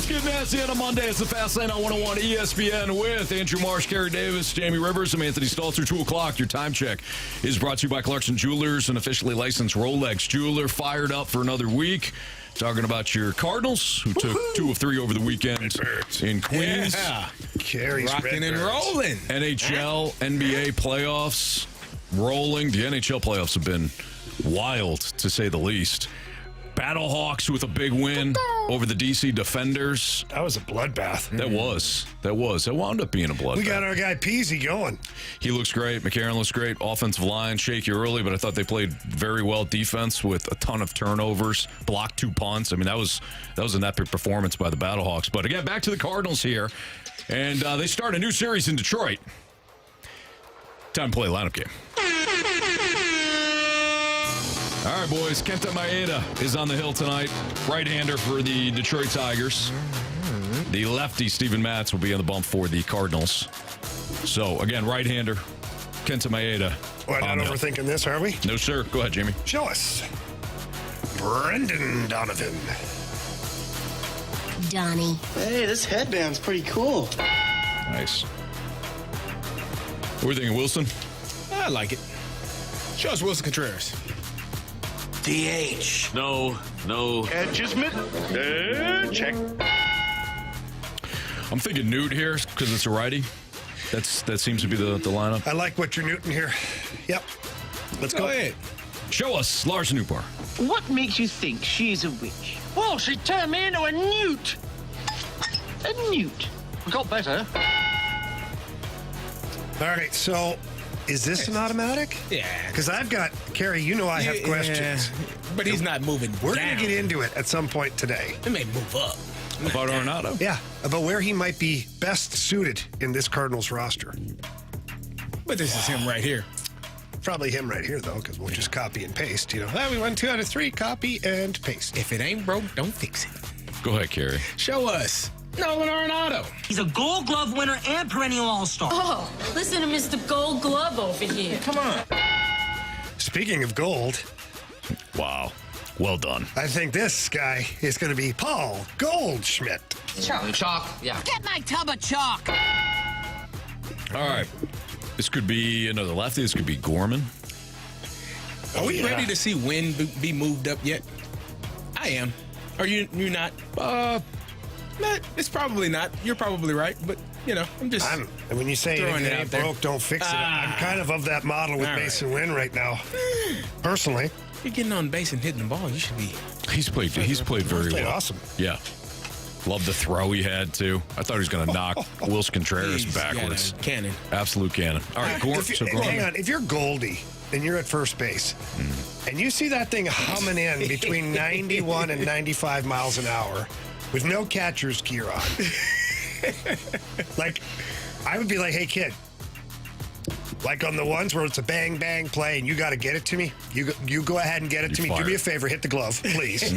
Let's get nasty on a Monday. It's the Fast Lane on 101 ESPN with Andrew Marsh, Carey Davis, Jamie Rivers, and Anthony Stalter. 2 o'clock. Your time check is brought to you by Clarkson Jewelers, an officially licensed Rolex jeweler. Fired up for another week. Talking about your Cardinals, who took 2 of 3 over the weekend in Queens. Yeah. Carey's rocking and rolling. NHL, NBA playoffs rolling. The NHL playoffs have been wild, to say the least. Battlehawks with a big win over the DC Defenders. That was a bloodbath. That was. That wound up being a bloodbath. We got our guy Peasy going. He looks great. McCarron looks great. Offensive line, shaky early, but I thought they played very well. Defense with a ton of turnovers. Blocked 2 punts. I mean, that was an epic performance by the Battlehawks. But again, back to the Cardinals here. And they start a new series in Detroit. Time to play a lineup game. All right, boys. Kenta Maeda is on the hill tonight. Right-hander for the Detroit Tigers. The lefty, Steven Matz, will be on the bump for the Cardinals. So, again, right-hander, Kenta Maeda. We're not overthinking this, are we? No, sir. Go ahead, Jamie. Show us. Brendan Donovan. Donnie. Hey, this headband's pretty cool. Nice. What are you thinking, Wilson? I like it. Show us Wilson Contreras. DH. No. Check. I'm thinking Newt here because it's a righty. That seems to be the lineup. I like what you're Newton here. Yep. Let's go. ahead. Show us Lars Newbar. What makes you think she's a witch? Well, she turned me into a newt. A newt. Got better. All right, so is this an automatic? Yeah. Because I've got, Carey, you know I have questions. But he's not moving We're down. going to get into it at some point today. He may move up. About Arenado. Yeah, about where he might be best suited in this Cardinals roster. But this is him right here. Probably him right here, though, because we'll just copy and paste. You know, we won 2 out of 3, copy and paste. If it ain't broke, don't fix it. Go ahead, Carey. Show us Nolan Arenado. He's a Gold Glove winner and perennial All-Star. Oh, listen to Mr. Gold Glove over here. Come on. Speaking of gold, Wow. Well done. I think this guy is going to be Paul Goldschmidt. Chalk, yeah. Get my tub of chalk. All right. This could be another lefty. This could be Gorman. Are we yeah. ready to see Wynn be moved up yet? I am. Are you? You're not? It's probably not. You're probably right. But you know, I'm just. And when you say throwing anything it out ain't there. broke, don't fix it. I'm kind of that model with All right. Mason Wynn right now. Personally, You're getting on base and hitting the ball. You should be. He's played very played well. awesome. Yeah. Love the throw he had, too. I thought he was going to knock Wilson Contreras He's got backwards. a cannon. Absolute cannon. All right, Gorman. Hang on, if you're Goldie and you're at first base, and you see that thing humming in between 91 and 95 miles an hour with no catcher's gear on, like, I would be like, hey, kid, like on the ones where it's a bang, bang play and you got to get it to me, you go ahead and get it to me. Fired. Do me a favor, hit the glove, please.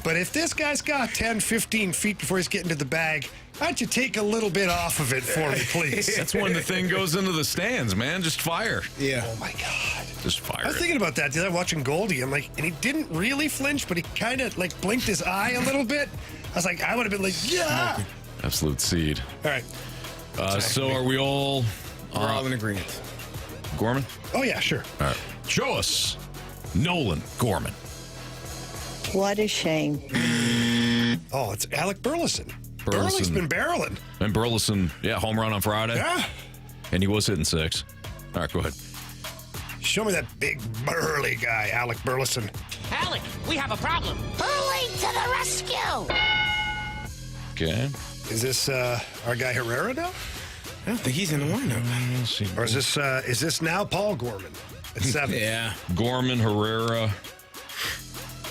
But if this guy's got 10, 15 feet before he's getting to the bag, why don't you take a little bit off of it for me, please? That's when the thing goes into the stands, man. Just fire. Yeah. Oh, my God. Just fire. I was thinking about that the other day watching Goldie. I'm like, and he didn't really flinch, but he kind of like blinked his eye a little bit. I was like, I would have been like, yeah. Absolute seed. All right. So are we all... We're all in agreement. Gorman? Oh, yeah, sure. All right. Show us Nolan Gorman. What a shame. Oh, it's Alec Burleson. Burleson. Burley's been barreling. And Burleson, home run on Friday. Yeah. And he was hitting 6. All right, go ahead. Show me that big burly guy, Alec Burleson. Alec, we have a problem. Burley to the rescue! Okay. Is this our guy Herrera now? I don't think he's in the lineup. Let's see. Or is this now Paul Gorman at 7? Yeah. Gorman, Herrera,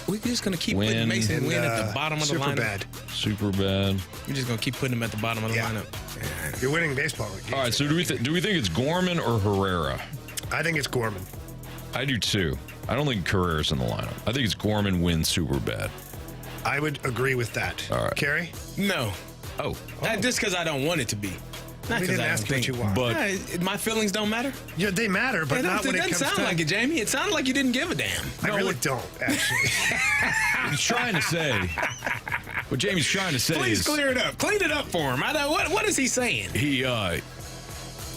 We're just going to keep Wynn. putting Mason Wynn at the And, bottom of the super lineup. bad. super bad. We're just going to keep putting him at the bottom of the Yeah. lineup. You're winning baseball. All right, so do we think it's Gorman or Herrera? I think it's Gorman. I do too. I don't think Herrera's in the lineup. I think it's Gorman, Wynn, super bad. I would agree with that. All right. Carey? No. Oh. Not just because I don't want it to be. Not We because didn't I ask don't what think. you want. But My feelings don't matter. Yeah, they matter, but not when it doesn't comes sound to... like it, Jamie. It sounded like you didn't give a damn. I really don't, actually. he's trying to say What Jamie's trying to say Please is clear it up. Clean it up for him. What is he saying? he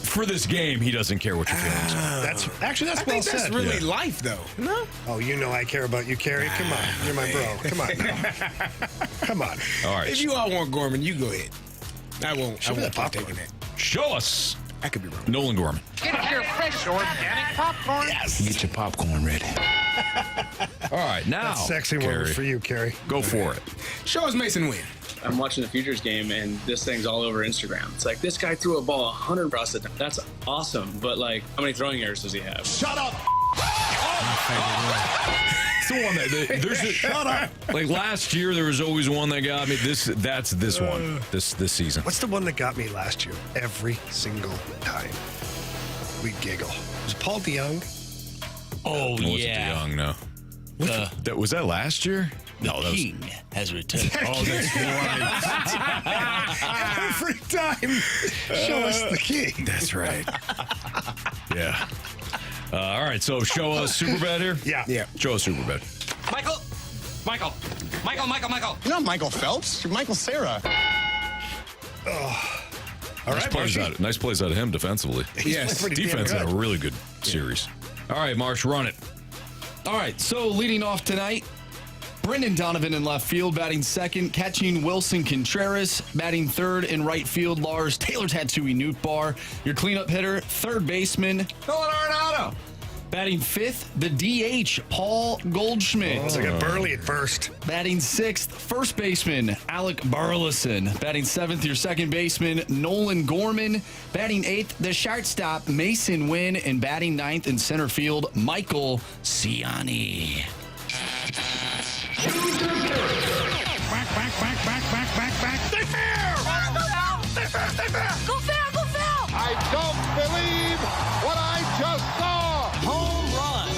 for this game he doesn't care what your feelings are. That's I well think that's said. really life, though. No? Oh, you know I care about you, Carey. Come on. You're my bro. Come on now. Come on. All right. If you all want Gorman, you go ahead. I won't me that partake popcorn. in that. Show us I could be wrong. Nolan Gorman. Get your fresh organic popcorn. Get your popcorn ready. All right, now That's sexy word Carey, for you, Carey. go for it. Show us Mason win. I'm watching the Futures game, and this thing's all over Instagram. It's like, this guy threw a ball 100 across the. That's awesome, but like, how many throwing errors does he have? Shut up. It's the one that there's a, shut up. Like last year, there was always one that got me. That's this one. This season. What's the one that got me last year? Every single time. We giggle. Was it Paul DeYoung? Oh, It wasn't yeah. DeYoung, no. That was that last year? No, that was. King has returned. Oh, that's right. Every time. Show us the king. That's right. Yeah. All right, so show us Superbad here. Yeah. Show us Superbad. Michael. You're not Michael Phelps. You're Michael Cera. All right, Marshy. Nice plays out of him defensively. Yes. Pretty damn Defense had a good. really good series. All right, Marsh, run it. All right, so leading off tonight, Brendan Donovan in left field, batting second, catching Wilson Contreras, batting third in right field, Lars Taylor Tattooey Nootbaar. Your cleanup hitter, third baseman, Nolan Arenado. Batting fifth, the DH, Paul Goldschmidt. Looks like a Burley at first. Batting sixth, first baseman, Alec Burleson. Batting seventh, your second baseman, Nolan Gorman. Batting eighth, the shortstop, Mason Wynn. And batting ninth in center field, Michael Ciani. Go fair, go fair! I don't believe what I just saw. Home run.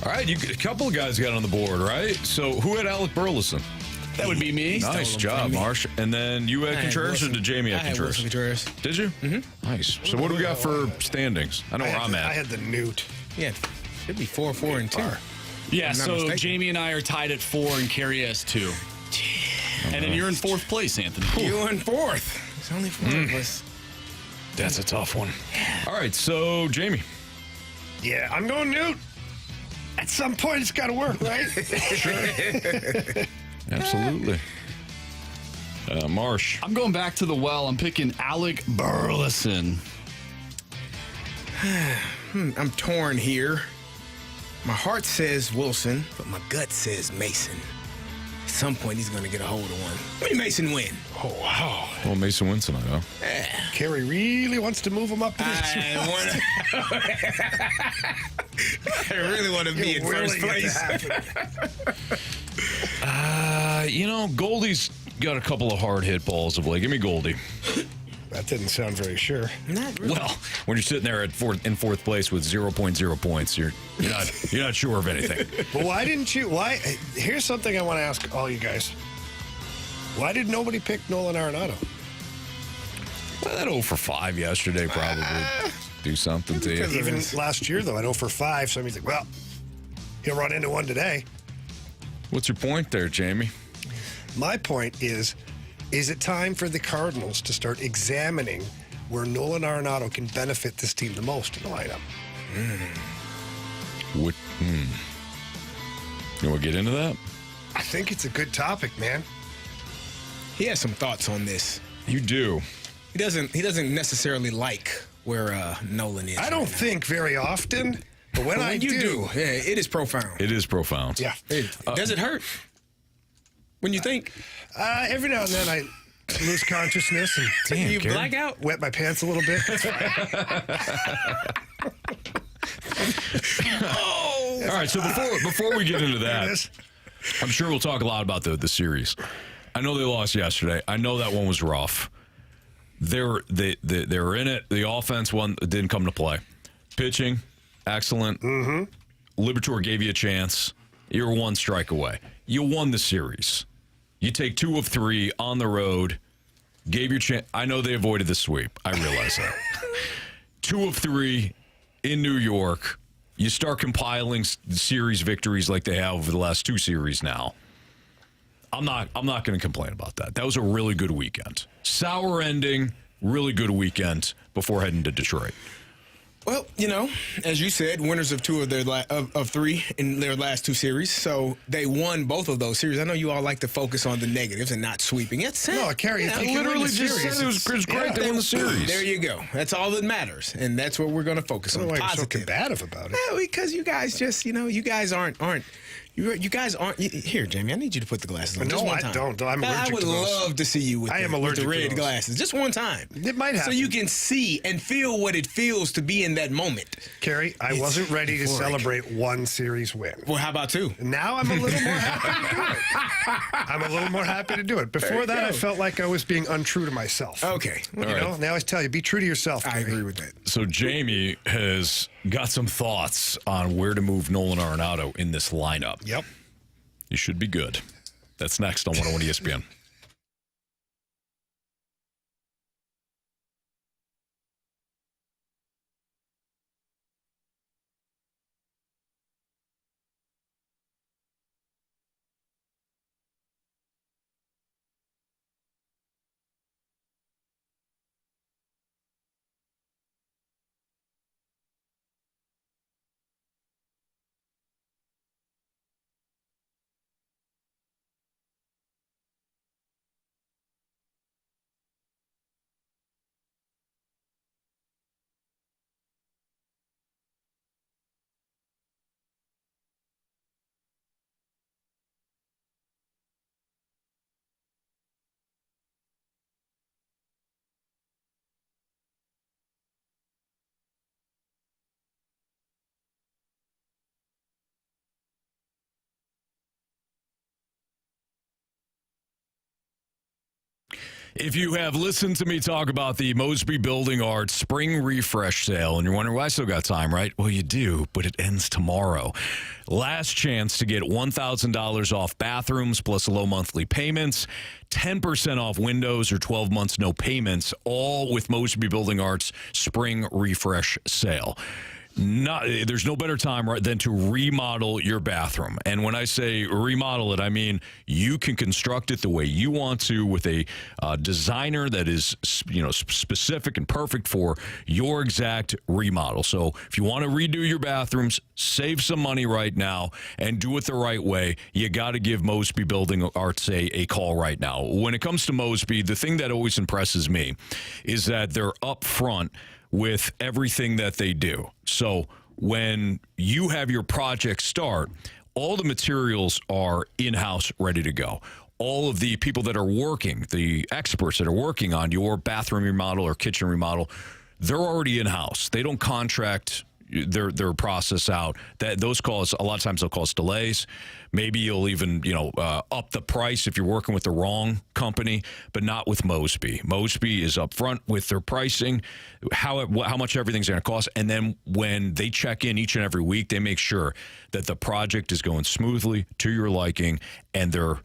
All right, a couple of guys got on the board, right? So who had Alec Burleson? That would be me. Nice him job, from me. Marsh. And then you had Contreras, or Wilson. did Jamie I have had Contreras? Wilson Contreras. Did you? Mm-hmm. Nice. So what do we got for standings? I know where I'm I at. had the Newt. Yeah, should be 4-4 and 2. Yeah, I'm not so mistaken. Jamie and I are tied at 4 and Carey has 2. And then you're in fourth place, Anthony. You in fourth. It's only 4 of us. That's a tough one. All right, so Jamie. Yeah, I'm going Newt. At some point, it's got to work, right? Absolutely. Marsh. I'm going back to the well. I'm picking Alec Burleson. I'm torn here. My heart says Wilson, but my gut says Mason. At some point, he's going to get a hold of one. Give me Mason win. Oh, wow. Well, Mason wins tonight, huh? Carey really wants to move him up to this. I really want to be in first place. Goldie's got a couple of hard hit balls of late. Give me Goldie. That didn't sound very sure. Not really. Well, when you're sitting there in fourth place with 0.0 points, you're not sure of anything. But why didn't you? Why? Here's something I want to ask all you guys. Why did nobody pick Nolan Arenado? Well, that 0 for 5 yesterday probably do something to you. Even last year, though, at 0 for 5, somebody's like, well, he'll run into one today. What's your point there, Jamie? My point is it time for the Cardinals to start examining where Nolan Arenado can benefit this team the most in the lineup? You want to get into that? I think it's a good topic, man. He has some thoughts on this. You do. He doesn't necessarily like where Nolan is. I don't think very often, but when I you do, yeah, it is profound. It is profound. yeah. Does it hurt when you think? Every now and then I lose consciousness and You Carey. black out? wet my pants a little bit. All right, so before we get into There it that, is. I'm sure we'll talk a lot about the series. I know they lost yesterday. I know that one was rough. They were in it. The offense didn't come to play. Pitching, excellent. Mm-hmm. Liberatore gave you a chance. You're 1 strike away. You won the series. You take 2 of 3 on the road. Gave your chance. I know they avoided the sweep. I realize that. 2 of 3 in New York. You start compiling series victories like they have over the last 2 series now. I'm not going to complain about that. That was a really good weekend. Sour ending, really good weekend before heading to Detroit. Well, as you said, winners of two of their of three in their last two series, so they won both of those series. I know you all like to focus on the negatives and not sweeping. It's no, Carey, if you literally just said it was great. They won the series. There you go. That's all that matters, and that's what we're going to focus on. Why positive. you're so combative about it? Yeah, because you guys just, you guys aren't. You guys aren't. Here, Jamie, I need you to put the glasses on. No, just one I time. don't. I'm allergic I would to those. love to see you with the red glasses. Just one time. It might happen. So you can see and feel what it feels to be in that moment. Carey, I wasn't ready to celebrate one series win. Well, how about two? Now I'm a little more happy to do it. I'm a little more happy to do it. Before that, I felt like I was being untrue to myself. Okay. Now I tell you, be true to yourself. I agree with that. So Jamie has got some thoughts on where to move Nolan Arenado in this lineup. Yep. You should be good. That's next on 101 ESPN. If you have listened to me talk about the Mosby Building Arts Spring Refresh Sale, and you're wondering, well, I still got time, right? Well, you do, but it ends tomorrow. Last chance to get $1,000 off bathrooms plus low monthly payments, 10% off windows or 12 months no payments, all with Mosby Building Arts Spring Refresh Sale. There's no better time than to remodel your bathroom. And when I say remodel it, I mean you can construct it the way you want to with a designer that is specific and perfect for your exact remodel. So if you want to redo your bathrooms, save some money right now and do it the right way, you got to give Mosby Building Arts a call right now. When it comes to Mosby, the thing that always impresses me is that they're upfront with everything that they do. So when you have your project start, all the materials are in-house ready to go. All of the people that are working, the experts that are working on your bathroom remodel or kitchen remodel, they're already in-house. They don't contract their process out. That those cause, a lot of times they'll cause delays. Maybe you'll even up the price if you're working with the wrong company, but not with Mosby. Mosby is upfront with their pricing, how much everything's going to cost, and then when they check in each and every week, they make sure that the project is going smoothly to your liking, and they're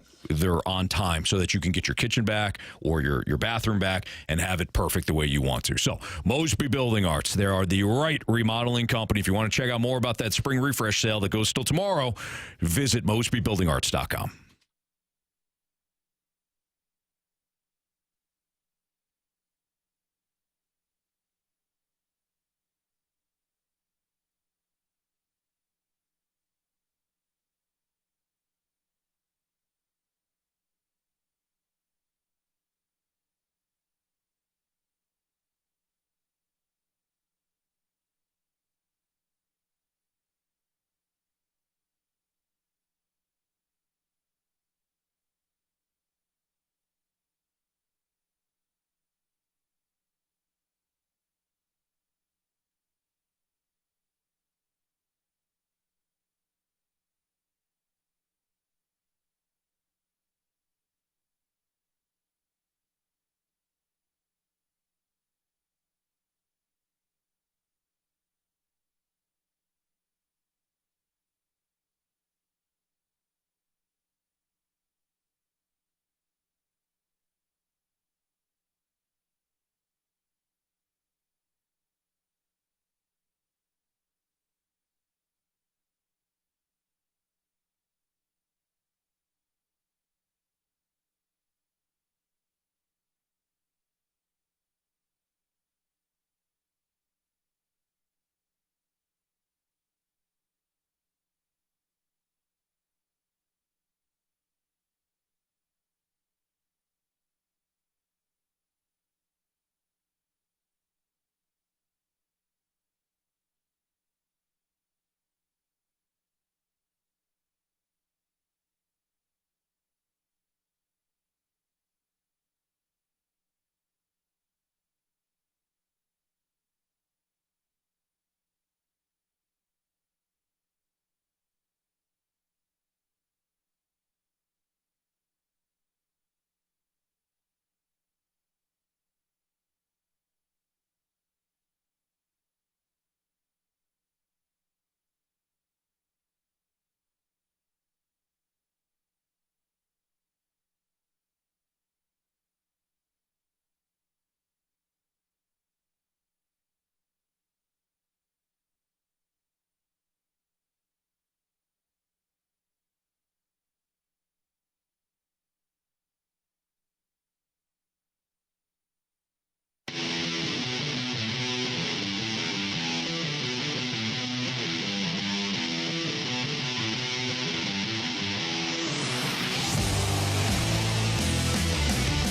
on time so that you can get your kitchen back or your bathroom back and have it perfect the way you want to. So Mosby Building Arts, they are the right remodeling company. If you want to check out more about that spring refresh sale that goes till tomorrow, visit mosbybuildingarts.com.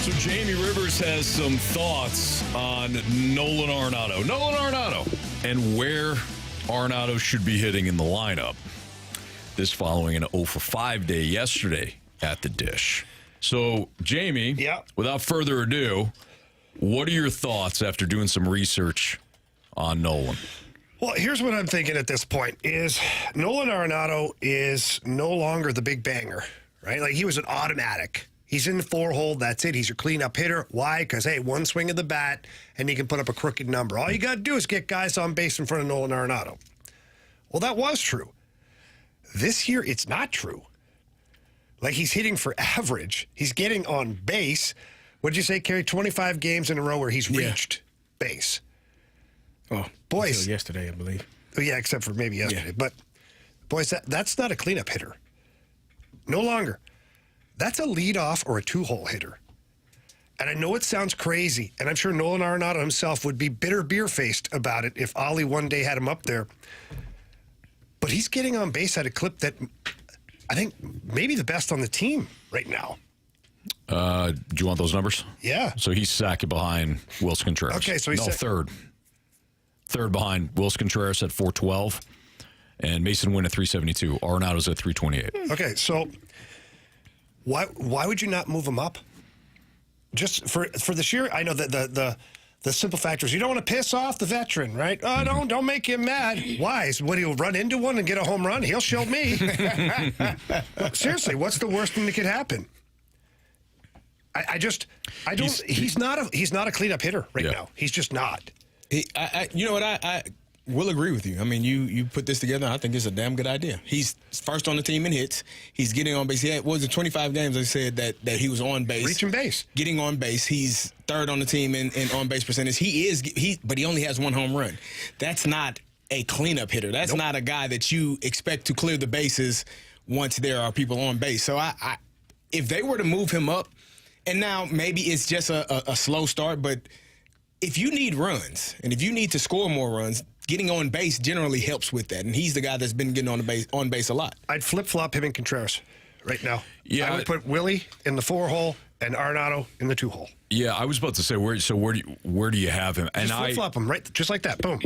So Jamie Rivers has some thoughts on Nolan Arenado. Nolan Arenado and where Arenado should be hitting in the lineup. This following an 0 for 5 day yesterday at the Dish. So, Jamie, without further ado, what are your thoughts after doing some research on Nolan? Well, here's what I'm thinking at this point is Nolan Arenado is no longer the big banger, right? Like, he was an automatic. He's in the 4-hole. That's it. He's your cleanup hitter. Why? Because, hey, one swing of the bat, and he can put up a crooked number. All you got to do is get guys on base in front of Nolan Arenado. Well, that was true. This year, it's not true. Like, he's hitting for average. He's getting on base. What did you say, Carey? 25 games in a row where he's reached base. Oh, boys. until yesterday, I believe. Oh, yeah, except for maybe yesterday. Yeah. But, boys, that's not a cleanup hitter. No longer. That's a leadoff or a 2-hole hitter. And I know it sounds crazy, and I'm sure Nolan Arenado himself would be bitter beer-faced about it if Ollie one day had him up there. But he's getting on base at a clip that I think maybe the best on the team right now. Do you want those numbers? Yeah. So he's second behind Wilson Contreras. Okay, so he's third. Third behind Wilson Contreras at 412, and Mason Wynn at 372. Arenado's at 328. Okay, so why would you not move him up? Just for the sheer, I know that the simple factor is you don't want to piss off the veteran, right? Oh, don't make him mad. Why? When he'll run into one and get a home run, he'll show me. Seriously, what's the worst thing that could happen? I don't. He's not a cleanup hitter right now. He's just not. You know what? I will agree with you. I mean, you put this together. I think it's a damn good idea. He's first on the team in hits. He's getting on base. He had, 25 games, I said, that he was on base. Reaching base. Getting on base. He's third on the team in on-base percentage. But he only has one home run. That's not a cleanup hitter. That's not a guy that you expect to clear the bases once there are people on base. So if they were to move him up, and now maybe it's just a slow start, but if you need runs and if you need to score more runs, getting on base generally helps with that. And he's the guy that's been getting on base a lot. I'd flip-flop him and Contreras right now. Yeah. I would put Willie in the 4-hole and Arenado in the 2-hole. Yeah, I was about to say where do you have him? And just flip-flop him right, just like that. Boom.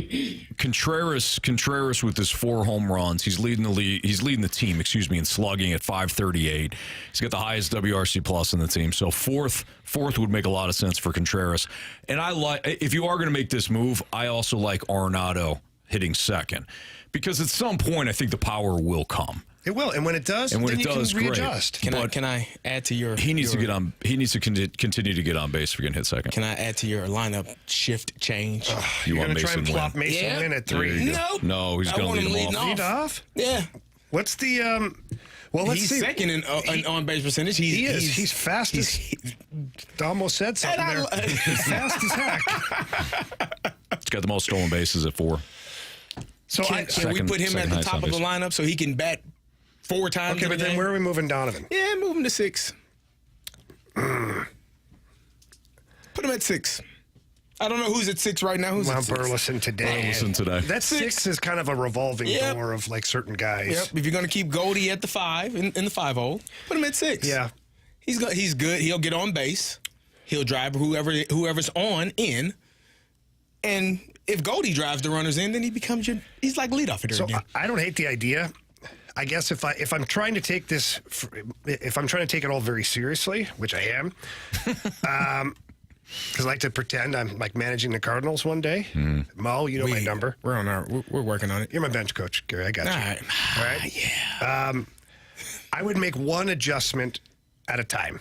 Contreras with his 4 home runs, he's leading the team, in slugging at 538. He's got the highest WRC plus in the team. So fourth would make a lot of sense for Contreras. And if you are going to make this move, I also like Arenado hitting second, because at some point I think the power will come. It will, and when it does, then you can readjust. Can I add to your? He needs to get on. He needs to continue to get on base if you're going to hit second. Can I add to your lineup shift change? You want going to try and plop Wynn? Mason Wynn at 3? No, he's going to lead him off. Lead off? Yeah. What's the? Well, let's he's see. second in on base percentage. He is. He's fast as. Almost said something there. He's fast as heck. He's got the most stolen bases at 4. So can we put him at the top of the lineup so he can bat 4 times? Okay, but then where are we moving Donovan? Yeah, move him to 6. Put him at 6. I don't know who's at 6 right now. Who's at 6? Burleson today. That 6 is kind of a revolving door of like certain guys. Yep. If you're going to keep Goldie at the 5 in the 5-hole, put him at 6. Yeah. He's good. He'll get on base. He'll drive whoever's on in. And if Goldie drives the runners in, then he's like leadoff hitter again. I don't hate the idea. I guess if I'm trying to take this, if I'm trying to take it all very seriously, which I am, because I like to pretend I'm like managing the Cardinals one day. Mo, you know my number. We're working on it. You're my bench coach, Gary. I got you. All right. Yeah. I would make one adjustment at a time.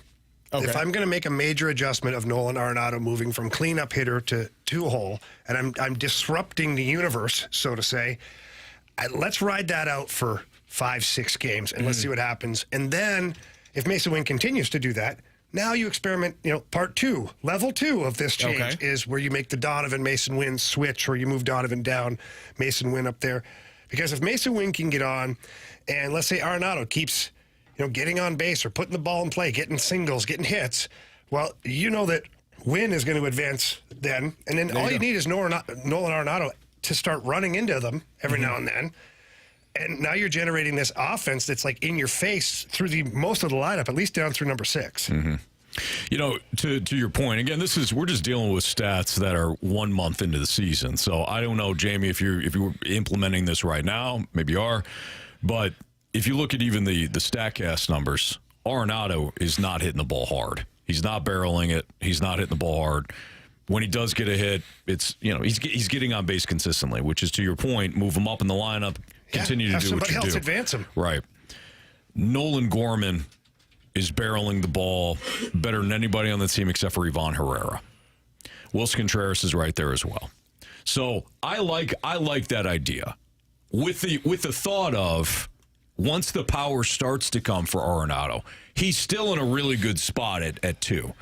Okay. If I'm going to make a major adjustment of Nolan Arenado moving from cleanup hitter to 2-hole, and I'm disrupting the universe, so to say, let's ride that out for 5-6 games, and let's see what happens. And then, if Mason Wynn continues to do that, now you experiment, part 2, level 2 of this change is where you make the Donovan Mason Wynn switch, or you move Donovan down, Mason Wynn up there. Because if Mason Wynn can get on, and let's say Arenado keeps getting on base or putting the ball in play, getting singles, getting hits, well, you know that Wynn is going to advance then. And then all you need is Nolan Arenado to start running into them every now and then. And now you're generating this offense that's like in your face through most of the lineup, at least down through number 6. You know, to your point, again, we're just dealing with stats that are 1 month into the season. So I don't know, Jamie, if you're implementing this right now, maybe you are, but if you look at even the StatCast numbers, Arenado is not hitting the ball hard. He's not barreling it. He's not hitting the ball hard. When he does get a hit, it's he's getting on base consistently, which is, to your point, move him up in the lineup, continue to do what you do. Somebody else advance him. Right. Nolan Gorman is barreling the ball better than anybody on the team except for Ivan Herrera. Wilson Contreras is right there as well. So I like that idea with the thought of, once the power starts to come for Arenado, he's still in a really good spot at 2,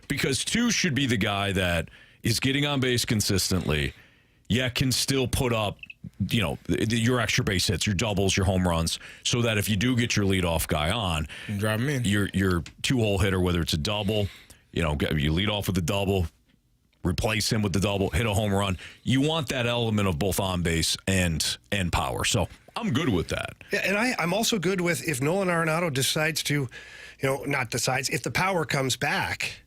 because 2 should be the guy that is getting on base consistently, yet can still put up your extra base hits, your doubles, your home runs, so that if you do get your leadoff guy on, drive him in. Your 2-hole hitter, whether it's a double, you lead off with a double, replace him with the double, hit a home run. You want that element of both on base and power. So I'm good with that. Yeah, and I'm also good with, if Nolan Arenado decides to, if the power comes back,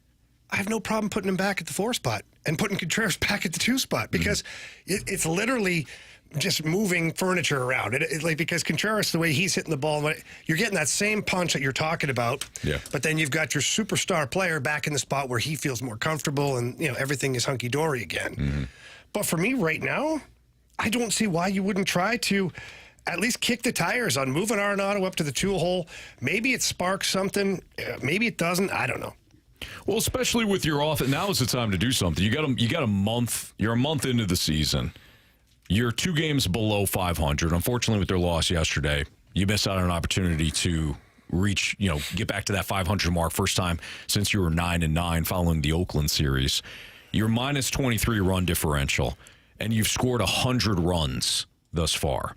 I have no problem putting him back at the 4 spot and putting Contreras back at the 2 spot, because it's literally just moving furniture around. Because Contreras, the way he's hitting the ball, you're getting that same punch that you're talking about. Yeah. But then you've got your superstar player back in the spot where he feels more comfortable, and everything is hunky dory again. Mm-hmm. But for me right now, I don't see why you wouldn't try to at least kick the tires on moving Arenado up to the 2-hole. Maybe it sparks something. Maybe it doesn't. I don't know. Well, especially with your off, now is the time to do something. You got a month. You're a month into the season. You're 2 games below 500. Unfortunately, with their loss yesterday, you missed out on an opportunity to reach, get back to that 500 mark. First time since you were 9-9 following the Oakland series. You're minus 23 run differential, and you've scored 100 runs thus far.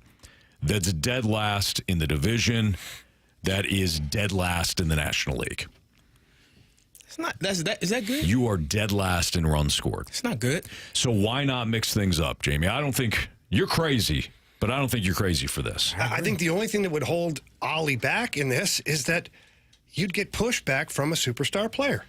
That's dead last in the division. That is dead last in the National League. It's not. Is that good? You are dead last in runs scored. It's not good. So why not mix things up, Jamie? I don't think you're crazy, but I don't think you're crazy for this. I think the only thing that would hold Ollie back in this is that you'd get pushback from a superstar player.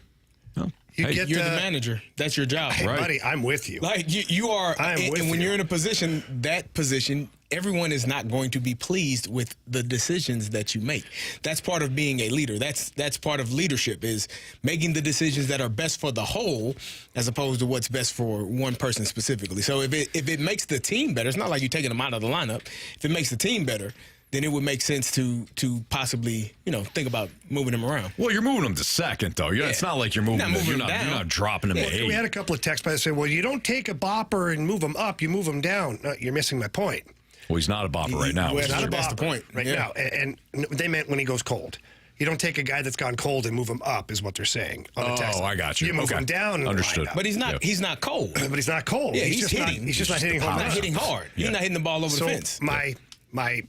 Oh. You're the manager. That's your job. Hey, right? Buddy, I'm with you. Like you are. And when you're in a position, everyone is not going to be pleased with the decisions that you make. That's part of being a leader. That's part of leadership, is making the decisions that are best for the whole, as opposed to what's best for one person specifically. So if it makes the team better, it's not like you're taking them out of the lineup. If it makes the team better, then it would make sense to possibly, think about moving them around. Well, you're moving them to second, though. It's not like you're moving them. You're not dropping them to 8. We had a couple of texts by that saying, well, you don't take a bopper and move them up, you move them down. No, you're missing my point. Well, he's not a bopper right now. He's not a That's bopper the point. right now. And they meant when he goes cold. You don't take a guy that's gone cold and move him up, is what they're saying on the text. Oh, I got you. You move him down. Understood. But he's not. He's not cold. But he's not cold. Yeah, he's hitting. He's just not hitting home Not runs. hitting hard. Yeah. He's not hitting the ball over the fence. My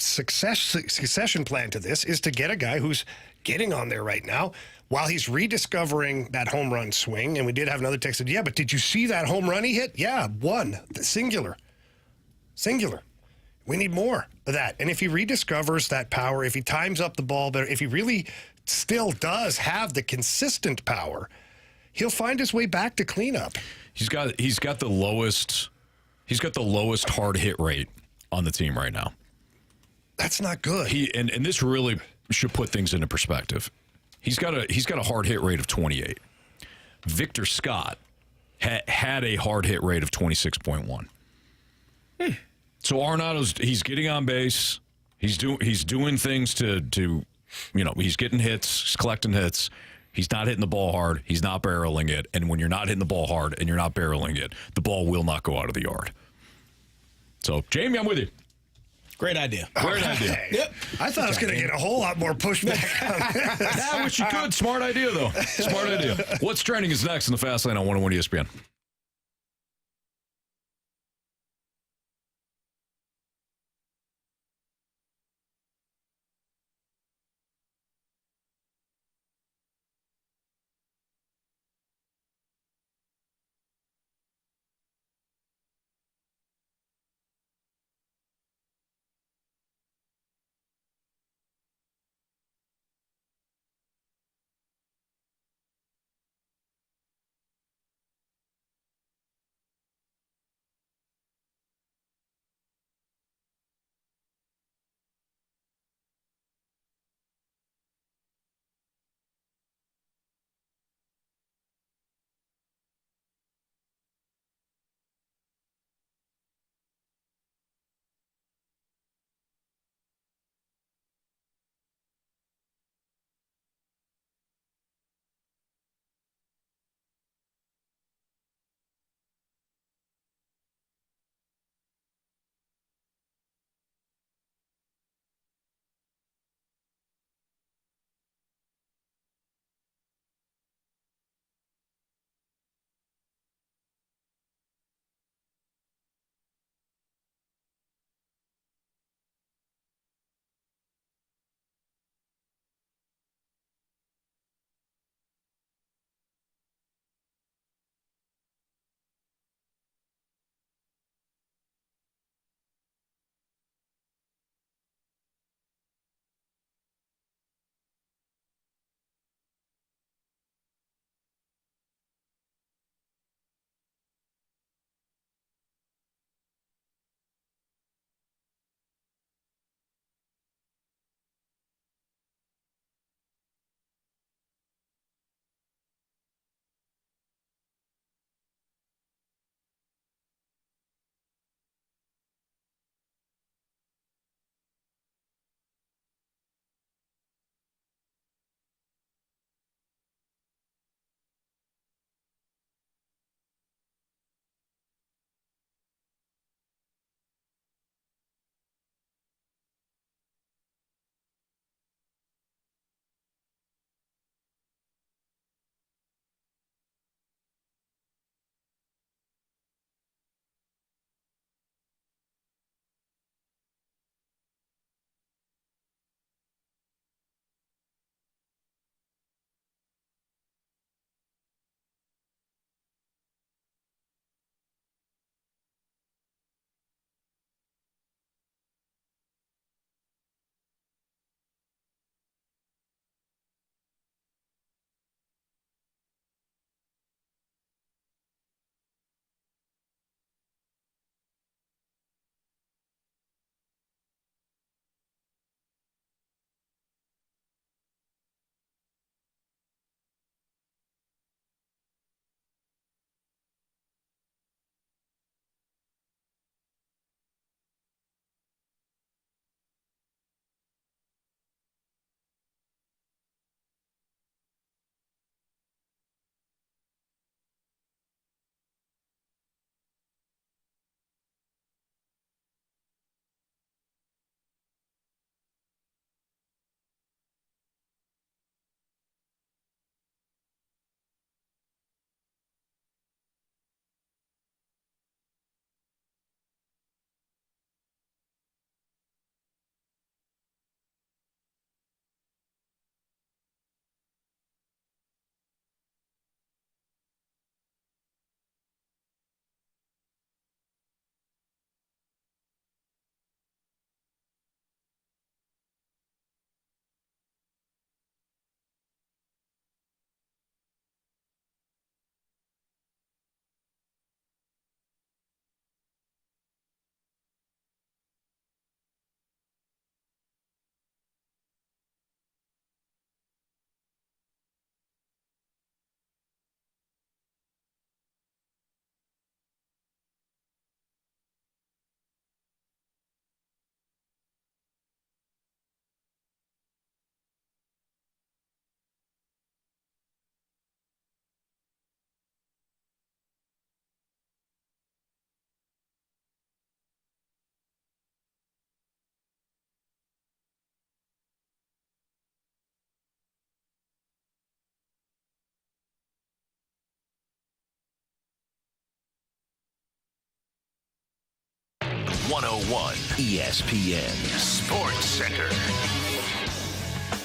succession plan to this is to get a guy who's getting on there right now while he's rediscovering that home run swing. And we did have another text that, yeah, but did you see that home run he hit? Yeah, one. Singular. We need more of that. And if he rediscovers that power, if he times up the ball better, if he really still does have the consistent power, he'll find his way back to cleanup. He's got the lowest hard hit rate on the team right now. That's not good. And this really should put things into perspective. He's got a hard hit rate of 28. Victor Scott had a hard hit rate of 26.1. So Arenado's he's getting on base. He's doing things to he's getting hits, he's collecting hits. He's not hitting the ball hard. He's not barreling it. And when you're not hitting the ball hard and you're not barreling it, the ball will not go out of the yard. So, Jamie, I'm with you. Great idea. Great idea. Yep. I thought I was going to get a whole lot more pushback. I wish you could. Smart idea, though. Smart idea. What's trending is next in the Fast Lane on 101 ESPN. 101 ESPN Sports Center.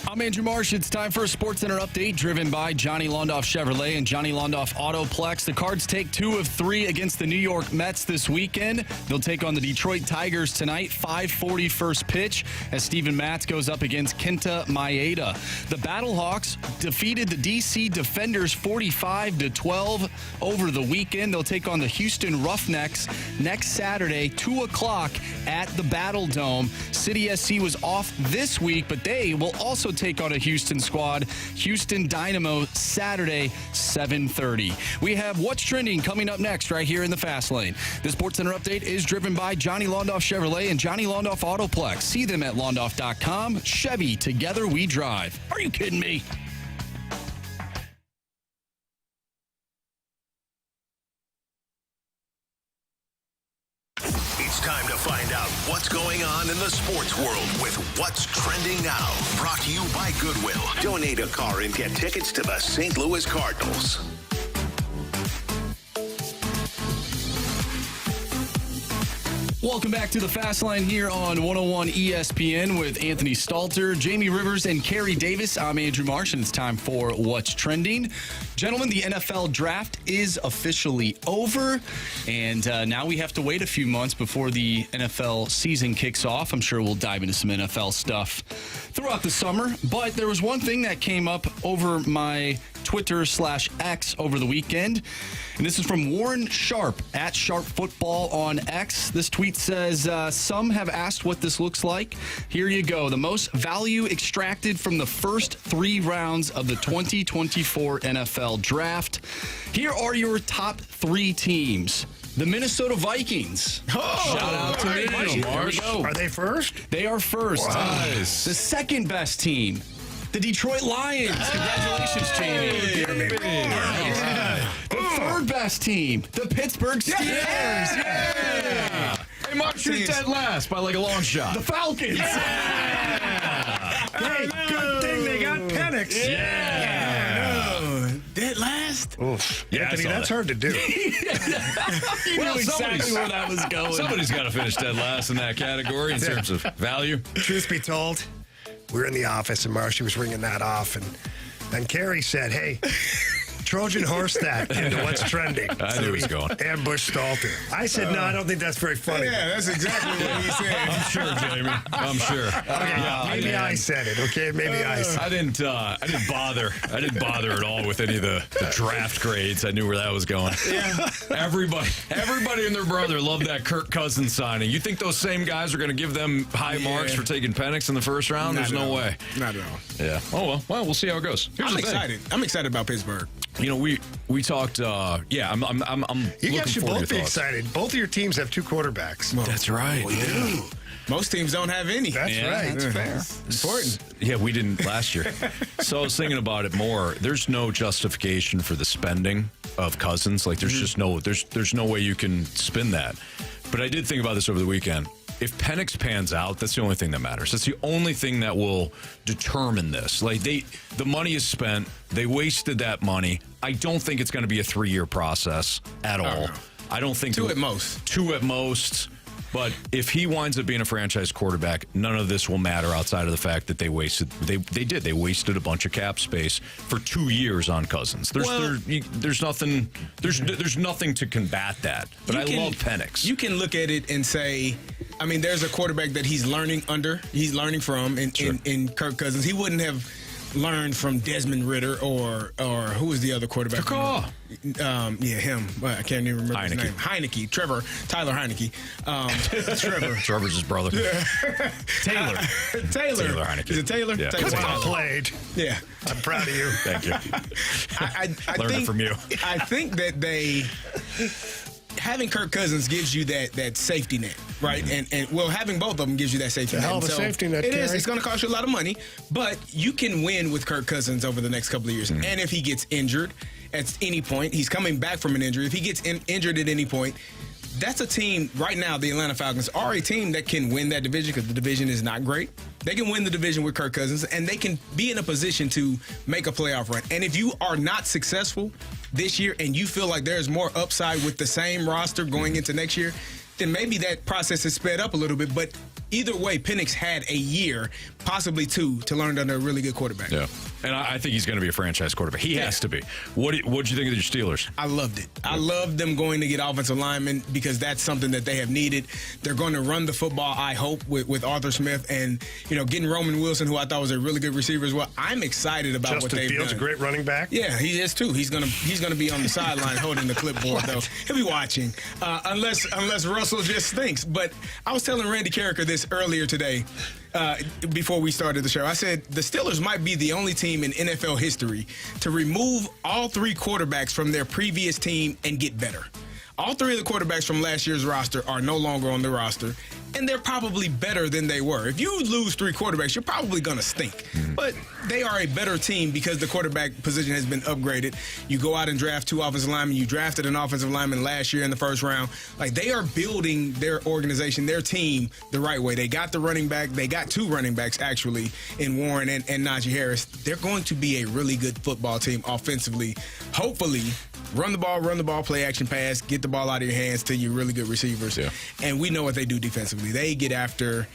I'm Andrew Marsh. It's time for a Sports Center update driven by Johnny Londoff Chevrolet and Johnny Londoff Autoplex. The Cards take 2 of 3 against the New York Mets this weekend. They'll take on the Detroit Tigers tonight, 5:40 first pitch, as Steven Matz goes up against Kenta Maeda. The Battlehawks defeated the DC Defenders 45-12 over the weekend. They'll take on the Houston Roughnecks next Saturday, 2 o'clock at the Battle Dome. City SC was off this week, but they will also take on a Houston squad. Houston Dynamo Saturday, 7:30. We have What's Trending coming up next right here in the Fast Lane. The Sports Center update is driven by Johnny Londoff Chevrolet and Johnny Londoff Autoplex. See them at londoff.com. Chevy, together we drive. Are you kidding me? It's time to find out what's going on in the sports world with What's Trending Now. Brought to you by Goodwill. Donate a car and get tickets to the St. Louis Cardinals. Welcome back to the Fast Line here on 101 ESPN with Anthony Stalter, Jamie Rivers, and Carey Davis. I'm Andrew Marsh, and it's time for What's Trending. Gentlemen, the NFL draft is officially over, and now we have to wait a few months before the NFL season kicks off. I'm sure we'll dive into some NFL stuff throughout the summer, but there was one thing that came up over my Twitter/X over the weekend, and this is from Warren Sharp at Sharp Football on X. This tweet says, some have asked what this looks like. Here you go. The most value extracted from the first 3 rounds of the 2024 NFL Draft. Here are your top 3 teams. The Minnesota Vikings. Oh, shout out to me. There we go. Are they first? They are first. Nice. The second best team, the Detroit Lions. Congratulations, Jamie. The third best team, the Pittsburgh Steelers. Yeah. Hey, Mark, you're dead last by like a long shot. The Falcons. Hey, good thing they got Penix. Dead last? Oof. Yeah, Anthony, that's hard to do. You knew exactly where that was going. Somebody's got to finish dead last in that category in terms of value. Truth be told, we were in the office and Marcy was ringing that off, and then Carey said, hey, Trojan horse that into What's Trending. I knew he was going. Ambush Stalter. I said, no, I don't think that's very funny. Yeah, that's exactly what he said. I'm sure, Jamie. I'm sure. Maybe I said it, okay? Maybe I said it. I didn't bother. I didn't bother at all with any of the draft grades. I knew where that was going. Yeah. Everybody and their brother loved that Kirk Cousins signing. You think those same guys are going to give them high marks for taking Penix in the first round? There's no way. Not at all. Yeah. Oh, well, we'll see how it goes. I'm excited. I'm excited about Pittsburgh. You know, we talked. I'm You looking guys should forward both to be your thoughts. excited. Both of your teams have 2 quarterbacks. That's right. We do. Most teams don't have any. That's right. That's fair. Important. Yeah, we didn't last year. So I was thinking about it more. There's no justification for the spending of Cousins. Like there's just there's no way you can spin that. But I did think about this over the weekend. If Penix pans out, that's the only thing that matters. That's the only thing that will determine this. Like the money is spent. They wasted that money. I don't think it's going to be a 3-year process at all. I don't think 2 at most. 2 at most. But if he winds up being a franchise quarterback, none of this will matter outside of the fact that they wasted a bunch of cap space for 2 years on Cousins. There's nothing to combat that. But I love Penix. You can look at it and say, I mean, there's a quarterback that he's learning from in Kirk Cousins. He wouldn't have learned from Desmond Ritter or who was the other quarterback? Him. But I can't even remember his name. Tyler Heineke. Trevor's his brother. Taylor Heineke. Is it Taylor? Yeah. Well played. Yeah. I'm proud of you. Thank you. I Learned it from you. I think that having Kirk Cousins gives you that safety net, right? Mm-hmm. And having both of them gives you that safety net. Hell of a safety net, It is. Carey. It's going to cost you a lot of money, but you can win with Kirk Cousins over the next couple of years. Mm-hmm. And if he gets injured at any point, he's coming back from an injury. If he gets injured at any point, that's a team right now. The Atlanta Falcons are a team that can win that division because the division is not great. They can win the division with Kirk Cousins, and they can be in a position to make a playoff run. And if you are not successful this year and you feel like there's more upside with the same roster going into next year, then maybe that process is sped up a little bit. But either way, Penix had a year, possibly 2, to learn under a really good quarterback. Yeah, and I think he's going to be a franchise quarterback. He has to be. What'd you think of your Steelers? I loved it. I loved them going to get offensive linemen because that's something that they have needed. They're going to run the football, I hope, with Arthur Smith and, getting Roman Wilson, who I thought was a really good receiver as well. I'm excited about what they've done. Justin Fields, a great running back. Yeah, he is too. He's gonna be on the sideline holding the clipboard though. He'll be watching, unless Russell just stinks. But I was telling Randy Carricker this earlier today, before we started the show. I said the Steelers might be the only team in NFL history to remove all 3 quarterbacks from their previous team and get better. All 3 of the quarterbacks from last year's roster are no longer on the roster, and they're probably better than they were. If you lose 3 quarterbacks, you're probably going to stink. But they are a better team because the quarterback position has been upgraded. You go out and draft 2 offensive linemen. You drafted an offensive lineman last year in the first round. Like, they are building their organization, their team, the right way. They got the running back. They got 2 running backs, actually, in Warren and Najee Harris. They're going to be a really good football team offensively. Hopefully, run the ball, play action pass, get the ball out of your hands to your really good receivers. Yeah. And we know what they do defensively. They get after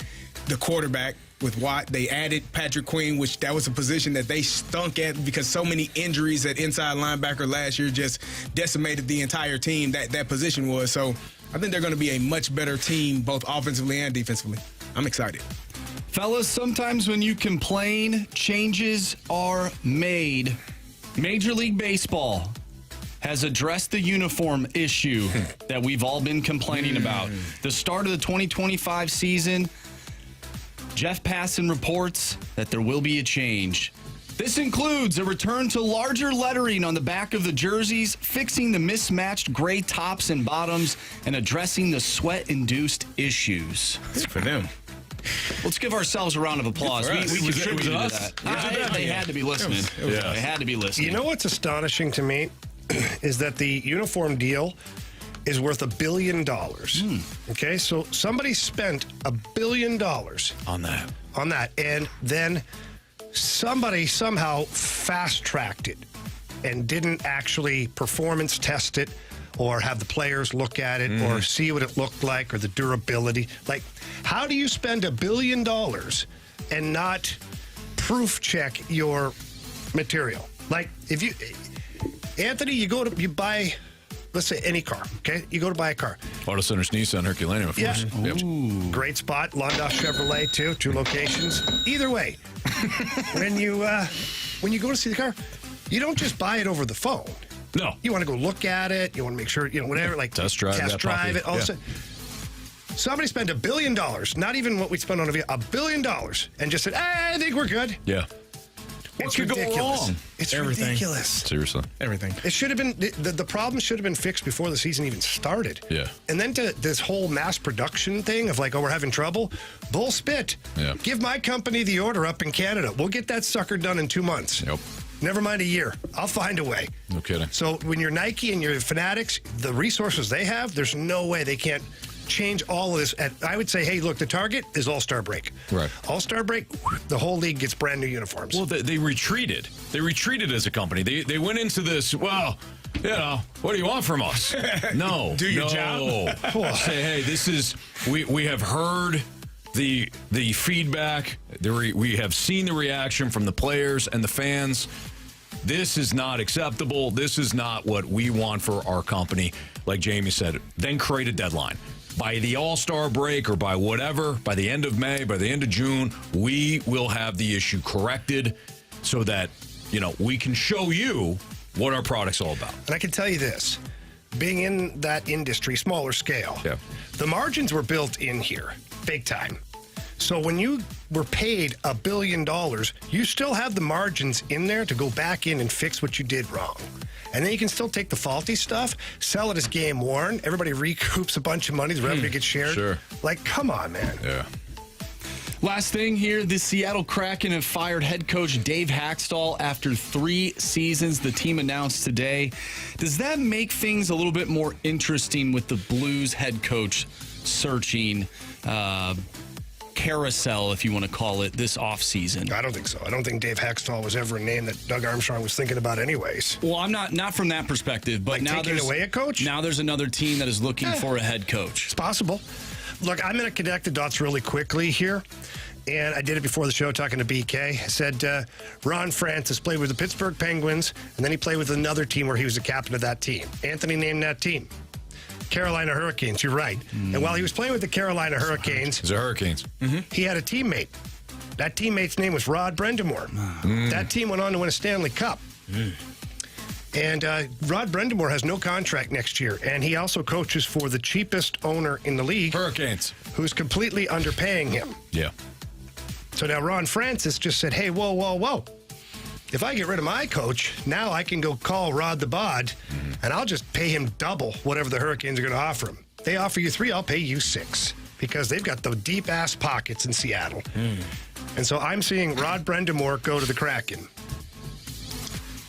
the quarterback with Watt. They added Patrick Queen, which that was a position that they stunk at because so many injuries at inside linebacker last year just decimated the entire team that position was. So I think they're going to be a much better team, both offensively and defensively. I'm excited. Fellas, sometimes when you complain, changes are made. Major League Baseball has addressed the uniform issue that we've all been complaining about. The start of the 2025 season, Jeff Passan reports that there will be a change. This includes a return to larger lettering on the back of the jerseys, fixing the mismatched gray tops and bottoms, and addressing the sweat-induced issues. Good for them. Let's give ourselves a round of applause. We contributed to that. They had to be listening. They had to be listening. You know what's astonishing to me is that the uniform deal is worth $1 billion. Okay, so somebody spent $1 billion on that, and then somebody somehow fast-tracked it and didn't actually performance test it or have the players look at it or see what it looked like or the durability. Like, how do you spend $1 billion and not proof check your material? Like, if you, Anthony, you buy, let's say, any car, okay? You go to buy a car. Auto Center's Nissan Herculaneum, of course. Yep. Great spot. Londoff Chevrolet, too. 2 locations. Either way, when you go to see the car, you don't just buy it over the phone. No. You want to go look at it. You want to make sure, whatever, like test drive it. All of a sudden, somebody spent $1 billion, not even what we spent on $1 billion, and just said, I think we're good. Yeah. What could go wrong? It's Everything. ridiculous. Seriously. Everything. It should have been, the problem should have been fixed before the season even started. Yeah. And then to this whole mass production thing of like, we're having trouble. Bull spit. Yeah. Give my company the order up in Canada. We'll get that sucker done in 2 months. Yep. Never mind a year. I'll find a way. No kidding. So when you're Nike and you're Fanatics, the resources they have, there's no way they can't change all of this. I would say, hey, look, the target is All-Star break. Right. All-Star break, the whole league gets brand new uniforms. Well, they retreated. They retreated as a company. They went into this, well, what do you want from us? No. Do your job. Say, hey, this is, we have heard the feedback. We have seen the reaction from the players and the fans. This is not acceptable. This is not what we want for our company. Like Jamie said, then create a deadline. By the All-Star break or by whatever, by the end of May, by the end of June, we will have the issue corrected so that, we can show you what our product's all about. And I can tell you this, being in that industry, smaller scale, the margins were built in here, big time. So when you were paid $1 billion, you still have the margins in there to go back in and fix what you did wrong. And then you can still take the faulty stuff, sell it as game worn. Everybody recoups a bunch of money. The revenue gets shared. Sure. Like, come on, man. Yeah. Last thing here, the Seattle Kraken have fired head coach Dave Haxtell after 3 seasons, the team announced today. Does that make things a little bit more interesting with the Blues head coach searching? carousel, if you want to call it, this offseason? I don't think so. I don't think Dave Hextall was ever a name that Doug Armstrong was thinking about anyways. Well, I'm not from that perspective, but like now taking there's away a coach? Now there's another team that is looking for a head coach. It's possible. Look, I'm going to connect the dots really quickly here. And I did it before the show talking to BK. I said Ron Francis played with the Pittsburgh Penguins, and then he played with another team where he was the captain of that team. Anthony named that team. Carolina Hurricanes, you're right. And while he was playing with the Carolina Hurricanes, the Hurricanes, he had a teammate. That teammate's name was Rod Brendamore. That team went on to win a Stanley Cup. And Rod Brendamore has no contract next year, and he also coaches for the cheapest owner in the league, Hurricanes, who's completely underpaying him. Yeah. So now Ron Francis just said, hey, whoa. If I get rid of my coach, now I can go call Rod the Bod, and I'll just pay him double whatever the Hurricanes are going to offer him. They offer you 3, I'll pay you 6, because they've got the deep-ass pockets in Seattle. And so I'm seeing Rod Brendamore go to the Kraken.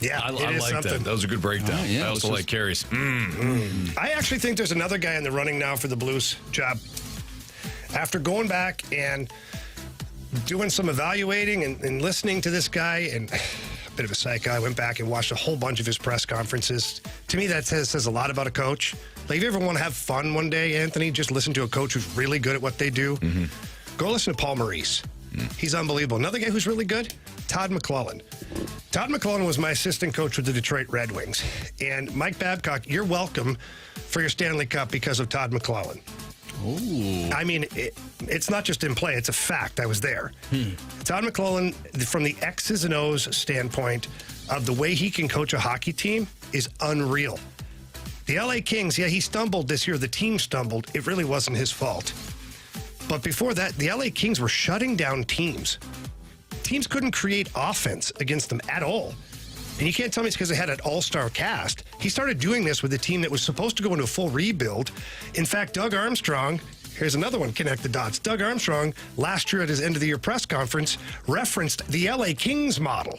Yeah, I like that. That was a good breakdown. I also like Carey's. I actually think there's another guy in the running now for the Blues job. After going back and doing some evaluating and listening to this guy, and a bit of a psycho, I went back and watched a whole bunch of his press conferences. To me, that says a lot about a coach. Like, if you ever want to have fun one day, Anthony, just listen to a coach who's really good at what they do. Go listen to Paul Maurice. He's unbelievable. Another guy who's really good, Todd McClellan. Todd McClellan was my assistant coach with the Detroit Red Wings. And Mike Babcock, you're welcome for your Stanley Cup because of Todd McClellan. Ooh. I mean, it's not just in play. It's a fact. I was there. Todd McClellan, from the X's and O's standpoint of the way he can coach a hockey team, is unreal. The LA Kings, he stumbled this year. The team stumbled. It really wasn't his fault. But before that, the LA Kings were shutting down teams. Teams couldn't create offense against them at all. And you can't tell me it's because they had an all-star cast. He started doing this with a team that was supposed to go into a full rebuild. In fact, Doug Armstrong, here's another one, connect the dots. Doug Armstrong, last year at his end-of-the-year press conference, referenced the LA Kings model.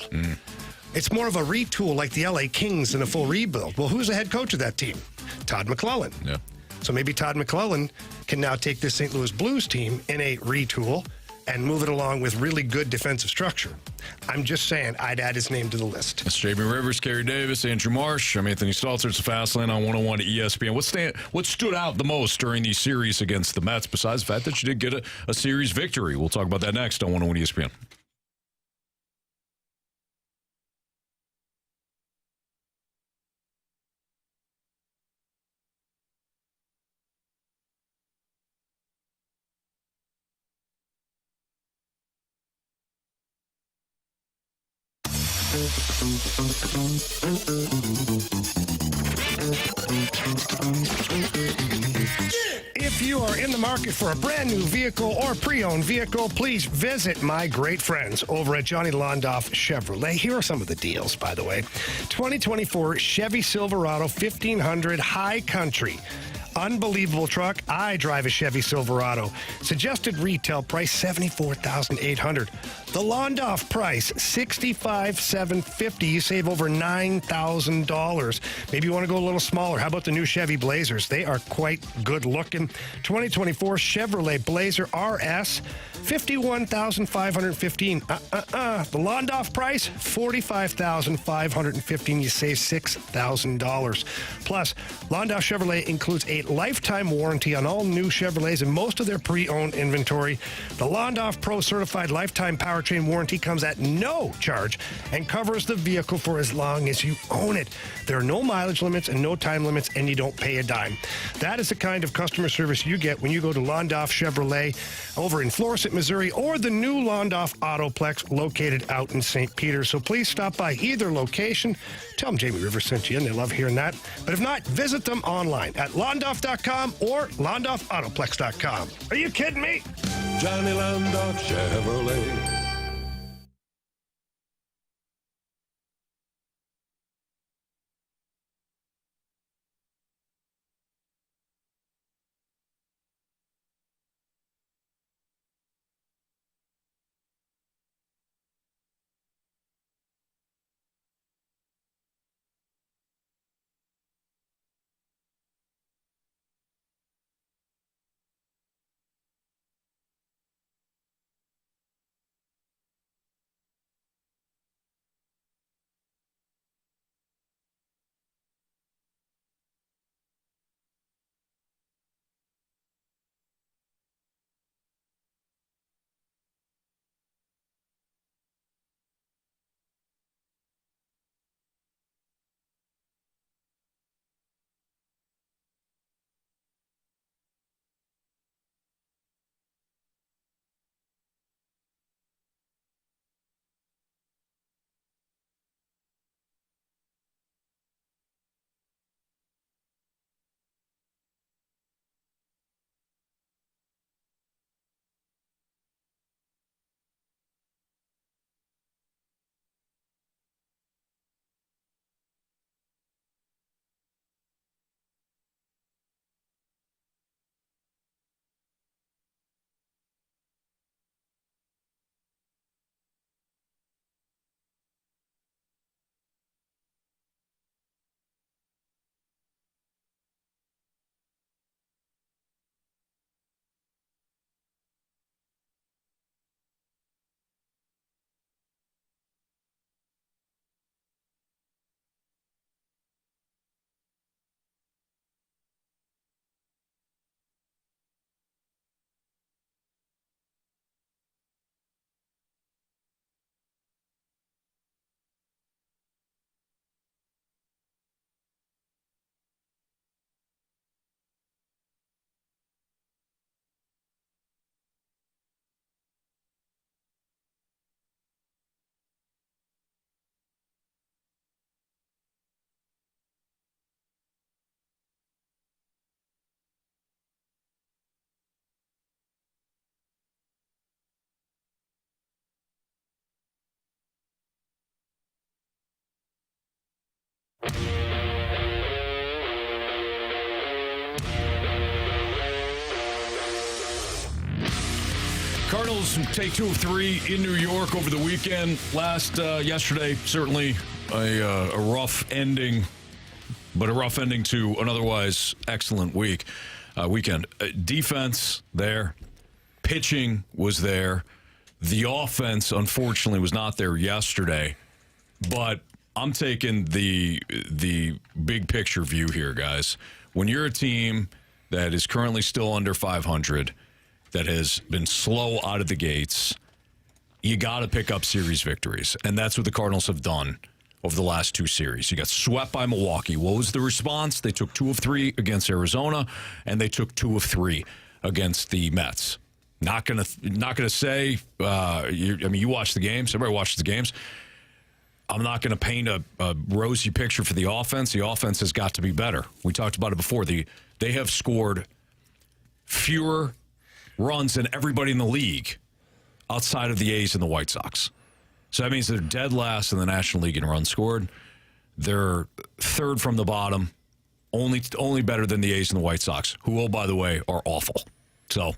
It's more of a retool like the LA Kings in a full rebuild. Well, who's the head coach of that team? Todd McClellan. Yeah. So maybe Todd McClellan can now take this St. Louis Blues team in a retool and move it along with really good defensive structure. I'm just saying, I'd add his name to the list. That's Jamie Rivers, Carey Davis, Andrew Marsh. I'm Anthony Stalter. It's a Fast Lane on 101 ESPN. What stood out the most during these series against the Mets, besides the fact that you did get a series victory? We'll talk about that next on 101 ESPN. If you are in the market for a brand new vehicle or pre-owned vehicle, please visit my great friends over at Johnny Londoff Chevrolet. Here are some of the deals, by the way. 2024 Chevy Silverado 1500 High Country. Unbelievable truck. I drive a Chevy Silverado. Suggested retail price $74,800. The Londoff price $65,750. You save over $9,000. Maybe you want to go a little smaller. How about the new Chevy Blazers? They are quite good looking. 2024 Chevrolet Blazer RS. $51,515. The Londoff price, $45,515. You save $6,000. Plus, Londoff Chevrolet includes a lifetime warranty on all new Chevrolets and most of their pre-owned inventory. The Londoff Pro Certified Lifetime Powertrain Warranty comes at no charge and covers the vehicle for as long as you own it. There are no mileage limits and no time limits, and you don't pay a dime. That is the kind of customer service you get when you go to Londoff Chevrolet over in Florissant, Missouri, or the new Londoff Autoplex located out in St. Peter. So please stop by either location. Tell them Jamie Rivers sent you, and they love hearing that. But if not, visit them online at londoff.com or londoffautoplex.com. Are you kidding me? Johnny Londoff Chevrolet. Cardinals take 2 of 3 in New York over the weekend. Yesterday, certainly a rough ending, but a rough ending to an otherwise excellent weekend. Defense there. Pitching was there. The offense, unfortunately, was not there yesterday. But I'm taking the big picture view here, guys. When you're a team that is currently still under 500, that has been slow out of the gates, you got to pick up series victories. And that's what the Cardinals have done over the last 2 series. You got swept by Milwaukee. What was the response? They took 2 of 3 against Arizona, and they took 2 of 3 against the Mets. Not gonna say. You watch the games. Everybody watches the games. I'm not going to paint a rosy picture for the offense. The offense has got to be better. We talked about it before. They have scored fewer runs than everybody in the league outside of the A's and the White Sox. So that means they're dead last in the National League in runs scored. They're third from the bottom, only better than the A's and the White Sox, who, oh, by the way, are awful. So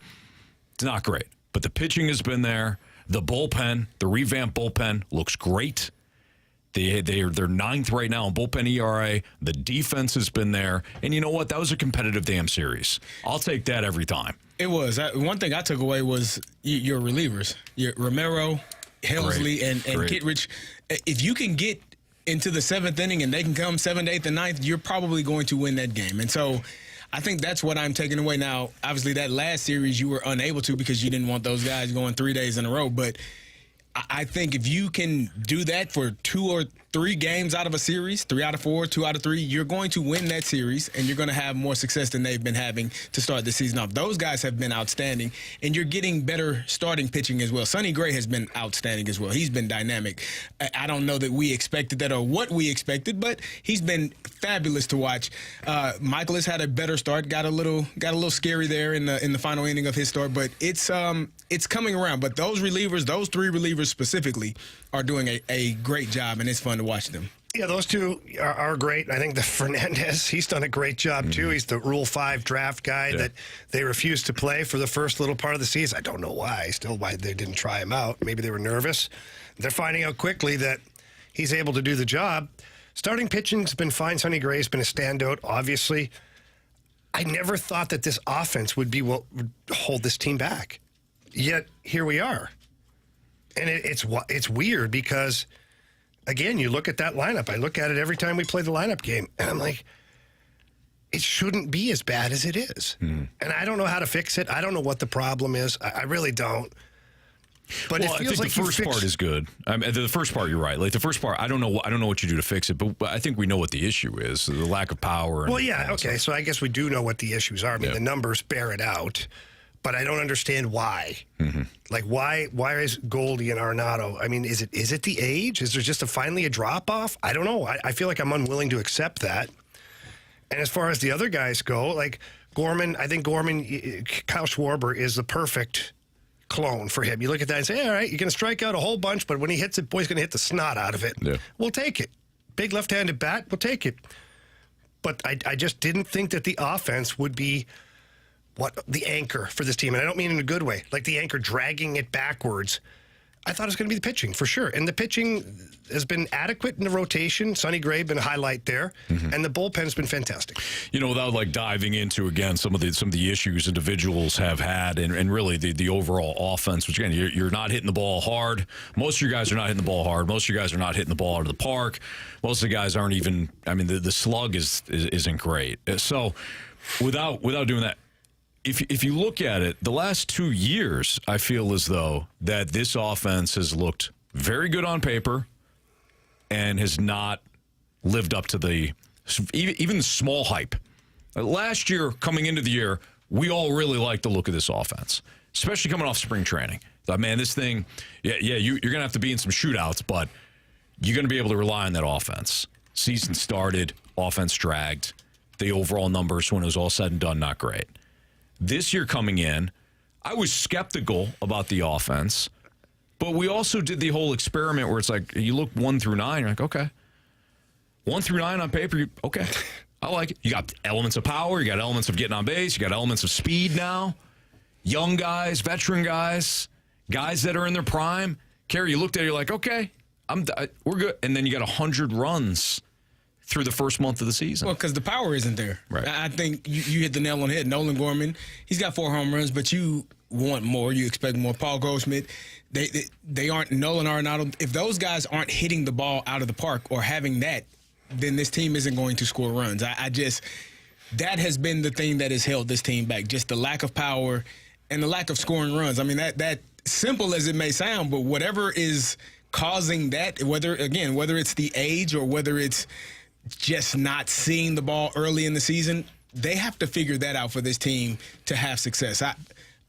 it's not great. But the pitching has been there. The bullpen, the revamped bullpen, looks great. They're 9th right now in bullpen ERA. The defense has been there. And you know what? That was a competitive damn series. I'll take that every time. It was. One thing I took away was your relievers. Your Romero, Helsley, and Kittredge. If you can get into the 7th inning and they can come 7th, 8th, and 9th, you're probably going to win that game. And so I think that's what I'm taking away. Now, obviously, that last series you were unable to because you didn't want those guys going 3 days in a row. But I think if you can do that for 2 or 3 games out of a series, 3 out of 4, 2 out of 3, you're going to win that series, and you're going to have more success than they've been having to start the season off. Those guys have been outstanding, and you're getting better starting pitching as well. Sonny Gray has been outstanding as well. He's been dynamic. I don't know that we expected that or what we expected, but he's been fabulous to watch. Michael has had a better start, got a little scary there in the final inning of his start, but it's coming around. But those relievers, those 3 relievers specifically, are doing a great job, and it's fun to watch them. Yeah, those 2 are great. I think the Fernandez, he's done a great job, too. He's the Rule 5 draft guy that they refused to play for the first little part of the season. I don't know why they didn't try him out. Maybe they were nervous. They're finding out quickly that he's able to do the job. Starting pitching's been fine. Sonny Gray's been a standout, obviously. I never thought that this offense would be what would hold this team back. Yet, here we are. And it's weird because, again, you look at that lineup. I look at it every time we play the lineup game, and I'm like, it shouldn't be as bad as it is. And I don't know how to fix it. I don't know what the problem is. I really don't. But it feels like the first part is good. The first part, you're right. Like the first part, I don't know what you do to fix it, but I think we know what the issue is: the lack of power. Well, yeah, okay. So I guess we do know what the issues are. I mean, the numbers bear it out. But I don't understand why. Like, why is Goldie and Arenado? I mean, is it the age? Is there just finally a drop-off? I don't know. I feel like I'm unwilling to accept that. And as far as the other guys go, like Gorman, I think Kyle Schwarber is the perfect clone for him. You look at that and say, all right, you're going to strike out a whole bunch, but when he hits it, boy's going to hit the snot out of it. Yeah. We'll take it. Big left-handed bat, we'll take it. But I just didn't think that the offense would be the anchor for this team. And I don't mean in a good way, like the anchor dragging it backwards. I thought it was going to be the pitching for sure. And the pitching has been adequate in the rotation. Sonny Gray been a highlight there. And the bullpen's been fantastic. You know, without diving into, again, some of the issues individuals have had and really the overall offense, which, again, you're not hitting the ball hard. Most of your guys are not hitting the ball hard. Most of your guys are not hitting the ball out of the park. Most of the guys aren't even, the slug isn't great. So without doing that, If you look at it, the last 2 years, I feel as though that this offense has looked very good on paper and has not lived up to even the small hype. Last year, coming into the year, we all really liked the look of this offense, especially coming off spring training. Thought, man, this thing, you're going to have to be in some shootouts, but you're going to be able to rely on that offense. Season started, offense dragged. The overall numbers, when it was all said and done, not great. This year coming in, I was skeptical about the offense, but we also did the whole experiment where it's like, you look 1 through 9, you're like, okay. 1 through 9 on paper, okay. I like it. You got elements of power, you got elements of getting on base, you got elements of speed now. Young guys, veteran guys, Guys that are in their prime, Carey, you looked at it, you're like, okay, we're good. And then you got 100 runs through the first month of the season. Well, because the power isn't there. Right. I think you hit the nail on the head. Nolan Gorman, he's got 4 home runs, but you want more. You expect more. Paul Goldschmidt, they aren't. Nolan Arenado, if those guys aren't hitting the ball out of the park or having that, then this team isn't going to score runs. That has been the thing that has held this team back, just the lack of power and the lack of scoring runs. I mean, that simple as it may sound, but whatever is causing that, whether it's the age or whether it's just not seeing the ball early in the season, they have to figure that out for this team to have success.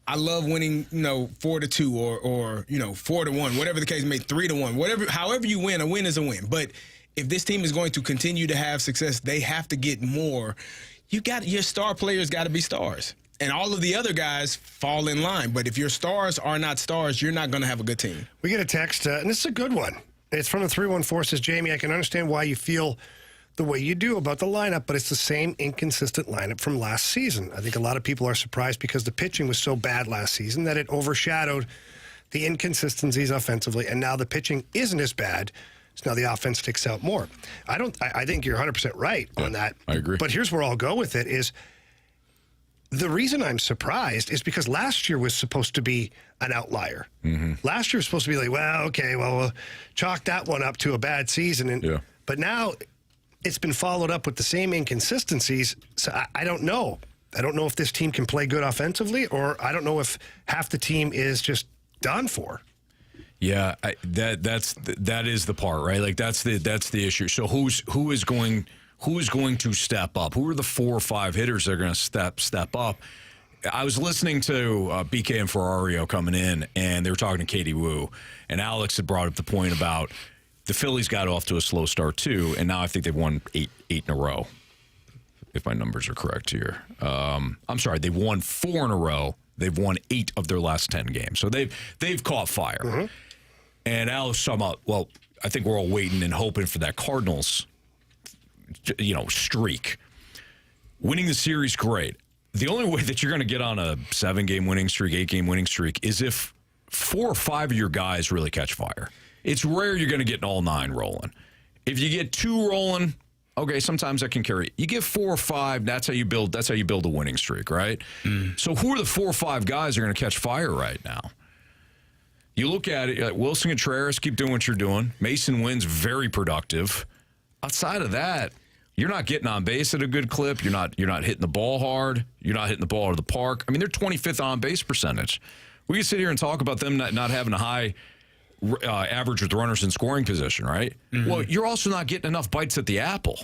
I love winning, 4-2 or 4-1, whatever the case may be, 3-1, however you win, a win is a win. But if this team is going to continue to have success, they have to get more. Your star players got to be stars. And all of the other guys fall in line. But if your stars are not stars, you're not going to have a good team. We get a text, and this is a good one. It's from the 314, says, Jamie, I can understand why you feel the way you do about the lineup, but it's the same inconsistent lineup from last season. I think a lot of people are surprised because the pitching was so bad last season that it overshadowed the inconsistencies offensively, and now the pitching isn't as bad. So now the offense sticks out more. I think you're 100% right on that. I agree. But here's where I'll go with it is the reason I'm surprised is because last year was supposed to be an outlier. Mm-hmm. Last year was supposed to be like, we'll chalk that one up to a bad season. But now it's been followed up with the same inconsistencies. So I don't know. I don't know if this team can play good offensively, or I don't know if half the team is just done for. Yeah, that is the part, right? Like that's the issue. So who is going to step up? Who are the 4 or 5 hitters that are going to step up? I was listening to BK and Ferrario coming in, and they were talking to Katie Wu, and Alex had brought up the point about the Phillies got off to a slow start too, and now I think they've won eight in a row, if my numbers are correct here. I'm sorry, they've won 4 in a row. They've won 8 of their last 10 games, so they've caught fire. Mm-hmm. And Alex talking about, well, I think we're all waiting and hoping for that Cardinals, streak. Winning the series, great. The only way that you're going to get on a 7-game winning streak, 8-game winning streak is if 4 or 5 of your guys really catch fire. It's rare you're going to get an all 9 rolling. If you get 2 rolling, okay, sometimes that can carry. You get 4 or 5, that's how you build a winning streak, right? Mm. So who are the 4 or 5 guys that are going to catch fire right now? You look at it, Wilson Contreras, keep doing what you're doing. Mason Wynn's very productive. Outside of that, you're not getting on base at a good clip. You're not hitting the ball hard. You're not hitting the ball out of the park. I mean, they're 25th on base percentage. We can sit here and talk about them not having a high average with runners in scoring position, right? Mm-hmm. Well, you're also not getting enough bites at the apple.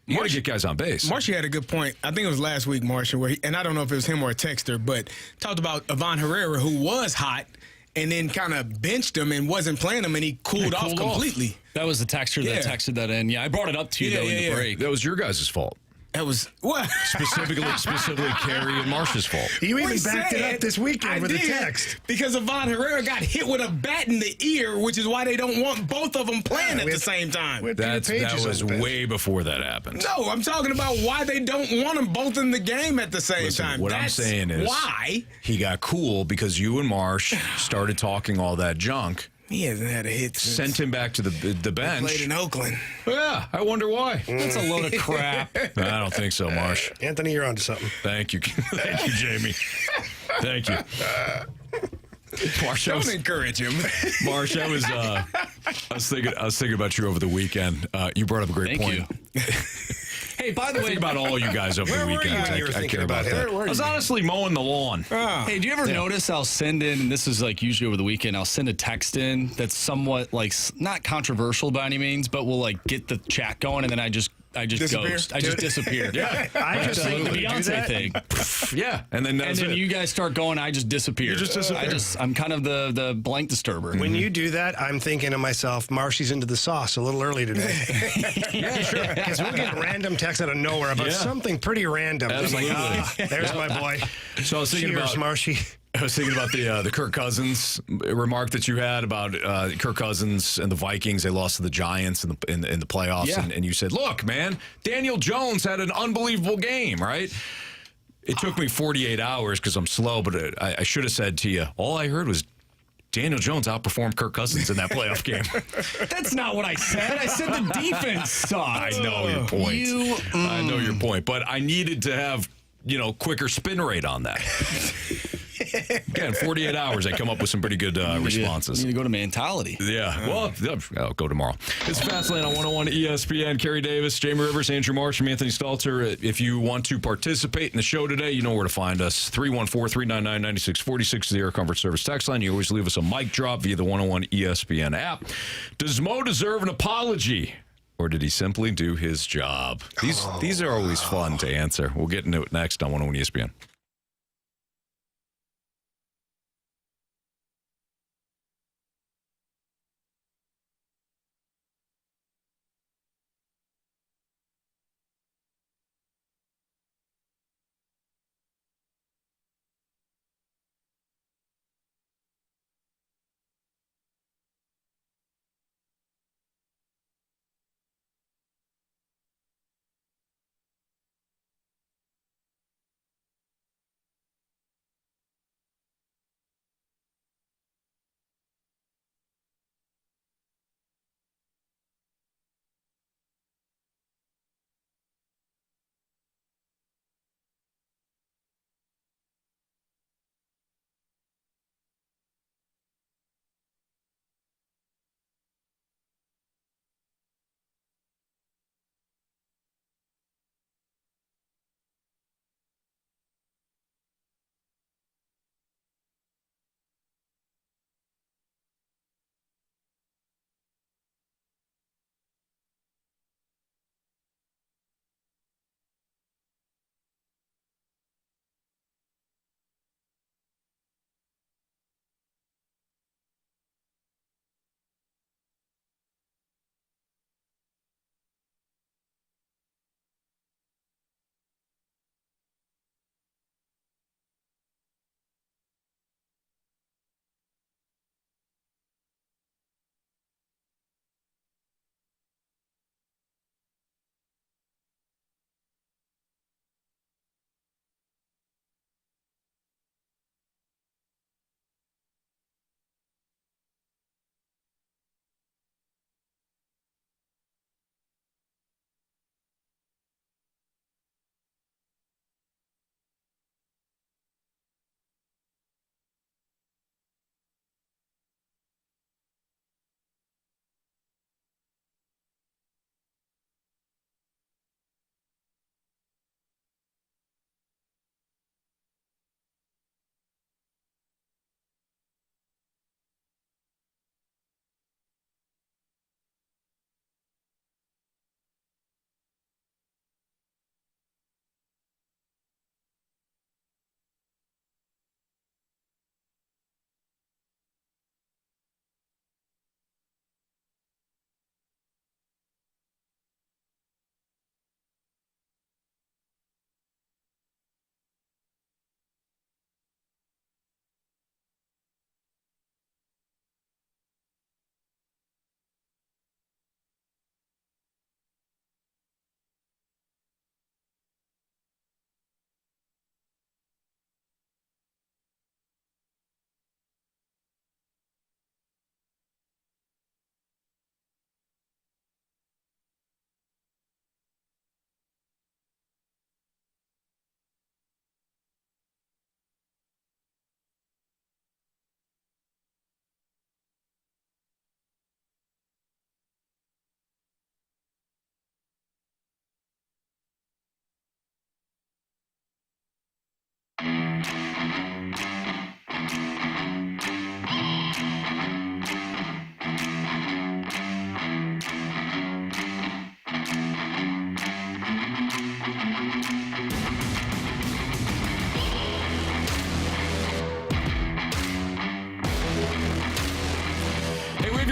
You got to get guys on base. Marshy had a good point. I think it was last week, Marshy, and I don't know if it was him or a texter, but talked about Ivan Herrera, who was hot, and then kind of benched him and wasn't playing him, and he cooled off completely. That was the texter that texted that in. Yeah, I brought it up to you, in the break. That was your guys' fault. That was what? Specifically Carey and Marsh's fault. You even backed it up this weekend with a text. Because Ivan Herrera got hit with a bat in the ear, which is why they don't want both of them playing at the same time. That was way before that happened. No, I'm talking about why they don't want them both in the game at the same time. What I'm saying is why he got cool because you and Marsh started talking all that junk. He hasn't had a hit since. Sent him back to the bench. He played in Oakland. Yeah, I wonder why. That's a load of crap. I don't think so, Marsh. Anthony, you're onto something. Thank you. Thank you, Jamie. Thank you. Marsh, don't encourage him. Marsh, I was thinking about you over the weekend. You brought up a great point. Hey, by the way, think about all you guys over the weekend. I care about that. I was honestly mowing the lawn. Hey, do you ever notice I'll send in, and this is like usually over the weekend, I'll send a text in that's somewhat like not controversial by any means, but will like get the chat going, and then I just ghost. I just disappear. Yeah, I just think the Beyonce thing. Yeah, and then you guys start going. I just disappear. You just disappear. I'm kind of the blank disturber. When you do that, I'm thinking to myself, Marshy's into the sauce a little early today. Yeah, sure. Because we'll get random texts out of nowhere about something pretty random. Absolutely. Like, there's my boy. So I was thinking Cheers, Marshy. I was thinking about the Kirk Cousins remark that you had about Kirk Cousins and the Vikings. They lost to the Giants in the playoffs, and you said, "Look, man, Daniel Jones had an unbelievable game, right?" It took me 48 hours because I'm slow, but I should have said to you, all I heard was Daniel Jones outperformed Kirk Cousins in that playoff game. That's not what I said. I said the defense sucked. I know your point. I know your point, but I needed to have, quicker spin rate on that. Again, 48 hours, I come up with some pretty good responses. You need to go to mentality. Yeah, well, I'll go tomorrow. It's Fastlane on 101 ESPN. Carey Davis, Jamie Rivers, Andrew Marsh, and Anthony Stalter. If you want to participate in the show today, you know where to find us. 314-399-9646 is the Air Comfort Service text line. You always leave us a mic drop via the 101 ESPN app. Does Mo deserve an apology? Or did he simply do his job? These are always fun to answer. We'll get into it next on 101 ESPN.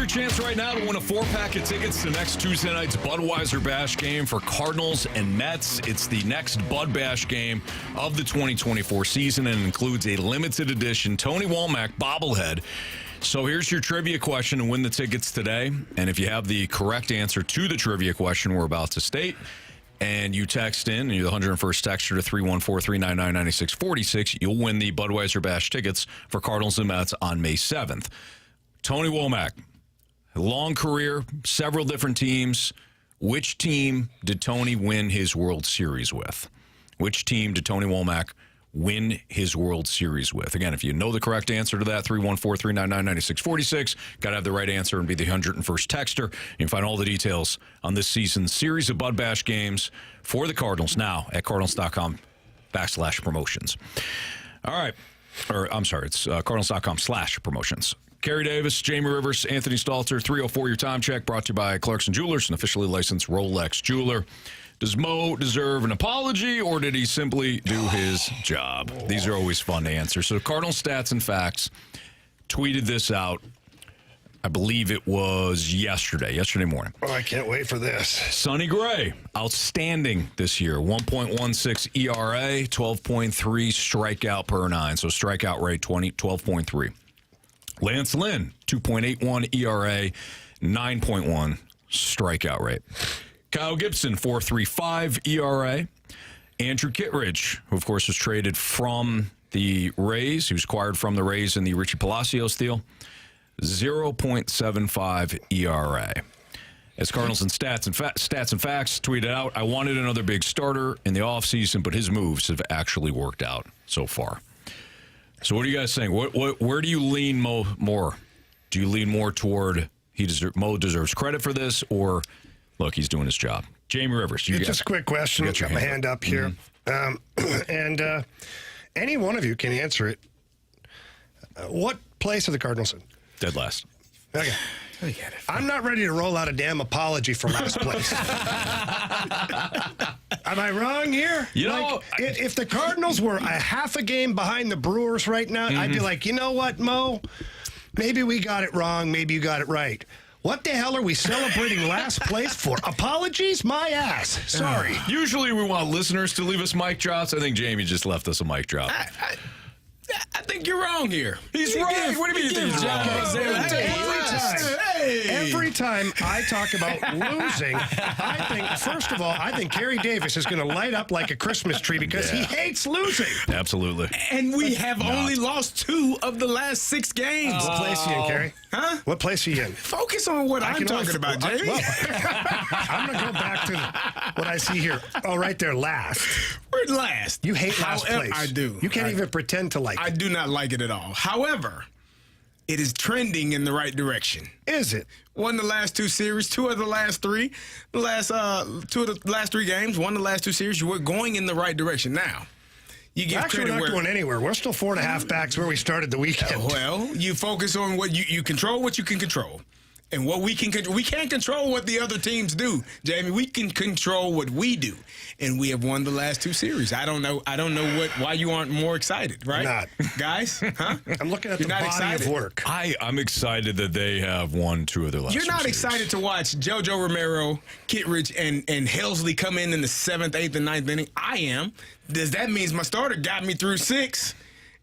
Chance right now to win a 4-pack of tickets to next Tuesday night's Budweiser Bash game for Cardinals and Mets. It's the next Bud Bash game of the 2024 season and includes a limited edition Tony Womack bobblehead. So here's your trivia question to win the tickets today. And if you have the correct answer to the trivia question we're about to state, and you text in, and you're the 101st texter to 314-399-9646, you'll win the Budweiser Bash tickets for Cardinals and Mets on May 7th. Tony Womack, long career, several different teams. Which team did Tony win his World Series with? Which team did Tony Womack win his World Series with? Again, if you know the correct answer to that, 314-399-9646. Got to have the right answer and be the 101st texter. You can find all the details on this season's series of Bud Bash games for the Cardinals now at cardinals.com/promotions. All right. Or, I'm sorry, it's cardinals.com/promotions. Carey Davis, Jamie Rivers, Anthony Stalter, 304 your time check, brought to you by Clarkson Jewelers, an officially licensed Rolex jeweler. Does Mo deserve an apology, or did he simply do his job? These are always fun to answer. So Cardinal Stats and Facts tweeted this out. I believe it was yesterday morning. Oh, I can't wait for this. Sonny Gray, outstanding this year. 1.16 ERA, 12.3 strikeout per nine. So strikeout rate 12.3. Lance Lynn, 2.81 ERA, 9.1 strikeout rate. Kyle Gibson, 4.35 ERA. Andrew Kittredge, who, of course, was traded from the Rays. He was acquired from the Rays in the Richie Palacios deal. 0.75 ERA. As Cardinals and Stats and Facts tweeted out, I wanted another big starter in the offseason, but his moves have actually worked out so far. So what are you guys saying? Where do you lean more? Do you lean more toward Mo deserves credit for this, or look, he's doing his job? Jamie Rivers, just a quick question. Got my hand up here. And any one of you can answer it. What place are the Cardinals in? Dead last. Okay. I'm not ready to roll out a damn apology for last place. Am I wrong here? You know, if the Cardinals were a half a game behind the Brewers right now, I'd be like, you know what, Mo? Maybe we got it wrong. Maybe you got it right. What the hell are we celebrating last place for? Apologies? My ass. Sorry. Usually we want listeners to leave us mic drops. I think Jamie just left us a mic drop. I think you're wrong here. He's right. What do you mean he's wrong? Every time I talk about losing, I think, first of all, I think Carey Davis is going to light up like a Christmas tree because he hates losing. Absolutely. And we have only lost 2 of the last 6 games. What place are you in, Carey? Huh? What place are you in? Focus on what I'm talking about, Jamie. I'm going to go back to what I see here. Oh, right there, last. We're last. You hate last place. I do. You can't even pretend to like it. I do not like it at all. However, it is trending in the right direction. Is it? Won the last 2 series, 2 of the last 3. The last 2 of the last 3 games, won the last 2 series. We're going in the right direction now. You give Actually, we're not going anywhere. We're still 4.5 backs where we started the weekend. Well, you focus on what you control what you can control. And what we can't control what the other teams do, Jamie. We can control what we do, and we have won the last 2 series. I don't know why you aren't more excited, right? Not, guys. Huh? I'm looking at the body of work. I'm excited that they have won 2 of their last. You're not series. excited to watch JoJo Romero, Kittredge, and Helsley come in the 7th, 8th, and 9th inning. I am. Does that mean my starter got me through 6?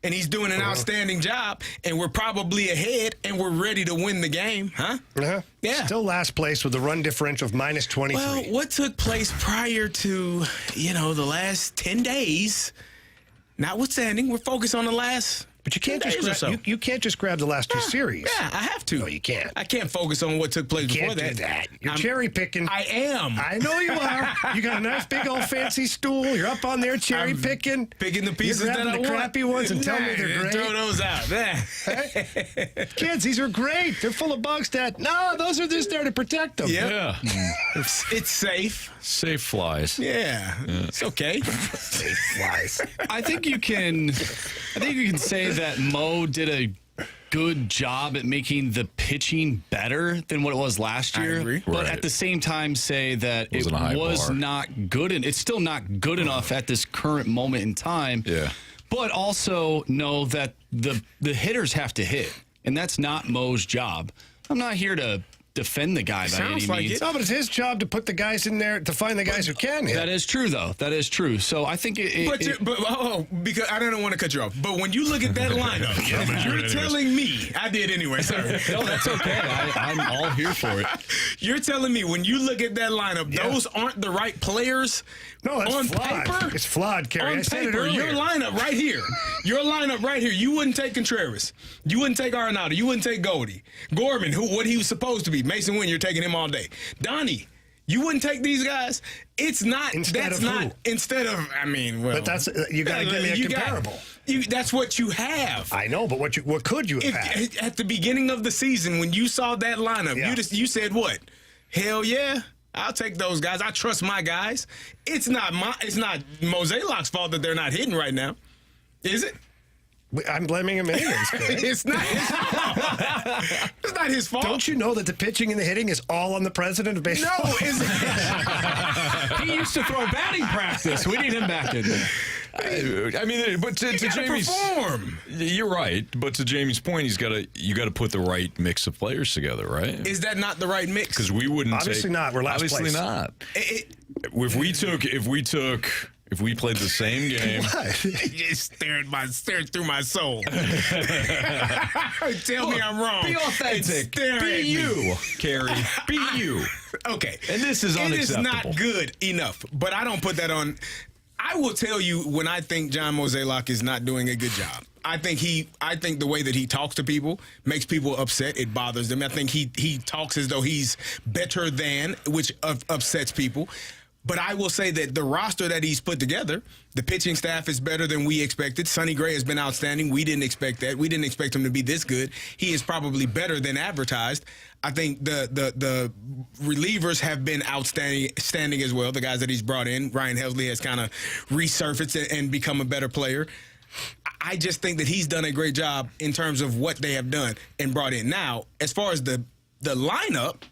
And he's doing an outstanding job, and we're probably ahead, and we're ready to win the game, huh? Yeah. Still last place with a run differential of minus 23. Well, what took place prior to, the last 10 days, notwithstanding, we're focused on the last. But you can't you can't just grab the last 2 series. Yeah, I have to. No, you can't. I can't focus on what took place before that. that. You're cherry picking. I am. I know you are. You got a nice big old fancy stool. You're up on there cherry picking. Picking the pieces You're that I grabbing the want. crappy ones and tell me they're great. Throw those out. Hey? Kids, these are great. They're full of bugs. No, those are just there to protect them. Yep. Yeah. It's safe. Safe flies. Yeah. It's okay. Safe flies. I think you can say that Mo did a good job at making the pitching better than what it was last year. I agree. But Right. at the same time say that it Wasn't a high was bar. not good, and it's still not good enough at this current moment in time. Yeah. But also know that the hitters have to hit, and that's not Mo's job. I'm not here to defend the guy by any means. No, but it's his job to put the guys in there to find the guys who can hit. That is true, though. That is true. So I think because I don't want to cut you off. But when you look at that lineup, you're telling me I did anyway. Sorry. No, that's okay. I'm all here for it. You're telling me when you look at that lineup, those aren't the right players. No, it's on flawed. paper. It's flawed, Carey. On I said it paper, earlier. your lineup right here. You wouldn't take Contreras. You wouldn't take Arenado. You wouldn't take Goldie. Gorman, what he was supposed to be. Mason Wynn, you're taking him all day. Donnie, you wouldn't take these guys. Instead of But that's you got to give me a comparable. That's what you have. I know, but what could you have had? At the beginning of the season, when you saw that lineup, you said what? Hell yeah. I'll take those guys. I trust my guys. It's not Mosaic fault that they're not hitting right now, is it? I'm blaming him anyways. It's not his fault. It's not his fault. Don't you know that the pitching and the hitting is all on the president of baseball? No, it's he used to throw batting practice. We need him back in there. I mean, but to Jamie's, perform. You're right. But to Jamie's point, you got to put the right mix of players together, right? Is that not the right mix? Because we wouldn't. Obviously not. We're last obviously place. not. If we played the same game, you stared through my soul. Tell me I'm wrong. Be authentic. Be you, Carey. Be you. Okay. And this is unacceptable. It is not good enough. But I don't put that on. I will tell you when I think John Mozeliak is not doing a good job. I think the way that he talks to people makes people upset. It bothers them. I think he talks as though he's better than, which upsets people. But I will say that the roster that he's put together, the pitching staff is better than we expected. Sonny Gray has been outstanding. We didn't expect that. We didn't expect him to be this good. He is probably better than advertised. I think the relievers have been outstanding as well. The guys that he's brought in, Ryan Helsley has kind of resurfaced and become a better player. I just think that he's done a great job in terms of what they have done and brought in. Now, as far as the lineup,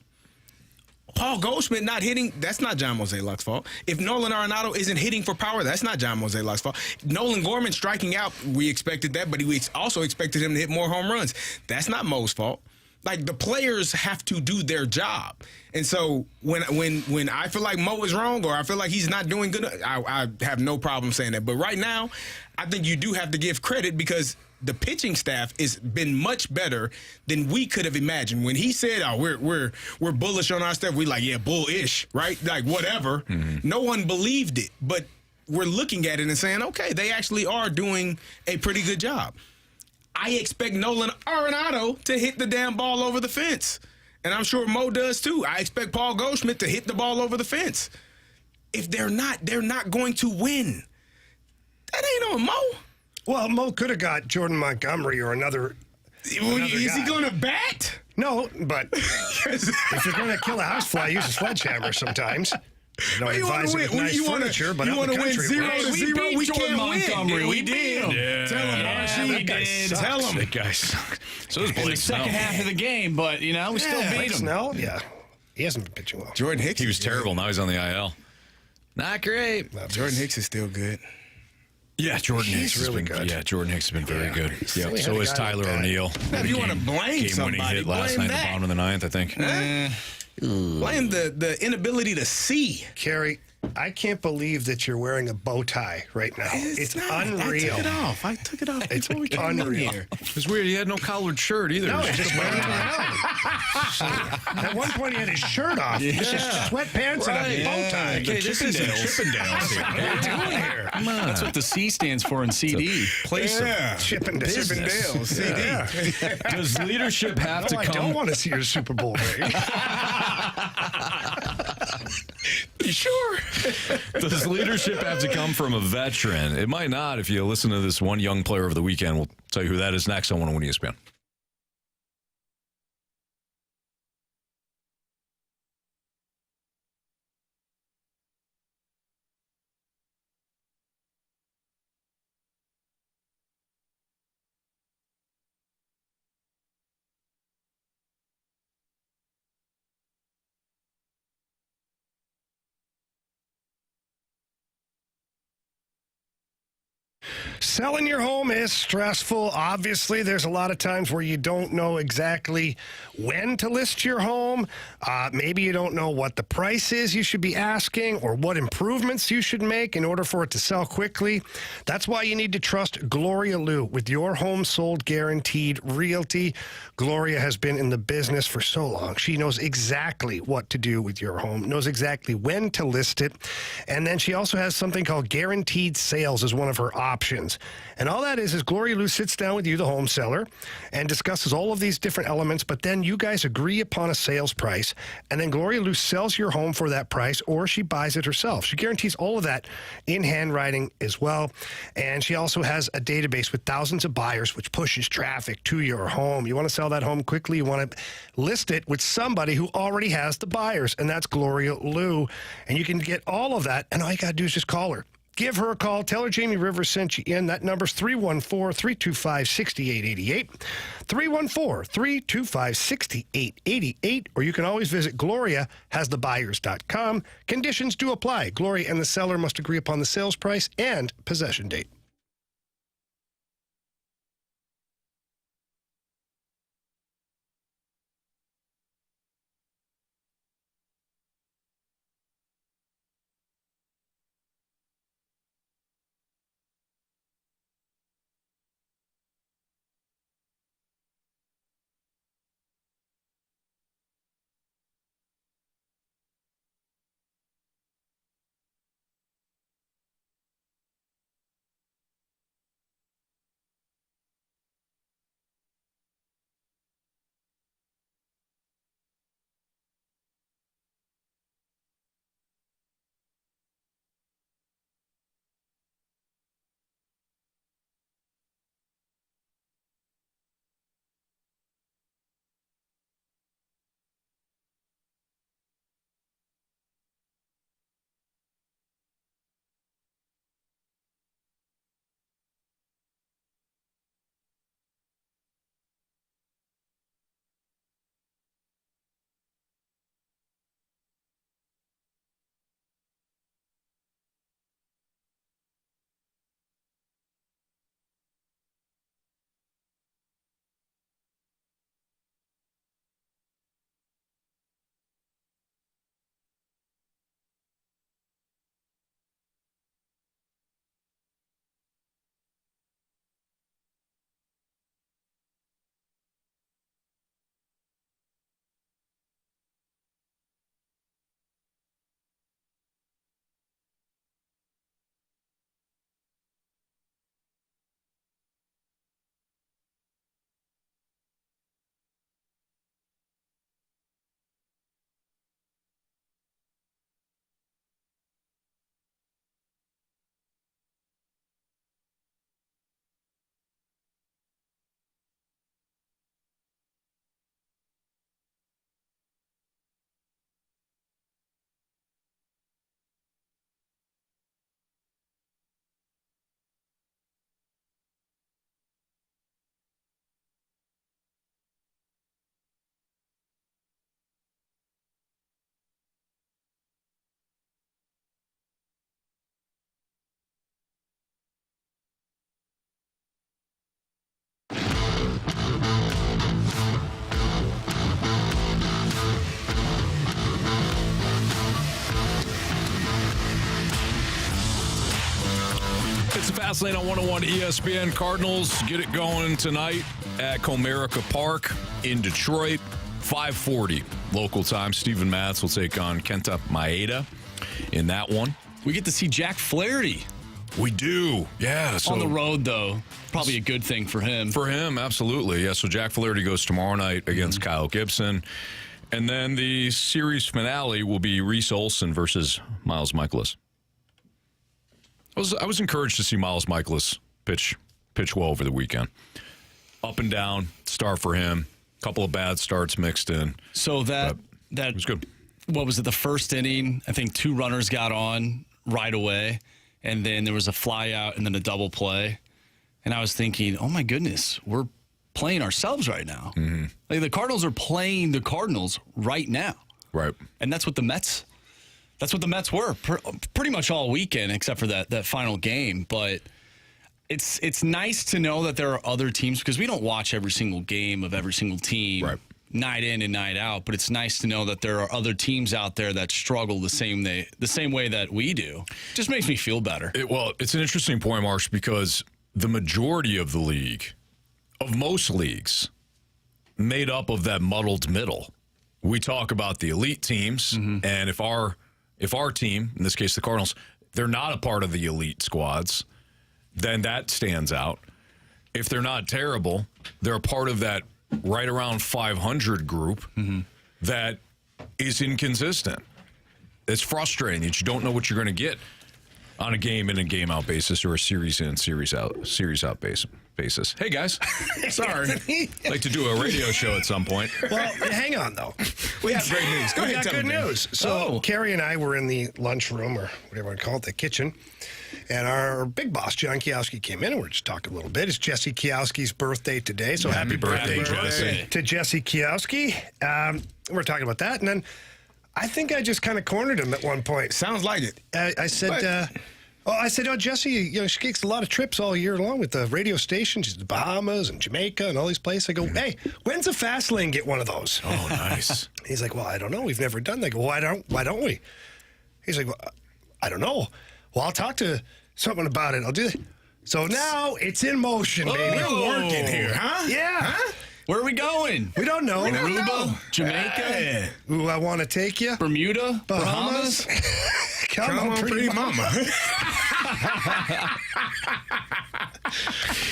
Paul Goldschmidt not hitting, that's not John Mozeliak's fault. If Nolan Arenado isn't hitting for power, that's not John Mozeliak's fault. Nolan Gorman striking out, we expected that, but we also expected him to hit more home runs. That's not Mo's fault. Like, the players have to do their job. And so when I feel like Mo is wrong or I feel like he's not doing good, I have no problem saying that. But right now, I think you do have to give credit because the pitching staff has been much better than we could have imagined. When he said, "Oh, we're bullish on our stuff," we like, yeah, bullish, right? Like whatever. Mm-hmm. No one believed it, but we're looking at it and saying, okay, they actually are doing a pretty good job. I expect Nolan Arenado to hit the damn ball over the fence, and I'm sure Mo does too. I expect Paul Goldschmidt to hit the ball over the fence. If they're not going to win. That ain't on Mo. Well, Mo could have got Jordan Montgomery or another Is he going to bat? No, but if you're going to kill a housefly, use a sledgehammer sometimes. I don't advise it with nice furniture, but you want to win 0-0. We Jordan can't Montgomery. win. We beat him. Yeah. Tell him, that guy sucks. Tell him. That guy sucks. So does In the Blake second Snell. half of the game, but, we still beat him. Snell, yeah. He hasn't been pitching well. Jordan Hicks. He was terrible. Now he's on the IL. Not great. Jordan Hicks is still good. Yeah, Jordan Hicks has really been good. Yeah, Jordan Hicks has been very good. Yeah, we had so a is guy Tyler like that. O'Neill. Now, if you want to blame somebody, game-winning hit last blame night at the that. bottom of the ninth, I think. Blame the inability to see. Carey, I can't believe that you're wearing a bow tie right now. It's not. unreal. I took it off. It's before we came in unreal. here. It was weird. He had no collared shirt either. No, It was it's just wearing it around. At one point, he had his shirt off. This is sweatpants and a bow tie. Okay, this isn't Chippendales. What are you doing here? Come on. That's what the C stands for in CD. Play some Chippendales. business. CD. Does leadership have to No, I come? don't want to see your Super Bowl ring. You sure? Does leadership have to come from a veteran? It might not. If you listen to this one young player of the weekend, we'll tell you who that is next on 101 ESPN. Selling your home is stressful. Obviously, there's a lot of times where you don't know exactly when to list your home. Maybe you don't know what the price is you should be asking or what improvements you should make in order for it to sell quickly. That's why you need to trust Gloria Lou with your home sold guaranteed realty. Gloria has been in the business for so long. She knows exactly what to do with your home, knows exactly when to list it. And then she also has something called guaranteed sales as one of her options. And all that is Gloria Lou sits down with you, the home seller, and discusses all of these different elements, but then you guys agree upon a sales price, and then Gloria Lou sells your home for that price, or she buys it herself. She guarantees all of that in handwriting as well. And she also has a database with thousands of buyers, which pushes traffic to your home. You want to sell that home quickly, you want to list it with somebody who already has the buyers, and that's Gloria Lou. And you can get all of that, and all you got to do is just call her. Give her a call. Tell her Jamie Rivers sent you in. That number's 314-325-6888. 314-325-6888. Or you can always visit GloriaHasTheBuyers.com. Conditions do apply. Gloria and the seller must agree upon the sales price and possession date. It's a fast lane on 101 ESPN. Cardinals get it going tonight at Comerica Park in Detroit. 5:40 local time. Steven Matz will take on Kenta Maeda in that one. We get to see Jack Flaherty. We do. Yeah. So on the road, though. Probably a good thing for him. For him, absolutely. Yeah, so Jack Flaherty goes tomorrow night against Kyle Gibson. And then the series finale will be Reese Olson versus Miles Michaelis. I was encouraged to see Miles Michaelis pitch well over the weekend. Up and down, start for him. Couple of bad starts mixed in. So that was good. What was it? The first inning, I think 2 runners got on right away, and then there was a fly out and then a double play. And I was thinking, oh my goodness, we're playing ourselves right now. Mm-hmm. Like the Cardinals are playing the Cardinals right now. Right. And that's what the Mets were pretty much all weekend except for that final game. But it's nice to know that there are other teams, because we don't watch every single game of every single team. Right. Night in and night out, but it's nice to know that there are other teams out there that struggle the same way that we do. Just makes me feel better. It's an interesting point, Marsh, because the majority of the league, of most leagues, made up of that muddled middle. We talk about the elite teams, and if our team, in this case the Cardinals, they're not a part of the elite squads, then that stands out. If they're not terrible, they're a part of that right around 500 group that is inconsistent. It's frustrating that you don't know what you're going to get on a game in and game out basis, or a series in, series out basis. Hey guys, sorry, like to do a radio show at some point. Well, hang on though. We have great news. We got good news. So Carey and I were in the lunchroom, or whatever you call it, the kitchen, and our big boss, John Kiowski, came in, and we're just talking a little bit. It's Jesse Kiowski's birthday today, so happy birthday, Jesse. To Jesse Kiowski. We're talking about that, and then I think I just kind of cornered him at one point. Sounds like it. I said, Jesse, she takes a lot of trips all year long with the radio station. She's the Bahamas and Jamaica and all these places. I go, hey, when's the fast lane get one of those? Oh, nice. He's like, well, I don't know. We've never done that. I go, why don't we? He's like, well, I don't know. Well, I'll talk to someone about it. I'll do it. So now it's in motion, baby. We're working here, huh? Yeah. Huh? Where are we going? We don't know. Aruba, Jamaica, Ooh, I want to take you. Bermuda, Bahamas. Come on, pretty mama.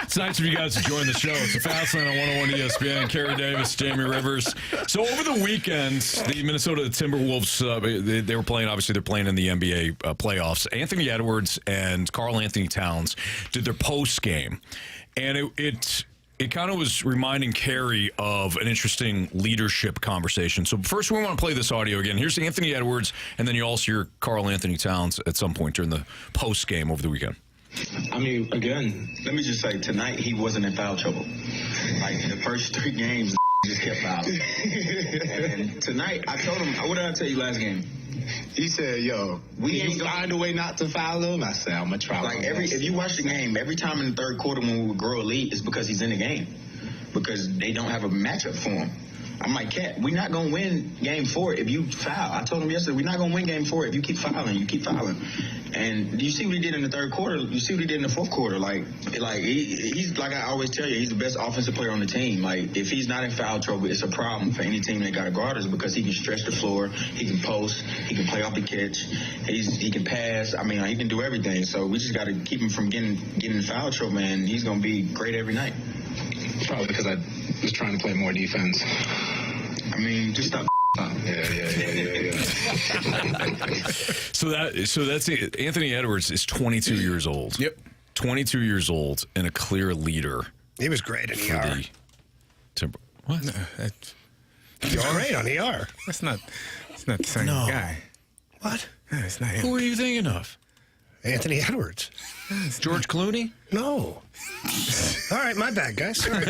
It's nice of you guys to join the show. It's the Fast Lane on 101 ESPN. Carey Davis, Jamie Rivers. So over the weekend, the Minnesota Timberwolves, they were playing, obviously they're playing in the NBA playoffs. Anthony Edwards and Karl Anthony Towns did their post game. And it kind of was reminding Carey of an interesting leadership conversation. So first, we want to play this audio again. Here's Anthony Edwards, and then you also hear Karl Anthony Towns at some point during the post game over the weekend. I mean, again, let me just say, tonight he wasn't in foul trouble. Like, the first 3 games, just kept fouling. And tonight, I told him, what did I tell you last game? He said, yo, we ain't find a way not to foul him. I said, I'm going to try. Like, if you watch the game, every time in the third quarter when we would grow a lead, it's because he's in the game. Because they don't have a matchup for him. I'm like, Cat, we're not going to win game 4 if you foul. I told him yesterday, we're not going to win game 4 if you keep fouling. You keep fouling. And you see what he did in the third quarter. You see what he did in the fourth quarter. Like he's like I always tell you, he's the best offensive player on the team. Like, if he's not in foul trouble, it's a problem for any team that got to guard us, because he can stretch the floor, he can post, he can play off the catch, he can pass. I mean, he can do everything. So we just got to keep him from getting in foul trouble, and he's going to be great every night. Probably because I was trying to play more defense. I mean, just stop. Yeah. So that's it. Anthony Edwards is 22 years old. Yep. 22 years old and a clear leader. He was great in ER. What? No, He's great on ER. It's not the same guy. What? No, it's not him. Who are you thinking of? Anthony Edwards. George Clooney? No. All right, my bad, guys. Sorry.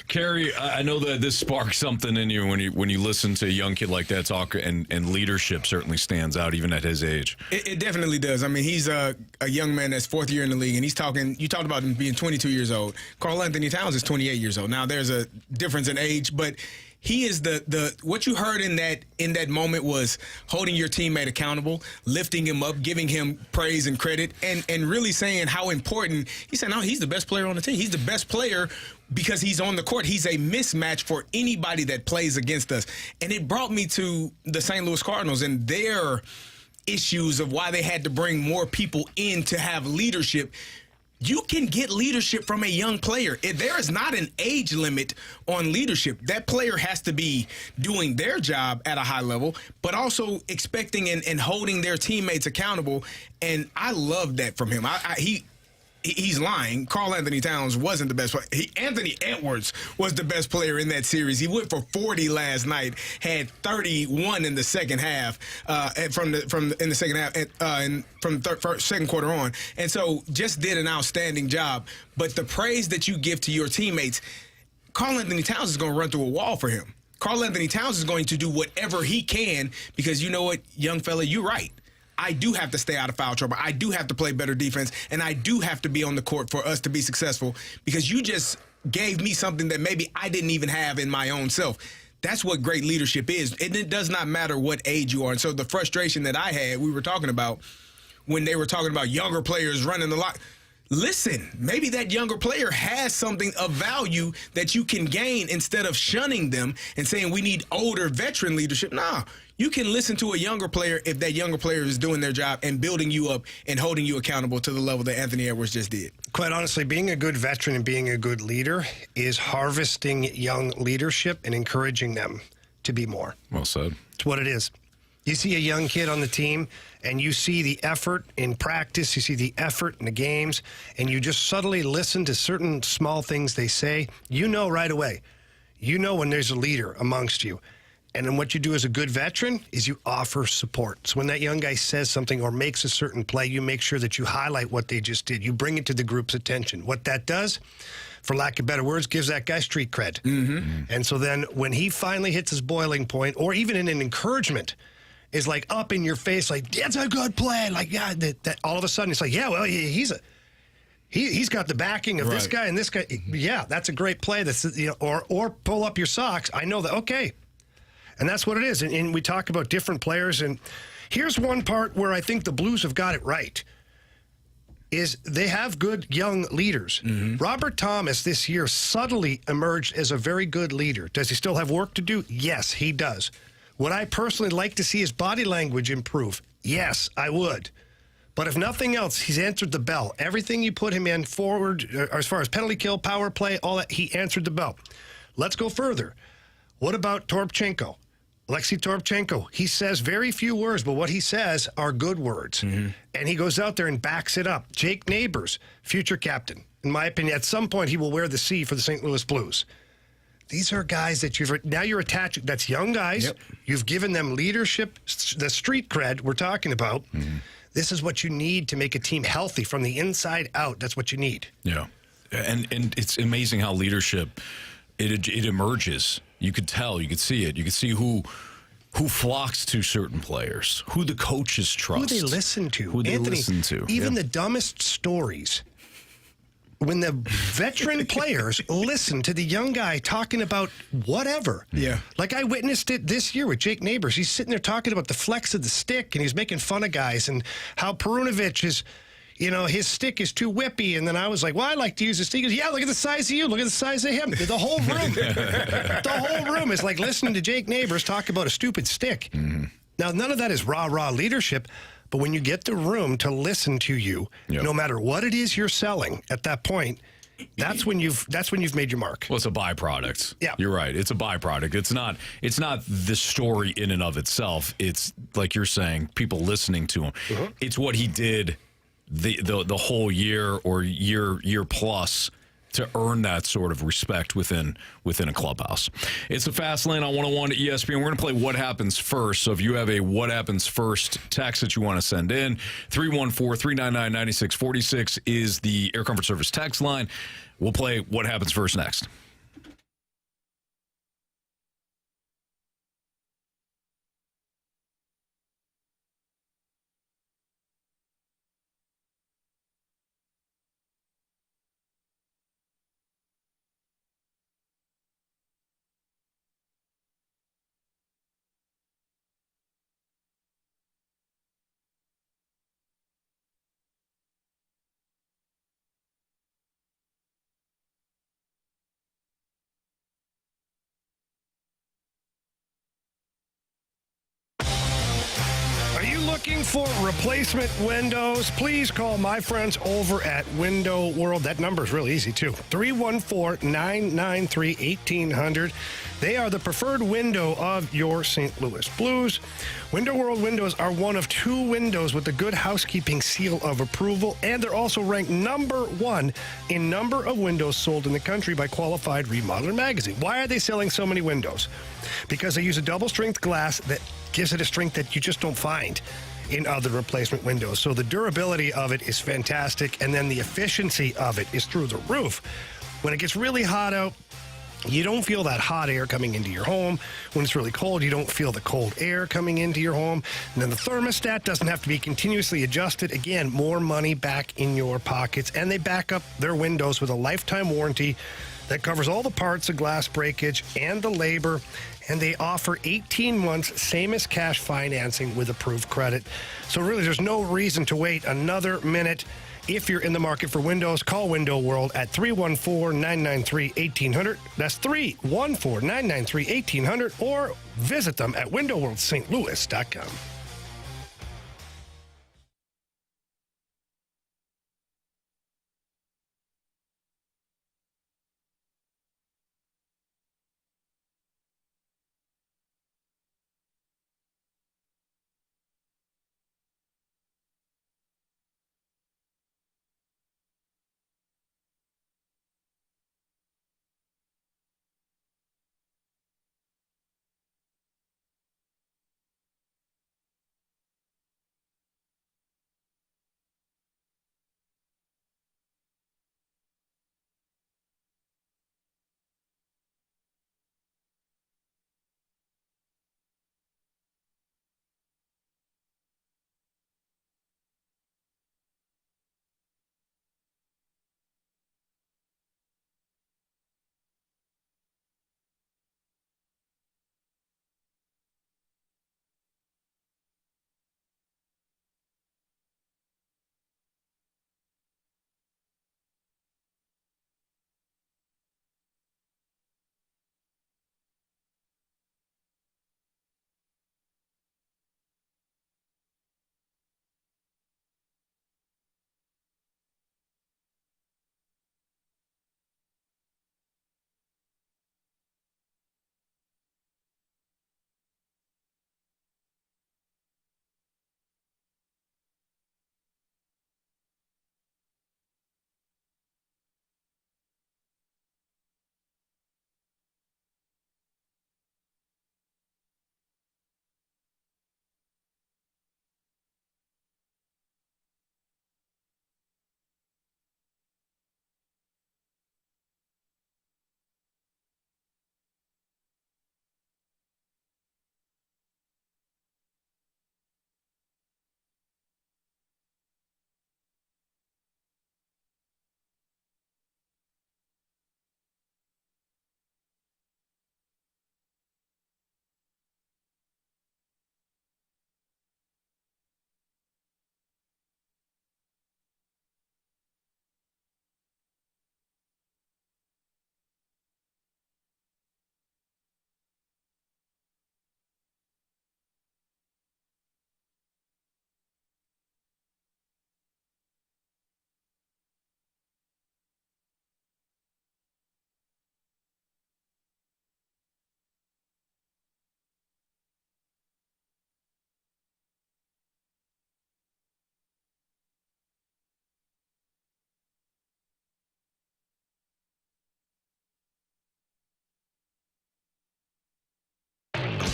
Carey, I know that this sparks something in you when you listen to a young kid like that talk, and leadership certainly stands out even at his age. It definitely does. I mean, he's a young man that's 4th year in the league, and he's talking. You talked about him being 22 years old. Karl Anthony Towns is 28 years old. Now, there's a difference in age, but he is the what you heard in that moment was holding your teammate accountable, lifting him up, giving him praise and credit, and really saying how important. He said, no, he's the best player on the team. He's the best player because he's on the court. He's a mismatch for anybody that plays against us. And it brought me to the St. Louis Cardinals and their issues of why they had to bring more people in to have leadership. You can get leadership from a young player. There is not an age limit on leadership. That player has to be doing their job at a high level, but also expecting and holding their teammates accountable. And I love that from him. He's lying. Karl Anthony Towns wasn't the best player. Anthony Edwards was the best player in that series. He went for 40 last night, had 31 in the second half, from the second quarter on, and so just did an outstanding job. But the praise that you give to your teammates, Karl Anthony Towns is going to run through a wall for him. Karl Anthony Towns is going to do whatever he can because you know what, young fella, you're right. I do have to stay out of foul trouble. I do have to play better defense, and I do have to be on the court for us to be successful because you just gave me something that maybe I didn't even have in my own self. That's what great leadership is. And it does not matter what age you are. And so the frustration that I had, we were talking about when they were talking about younger players running the lock. Listen, maybe that younger player has something of value that you can gain instead of shunning them and saying we need older veteran leadership. Nah, you can listen to a younger player if that younger player is doing their job and building you up and holding you accountable to the level that Anthony Edwards just did. Quite honestly, being a good veteran and being a good leader is harvesting young leadership and encouraging them to be more. Well said. It's what it is. You see a young kid on the team, and you see the effort in practice, you see the effort in the games, and you just subtly listen to certain small things they say, you know right away. You know when there's a leader amongst you. And then what you do as a good veteran is you offer support. So when that young guy says something or makes a certain play, you make sure that you highlight what they just did. You bring it to the group's attention. What that does, for lack of better words, gives that guy street cred. Mm-hmm. And so then when he finally hits his boiling point, or even in an encouragement, is like up in your face, like, that's a good play. Like, yeah, that all of a sudden it's like, yeah, well, he's got the backing of this guy and this guy. Yeah, that's a great play. That's, or pull up your socks. I know that. Okay. And that's what it is. And we talk about different players. And here's one part where I think the Blues have got it right, is they have good young leaders. Mm-hmm. Robert Thomas this year subtly emerged as a very good leader. Does he still have work to do? Yes, he does. Would I personally like to see his body language improve? Yes, I would. But if nothing else, he's answered the bell. Everything you put him in forward, as far as penalty kill, power play, all that, he answered the bell. Let's go further. What about Toropchenko? Alexei Toropchenko, he says very few words, but what he says are good words. Mm-hmm. And he goes out there and backs it up. Jake Neighbors, future captain. In my opinion, at some point he will wear the C for the St. Louis Blues. These are guys that you're attaching. That's young guys. Yep. You've given them leadership, the street cred we're talking about. Mm-hmm. This is what you need to make a team healthy from the inside out. That's what you need. Yeah. And it's amazing how leadership, it emerges. You could tell, you could see it. You could see who flocks to certain players, who the coaches trust. Who they listen to. Anthony, even the dumbest stories. When the veteran players listen to the young guy talking about whatever. Yeah. Like I witnessed it this year with Jake Neighbors. He's sitting there talking about the flex of the stick, and he's making fun of guys and how Perunovic is, his stick is too whippy. And then I was like, well, I like to use the stick. He goes, yeah, look at the size of you. Look at the size of him. The whole room is like listening to Jake Neighbors talk about a stupid stick. Mm-hmm. Now, none of that is raw leadership. But when you get the room to listen to you, no matter what it is you're selling at that point, that's when you've made your mark. Well, it's a byproduct. Yeah. You're right. It's a byproduct. It's not the story in and of itself. It's like you're saying, people listening to him. Mm-hmm. It's what he did the whole year or year plus to earn that sort of respect within a clubhouse. It's a Fast Lane on 101 to ESPN. We're going to play What Happens First. So if you have a What Happens First text that you want to send in, 314-399-9646 is the Air Comfort Service text line. We'll play What Happens First next. Looking for replacement windows? Please call my friends over at Window World. That number is really easy, too. 314-993-1800. They are the preferred window of your St. Louis Blues. Window World windows are one of 2 windows with the Good Housekeeping seal of approval, and they're also ranked number 1 in number of windows sold in the country by Qualified Remodeler magazine. Why are they selling so many windows? Because they use a double-strength glass that gives it a strength that you just don't find in other replacement windows. So the durability of it is fantastic, and then the efficiency of it is through the roof. When it gets really hot out, You don't feel that hot air coming into your home. When it's really cold, you don't feel the cold air coming into your home. And then the thermostat doesn't have to be continuously adjusted. Again, more money back in your pockets. And they back up their windows with a lifetime warranty that covers all the parts of glass breakage and the labor. And they offer 18 months, same as cash financing with approved credit. So really, there's no reason to wait another minute. If you're in the market for windows, call Window World at 314-993-1800. That's 314-993-1800, or visit them at windowworldstlouis.com.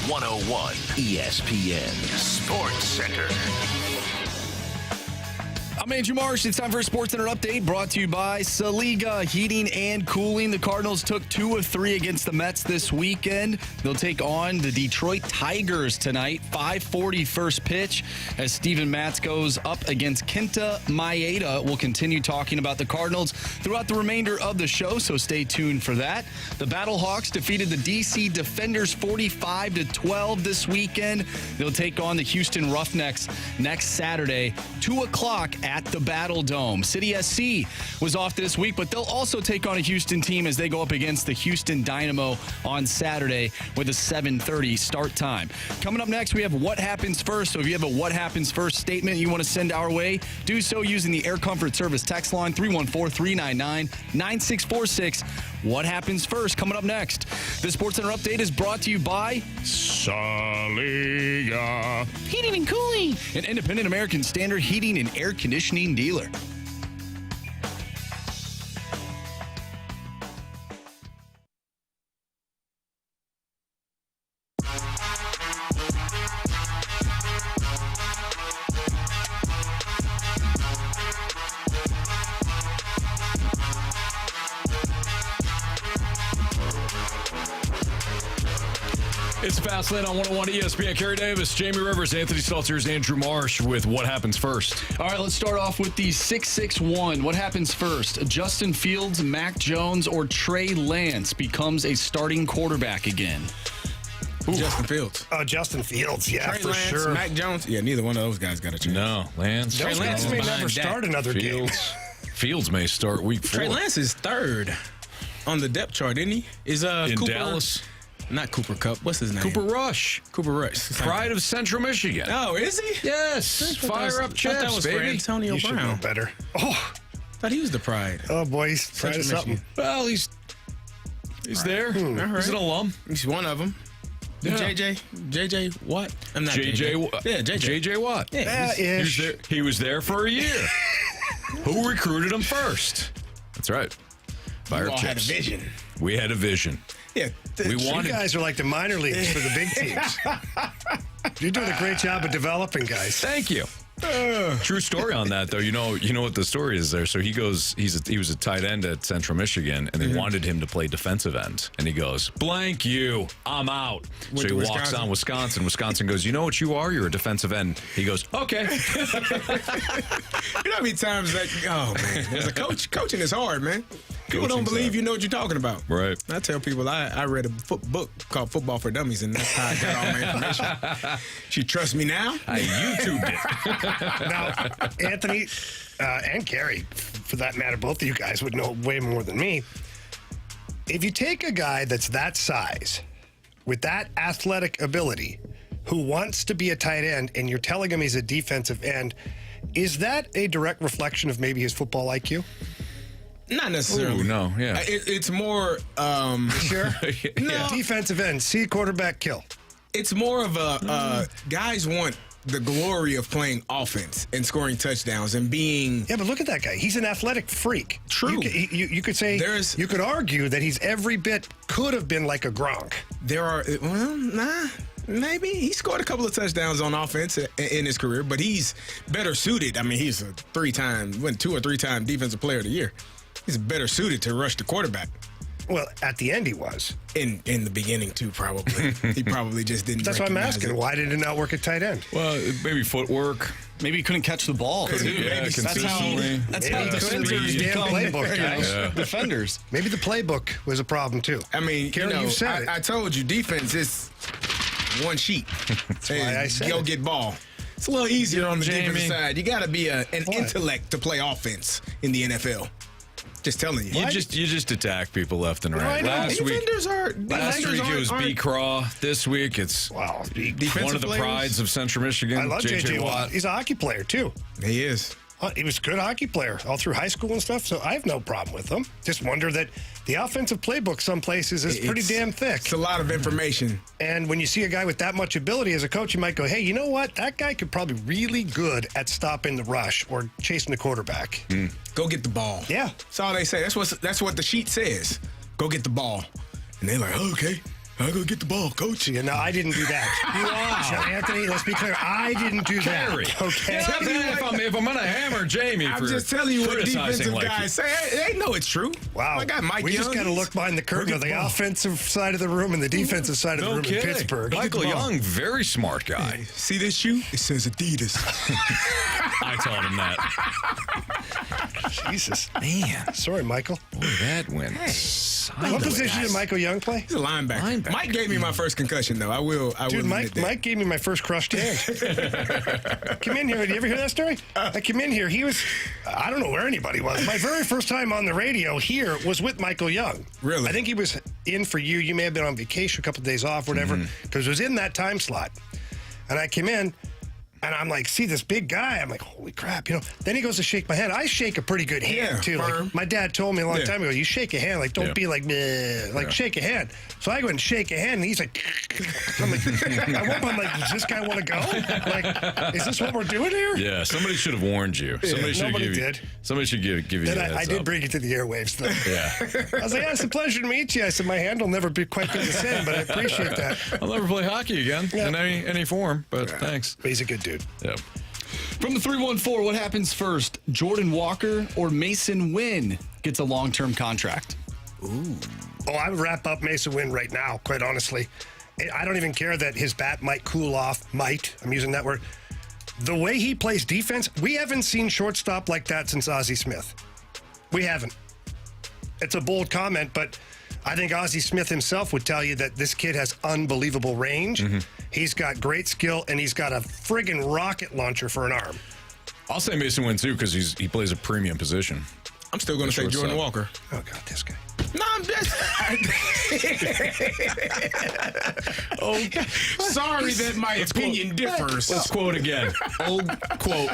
.101 ESPN Sports Center. I'm Andrew Marsh. It's time for a Sports Center update brought to you by Saliga Heating and Cooling. The Cardinals took 2 of 3 against the Mets this weekend. They'll take on the Detroit Tigers tonight. 5:40 first pitch as Steven Matz goes up against Kenta Maeda. We'll continue talking about the Cardinals throughout the remainder of the show, so stay tuned for that. The Battlehawks defeated the DC Defenders 45-12 this weekend. They'll take on the Houston Roughnecks next Saturday, 2 o'clock at the Battle Dome. City SC was off this week, but they'll also take on a Houston team as they go up against the Houston Dynamo on Saturday with a 7:30 start time. Coming up next, we have What Happens First. So if you have a What Happens First statement you want to send our way, do so using the Air Comfort Service text line 314-399-9646. What Happens First coming up next. The Sports Center update is brought to you by Saliga Heating and Cooling, an independent American Standard heating and air conditioning dealer. the Fast Lane on 101 ESPN. Carey Davis, Jamie Rivers, Anthony Stalter, Andrew Marsh with What Happens First. All right, let's start off with the 661. What happens first? Justin Fields, Mac Jones, or Trey Lance becomes a starting quarterback again? Ooh. Justin Fields. Oh, Justin Fields, yeah, Trey for Lance, sure. Mac Jones. Yeah, neither one of those guys got a chance. No, Lance. Those guys may never start another game. Fields may start week 4. Trey Lance is third on the depth chart, isn't he? Is in Cooper, Dallas? Not Cooper Kupp. What's his name? Cooper Rush. Cooper Rush. Pride of Central Michigan. Oh, is he? Yes. Fire up Chips, that was baby. for Antonio You should know Brown. better. Oh, Thought he was the Pride. oh boy, he's trying to something. Well, he's there. All right. He's an alum. He's one of them. Yeah. JJ Watt? I'm not JJ. Yeah, JJ Watt. Yeah, He was there for a year. Who recruited him first? That's right. Fire We up all had a Chips. vision. We had a vision. Yeah. You guys are like the minor leagues for the big teams. You're doing a great job of developing guys. Thank you. True story on that, though. You know what the story is there. So he goes. He was a tight end at Central Michigan, and they wanted him to play defensive end. And he goes, "Blank you, I'm out." So he walks on Wisconsin. Wisconsin goes, "You know what you are? You're a defensive end." He goes, "Okay." You know how many times that? Oh man, as a coach, coaching is hard, man. People don't believe you know what you're talking about. Right. I tell people I read a book called Football for Dummies, and that's how I got all my information. She trusts me now? I YouTubed it. Now, Anthony and Carey, for that matter, both of you guys would know way more than me. If you take a guy that's that size, with that athletic ability, who wants to be a tight end, and you're telling him he's a defensive end, is that a direct reflection of maybe his football IQ? Not necessarily. Ooh, no, yeah. It's more. Sure. No. Defensive end, see quarterback kill. It's more of a guys want the glory of playing offense and scoring touchdowns and being. Yeah, but look at that guy. He's an athletic freak. True. You could say. You could argue that he's every bit could have been like a Gronk. Maybe he scored a couple of touchdowns on offense in his career, but he's better suited. I mean, he's a 2 or 3 time defensive player of the year. He's better suited to rush the quarterback. Well, at the end he was. In the beginning too, probably. He probably just didn't. That's why I'm asking. it. Why did it not work at tight end? Well, maybe footwork. Maybe he couldn't catch the ball. Too. Yeah, That's how defenders become playbook, guys. defenders. Maybe the playbook was a problem too. I mean, Carey, you said it. I told you, defense is one sheet. That's why I said go it. get ball. It's a little easier on the defensive side. You got to be an What? intellect to play offense in the NFL. Just telling you. You just attack people left and right. Last week it was B. Craw. This week it's one of the prides of Central Michigan. I love J.J. Watt. He's a hockey player too. He is. He was a good hockey player all through high school and stuff, so I have no problem with him. Just wonder that the offensive playbook some places is pretty damn thick. It's a lot of information. And when you see a guy with that much ability as a coach, you might go, hey, you know what? That guy could probably really good at stopping the rush or chasing the quarterback. Go get the ball. Yeah. That's all they say. That's what the sheet says. Go get the ball. And they're like, oh, okay. I'll go get the ball, coach. Yeah, no, I didn't do that. Wow. Anthony, let's be clear. I didn't do Carey. that. Okay. If I'm going to hammer Jamie I'm for just telling you what defensive like guys say. They know it's true. Wow. My guy Mike we Young, just got to look behind the curtain of the offensive side of the room and the defensive side of the room in Pittsburgh. Michael Young, very smart guy. Hey, see this shoe? It says Adidas. I told him that. Jesus. Man. Sorry, Michael. Boy, that went. What position did Michael Young play? He's a linebacker. Mike gave me my first concussion, though. I will Mike gave me my first crushed hand. Came in here. Did you ever hear that story? I came in here. He was, I don't know where anybody was. My very first time on the radio here was with Michael Young. Really? I think he was in for you. You may have been on vacation, a couple of days off, whatever, because it was in that time slot. And I came in. And I'm like, see this big guy. I'm like, holy crap, Then he goes to shake my hand. I shake a pretty good hand, too. Like, my dad told me a long time ago, you shake a hand. Like, don't be like, meh. Like, shake a hand. So I go and shake a hand, and he's like, I'm like, I'm like, does this guy want to go? Like, is this what we're doing here? Yeah, somebody should have warned you. Somebody did. Somebody should give you then a heads I did up. bring it to the airwaves, though. Yeah. I was like, it's a pleasure to meet you. I said, my hand will never be quite the same, but I appreciate that. I'll never play hockey again in any form, but thanks. But he's a good dude. Yeah. From the 314, what happens first? Jordan Walker or Mason Wynn gets a long-term contract? Ooh. Oh, I would wrap up Mason Wynn right now, quite honestly. I don't even care that his bat might cool off. I'm using that word. The way he plays defense, we haven't seen shortstop like that since Ozzie Smith. We haven't. It's a bold comment, but I think Ozzie Smith himself would tell you that this kid has unbelievable range. Mm-hmm. He's got great skill, and he's got a friggin' rocket launcher for an arm. I'll say Mason Wynn, too, because he plays a premium position. I'm still going to say Jordan Walker. Oh, God, this guy. No, I'm just... okay. Sorry that my opinion differs. Let's quote again. Old quote,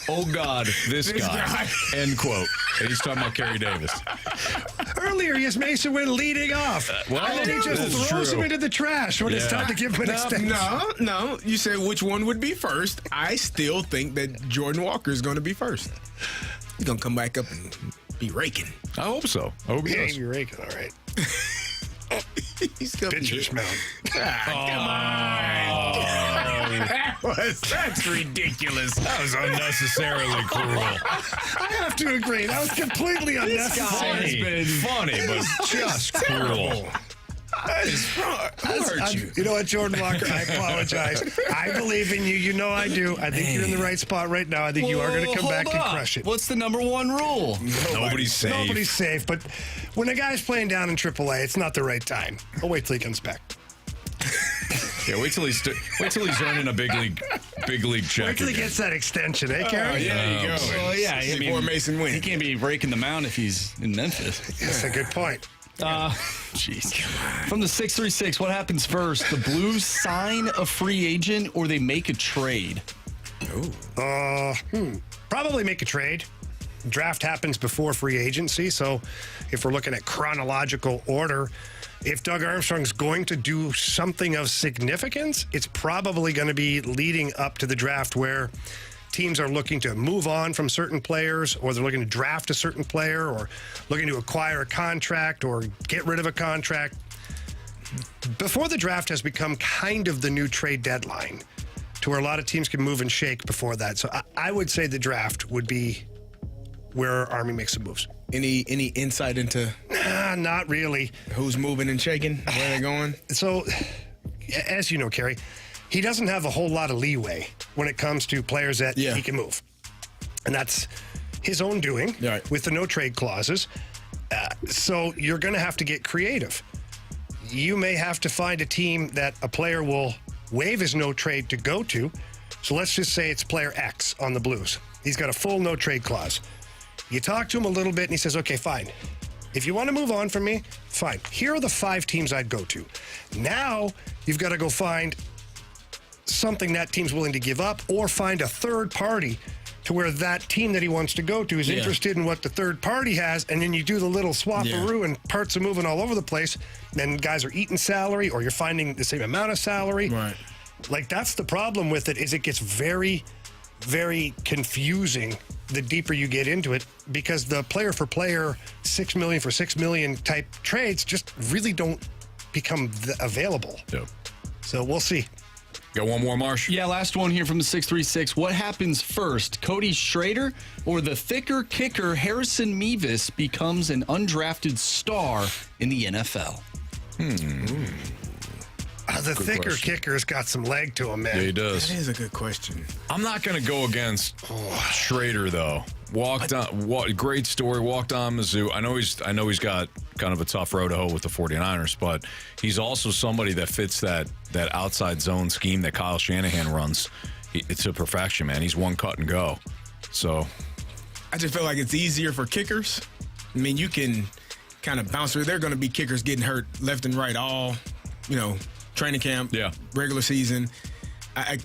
oh God, this guy. End quote. And he's talking about Carey Davis. Earlier, he has Mason Wynn leading off. Well, and then he just throws him into the trash when it's time to give him an extension. No. You said which one would be first. I still think that Jordan Walker is going to be first. He's going to come back up and be raking. I hope so. I hope he does. You're raking, all right. He's going to be pitcher's mound. Come on. That's ridiculous. That was unnecessarily cruel. I have to agree. That was completely unnecessary. Funny, but just cruel. That is wrong. Who hurt you? You know what, Jordan Walker? I apologize. I believe in you. You know I do. I think you're in the right spot right now. I think you are going to come back and crush it. What's the number one rule? Nobody's safe. Nobody's safe. But when a guy's playing down in AAA, it's not the right time. I'll wait till he comes back. Yeah, wait till he's earning a big league check. Wait till he gets that extension, eh, Carey? Yeah, there you go. Well, yeah, Before Mason Wynn. He can't be breaking the mound if he's in Memphis. That's a good point. Jeez. From the 636, what happens first? The Blues sign a free agent or they make a trade? Probably make a trade. Draft happens before free agency, so if we're looking at chronological order, if Doug Armstrong's going to do something of significance, it's probably going to be leading up to the draft where teams are looking to move on from certain players, or they're looking to draft a certain player, or looking to acquire a contract or get rid of a contract. Before the draft has become kind of the new trade deadline to where a lot of teams can move and shake before that. So I would say the draft would be where Army makes some moves. Any insight into not really. Who's moving and shaking? Where they're going? So, as you know, Carey, he doesn't have a whole lot of leeway when it comes to players that he can move. And that's his own doing with the no trade clauses. So you're going to have to get creative. You may have to find a team that a player will waive his no trade to go to. So let's just say it's player X on the Blues. He's got a full no trade clause. You talk to him a little bit and he says, okay, fine. If you want to move on from me, fine. Here are the 5 teams I'd go to. Now you've got to go find something that team's willing to give up, or find a third party to where that team that he wants to go to is interested in what the third party has, and then you do the little swap-a-roo and parts are moving all over the place. Then guys are eating salary, or you're finding the same amount of salary. Right. Like, that's the problem with it, is it gets very, very confusing the deeper you get into it, because the player for player, $6 million for $6 million type trades just really don't become available. Yep. So we'll see. Got one more, Marsh? Yeah, last one here from the 636. What happens first? Cody Schrader or the thicker kicker Harrison Mevis becomes an undrafted star in the NFL? The thicker kicker's got some leg to him, man. Yeah, he does. That is a good question. I'm not going to go against Schrader, though. Great story. Walked on Mizzou. I know he's got kind of a tough road to hoe with the 49ers, but he's also somebody that fits that outside zone scheme that Kyle Shanahan runs. It's a perfection, man. He's one cut and go. So I just feel like it's easier for kickers. I mean, you can kind of bounce through. There are going to be kickers getting hurt left and right all, training camp, regular season.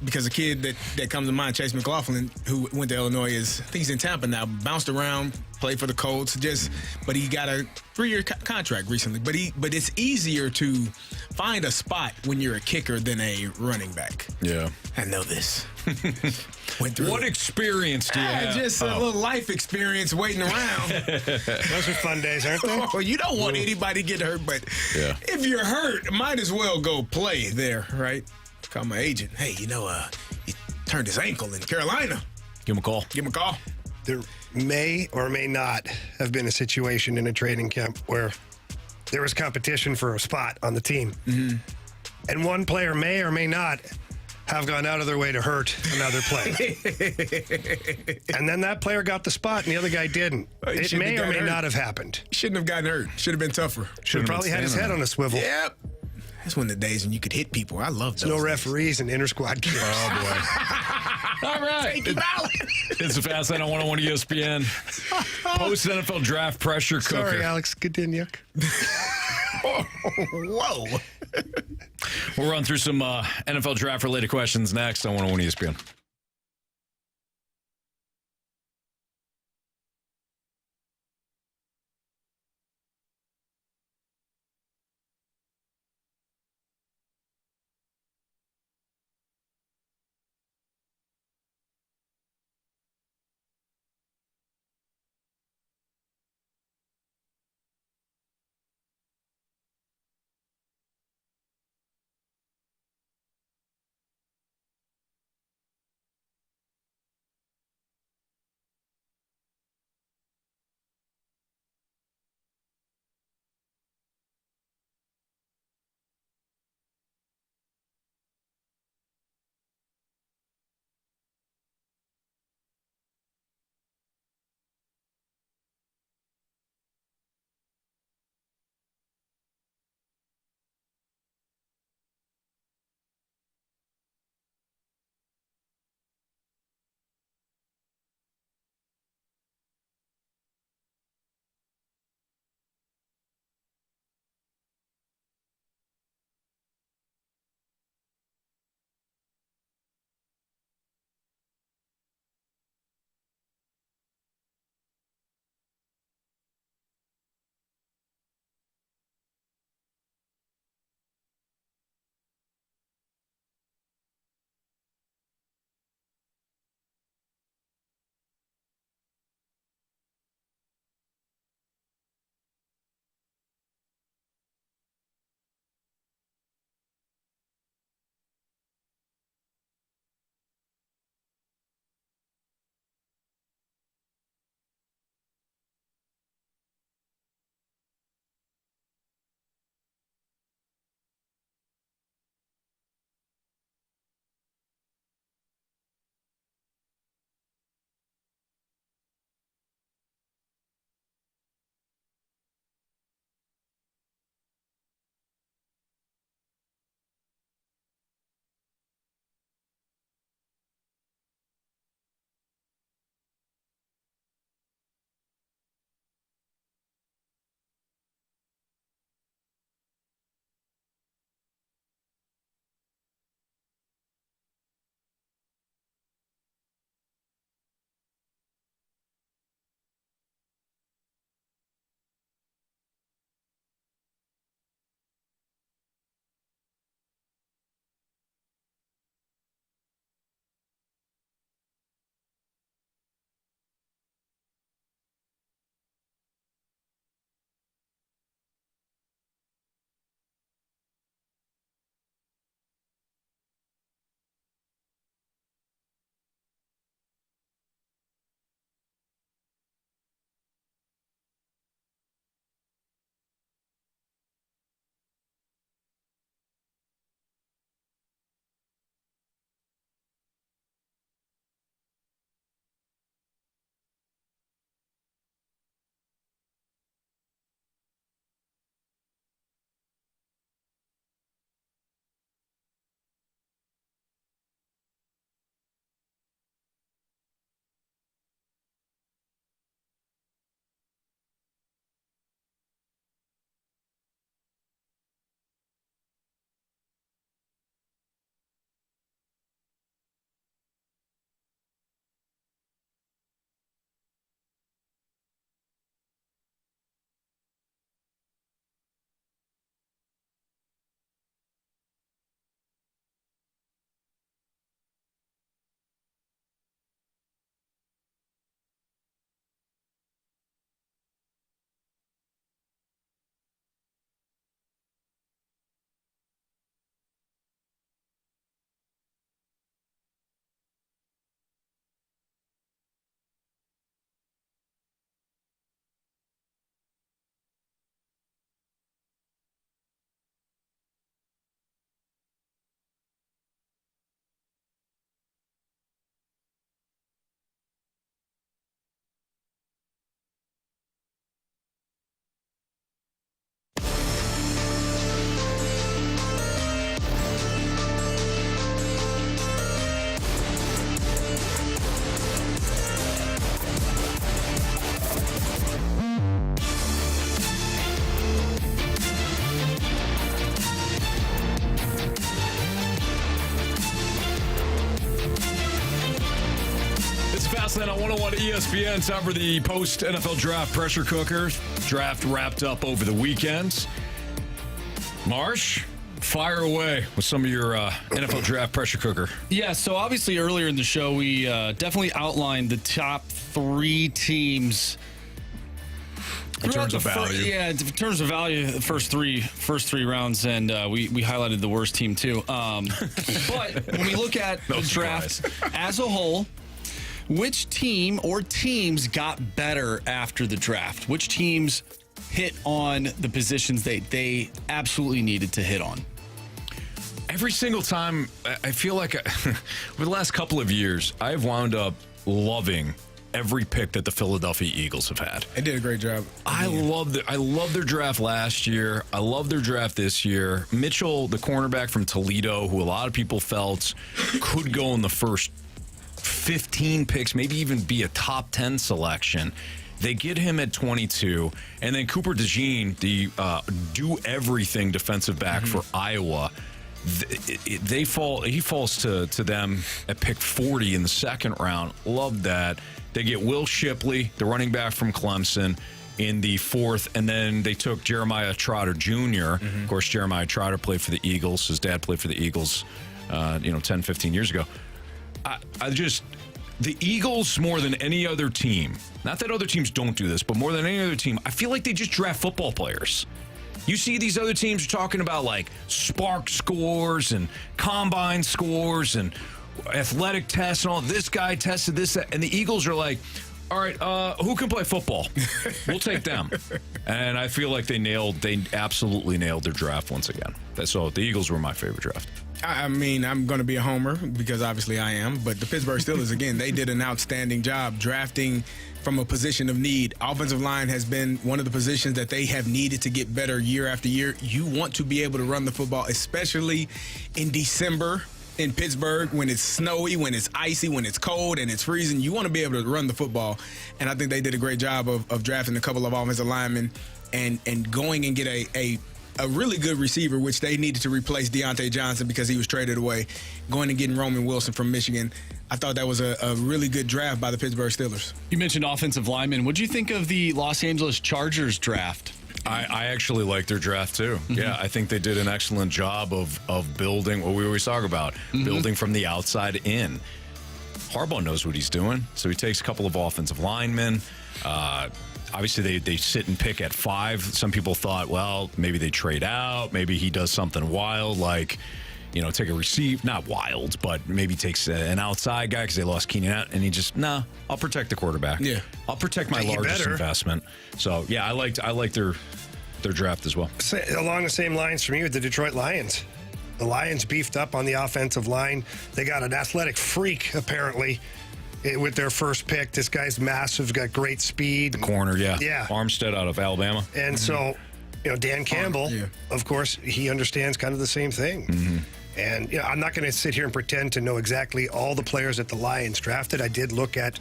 Because a kid that comes to mind, Chase McLaughlin, who went to Illinois, I think he's in Tampa now, bounced around, played for the Colts, but he got a 3-year contract recently. But it's easier to find a spot when you're a kicker than a running back. Yeah. I know this. What experience do you have? Just a little life experience waiting around. Those are fun days, aren't they? Well, you don't want anybody to get hurt, but if you're hurt, might as well go play there, right? Call my agent. Hey, he turned his ankle in Carolina. Give him a call. There may or may not have been a situation in a training camp where there was competition for a spot on the team. And one player may or may not have gone out of their way to hurt another player. And then that player got the spot and the other guy didn't. It may or may not have happened. Shouldn't have gotten hurt. Should have been tougher. Should have probably had his head on a swivel. Yep. That's one of the days when you could hit people. I love those. No referees and inter-squad games. Oh, boy. All right. Take it out. It's the Fast Lane on 101 ESPN. Post-NFL draft pressure cooker. Sorry, Alex Godiniuk. Whoa. We'll run through some NFL draft-related questions next on 101 ESPN. ESPN. Time for the post-NFL draft pressure cooker. Draft wrapped up over the weekend. Marsh, fire away with some of your NFL draft pressure cooker. Yeah, so obviously earlier in the show, we definitely outlined the top 3 teams. In terms of value. In terms of value, the first three rounds, and we highlighted the worst team too. But when we look at the draft as a whole, which team or teams got better after the draft? Which teams hit on the positions they absolutely needed to hit on? Every single time, I feel like over the last couple of years, I've wound up loving every pick that the Philadelphia Eagles have had. They did a great job. I love their draft last year. I love their draft this year. Mitchell, the cornerback from Toledo, who a lot of people felt could go in the first 15 picks, maybe even be a top 10 selection. They get him at 22, and then Cooper DeJean, the do-everything defensive back for Iowa. He falls to them at pick 40 in the second round. Love that. They get Will Shipley, the running back from Clemson, in the 4th, and then they took Jeremiah Trotter Jr. Of course, Jeremiah Trotter played for the Eagles. His dad played for the Eagles, 10, 15 years ago. The Eagles, more than any other team, not that other teams don't do this, but more than any other team, I feel like they just draft football players. You see these other teams talking about like Spark scores and combine scores and athletic tests and all. This guy tested this, that, and the Eagles are like, all right, who can play football? We'll take them. And I feel like they absolutely nailed their draft once again. So the Eagles were my favorite draft. I mean, I'm going to be a homer because obviously I am, but the Pittsburgh Steelers, again, they did an outstanding job drafting from a position of need. Offensive line has been one of the positions that they have needed to get better year after year. You want to be able to run the football, especially in December in Pittsburgh when it's snowy, when it's icy, when it's cold and it's freezing. You want to be able to run the football, and I think they did a great job of drafting a couple of offensive linemen and going and get a really good receiver, which they needed to replace Deontay Johnson because he was traded away, going and getting Roman Wilson from Michigan. I thought that was a really good draft by the Pittsburgh Steelers. You mentioned offensive linemen. What do you think of the Los Angeles Chargers draft? I actually like their draft too. Yeah, I think they did an excellent job of building what we always talk about, building from the outside in. Harbaugh knows what he's doing, so he takes a couple of offensive linemen. Obviously, they sit and pick at 5. Some people thought, well, maybe they trade out. Maybe he does something wild like, take a receive. Not wild, but maybe takes an outside guy because they lost Keenan out. And he just, I'll protect the quarterback. Yeah. I'll protect my largest investment. So, yeah, I like their draft as well. Along the same lines for me with the Detroit Lions. The Lions beefed up on the offensive line. They got an athletic freak, apparently, with their first pick. This guy's massive, got great speed. The corner, yeah. Yeah. Armstead out of Alabama. And so, Dan Campbell, of course, he understands kind of the same thing. And I'm not going to sit here and pretend to know exactly all the players that the Lions drafted. I did look at,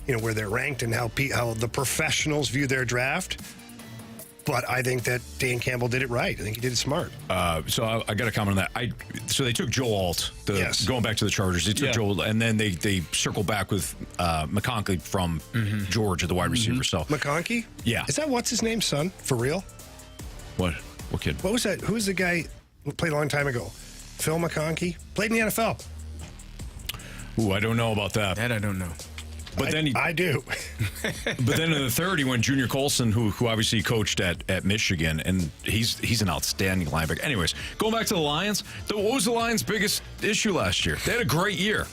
where they're ranked and how the professionals view their draft. But I think that Dan Campbell did it right. I think he did it smart. So I got to comment on that. So they took Joe Alt, going back to the Chargers. They took Joe, and then they circled back with McConkey from Georgia, the wide receiver. So McConkey? Yeah. Is that what's his name's son? For real? What kid? What was that? Who was the guy who played a long time ago? Phil McConkey? Played in the NFL. Ooh, I don't know about that. That I don't know. But then I do. But then in the 3rd, he went Junior Colson, who obviously coached at Michigan, and he's an outstanding linebacker. Anyways, going back to the Lions, what was the Lions' biggest issue last year? They had a great year.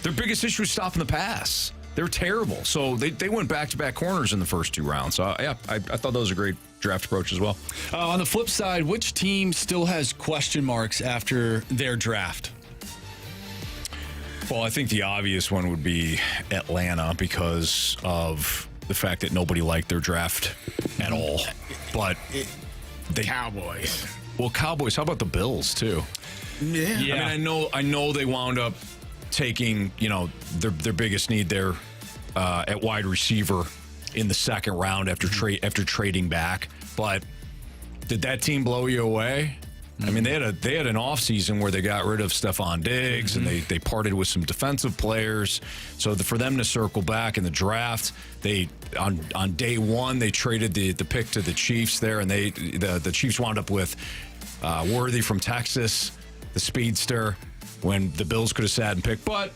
Their biggest issue was stopping the pass. They were terrible. So they went back-to-back corners in the first 2 rounds. So, I thought that was a great draft approach as well. On the flip side, which team still has question marks after their draft? Well, I think the obvious one would be Atlanta because of the fact that nobody liked their draft at all. But the Cowboys. Well, Cowboys. How about the Bills too? Yeah. I mean, I know they wound up taking their biggest need there at wide receiver in the 2nd round after trading back. But did that team blow you away? I mean, they had an offseason where they got rid of Stephon Diggs and they parted with some defensive players. So for them to circle back in the draft, they on day one they traded the pick to the Chiefs there, and the Chiefs wound up with Worthy from Texas, the speedster, when the Bills could have sat and picked. But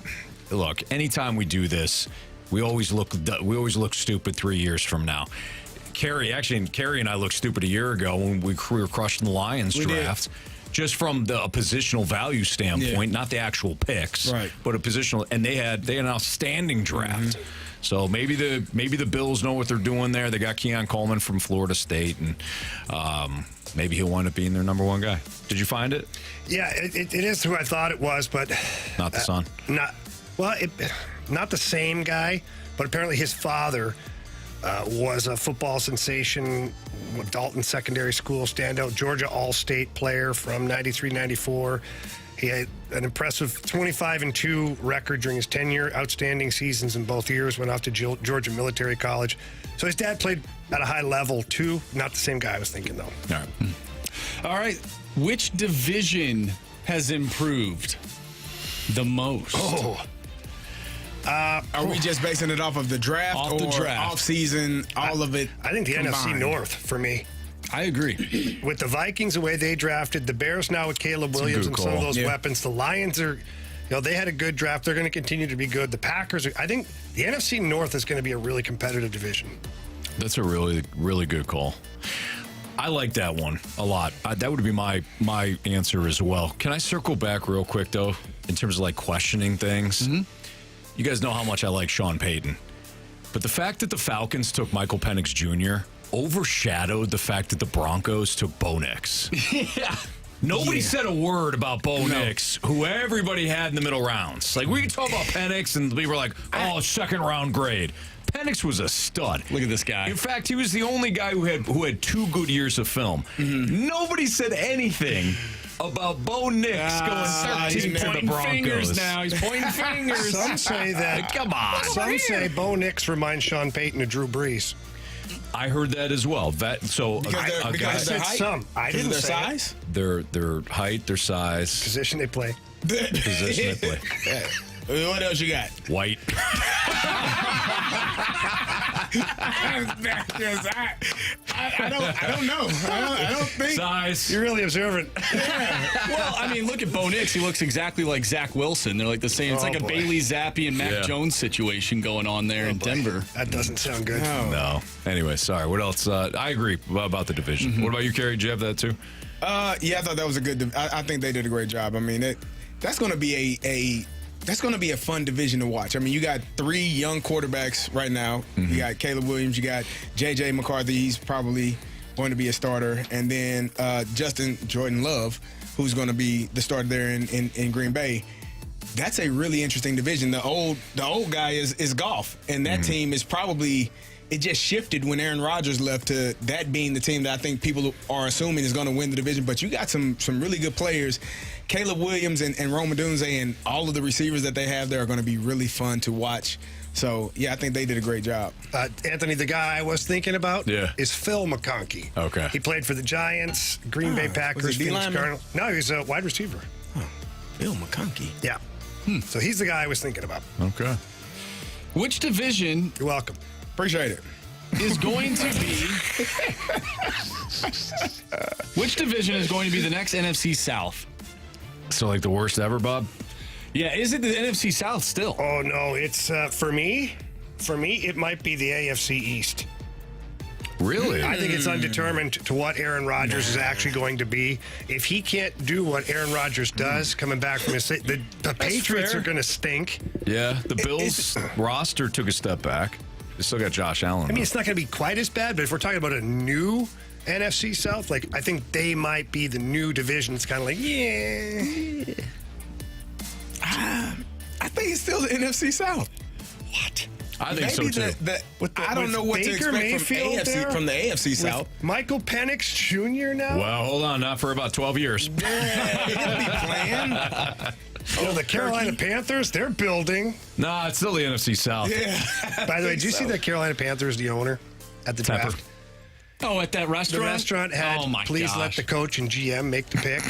look, anytime we do this, we always look stupid 3 years from now. Carey and I looked stupid a year ago when we were crushing the Lions draft. Just from a positional value standpoint, not the actual picks, right, but a positional. And they had an outstanding draft. So maybe the Bills know what they're doing there. They got Keon Coleman from Florida State, and maybe he'll wind up being their number one guy. Did you find it? Yeah, it is who I thought it was, but not the son. Not the same guy, but apparently his father was a football sensation, Dalton Secondary School standout, Georgia All-State player from 93-94. He had an impressive 25-2 record during his tenure, outstanding seasons in both years, went off to Georgia Military College. So his dad played at a high level, too. Not the same guy I was thinking, though. All right. Which division has improved the most? Are we just basing it off of the draft off season, all of it? I think the combined? NFC North for me. I agree. With the Vikings, the way they drafted, the Bears now with Caleb Williams and some of those weapons, the Lions are, they had a good draft. They're going to continue to be good. The Packers, I think the NFC North is going to be a really competitive division. That's a really, really good call. I like that one a lot. That would be my answer as well. Can I circle back real quick, though, in terms of questioning things? You guys know how much I like Sean Payton. But the fact that the Falcons took Michael Penix Jr. overshadowed the fact that the Broncos took Bo Nix. Yeah. Nobody said a word about Bo Nix, who everybody had in the middle rounds. We can talk about Penix, and people were like, second round grade. Penix was a stud. Look at this guy. In fact, he was the only guy who had 2 good years of film. Nobody said anything about Bo Nix going 13 to the Broncos. Fingers now. He's pointing fingers. Some say that. Come on. Some say Bo Nix reminds Sean Payton of Drew Brees. I heard that as well. Because of their height? Some. I didn't their say size? Their height, their size. Position they play. Position they play. What else you got? White. I don't know. I don't think. Size. You're really observant. Well, I mean, look at Bo Nix. He looks exactly like Zach Wilson. They're like the same. It's like a Bailey Zappi and Mac Jones situation going on there in Denver. That doesn't sound good. No. Anyway, sorry. What else? I agree about the division. What about you, Carey? Did you have that too? Yeah, I thought that was a good. I think they did a great job. I mean, that's going to be that's going to be a fun division to watch. I mean, you got 3 young quarterbacks right now. You got Caleb Williams. You got J.J. McCarthy. He's probably going to be a starter. And then Justin Jordan Love, who's going to be the starter there in Green Bay. That's a really interesting division. The old guy is Goff. And that team is probably – it just shifted when Aaron Rodgers left to that being the team that I think people are assuming is going to win the division. But you got some really good players. Caleb Williams and Rome Odunze and all of the receivers that they have there are going to be really fun to watch. So, yeah, I think they did a great job. Anthony, the guy I was thinking about is Phil McConkey. Okay. He played for the Giants, Green Bay Packers, Phoenix Cardinals. No, he was a wide receiver. Oh, Phil McConkey. Yeah. So he's the guy I was thinking about. Okay. Which division? You're welcome. Appreciate it. Is going to be which division is going to be the next NFC South? So the worst ever, Bob? Yeah, is it the NFC South still? Oh no, it's for me it might be the AFC East. Really? I think it's undetermined to what Aaron Rodgers is actually going to be. If he can't do what Aaron Rodgers does coming back from his the Patriots fair. are going to stink. Yeah, the Bills roster took a step back. They still got Josh Allen. I mean, it's not going to be quite as bad, but if we're talking about a new NFC South, I think they might be the new division. It's kind of I think it's still the NFC South. What? I think so, too. I don't know what to expect from the AFC South. Michael Penix Jr. now? Well, hold on. Not for about 12 years. Yeah, he'll be playing. The Carolina Panthers, they're building. Nah, it's still the NFC South. Yeah. By the way, did you see that Carolina Panthers, the owner, at the draft? Oh, at that restaurant? The restaurant had, please let the coach and GM make the pick.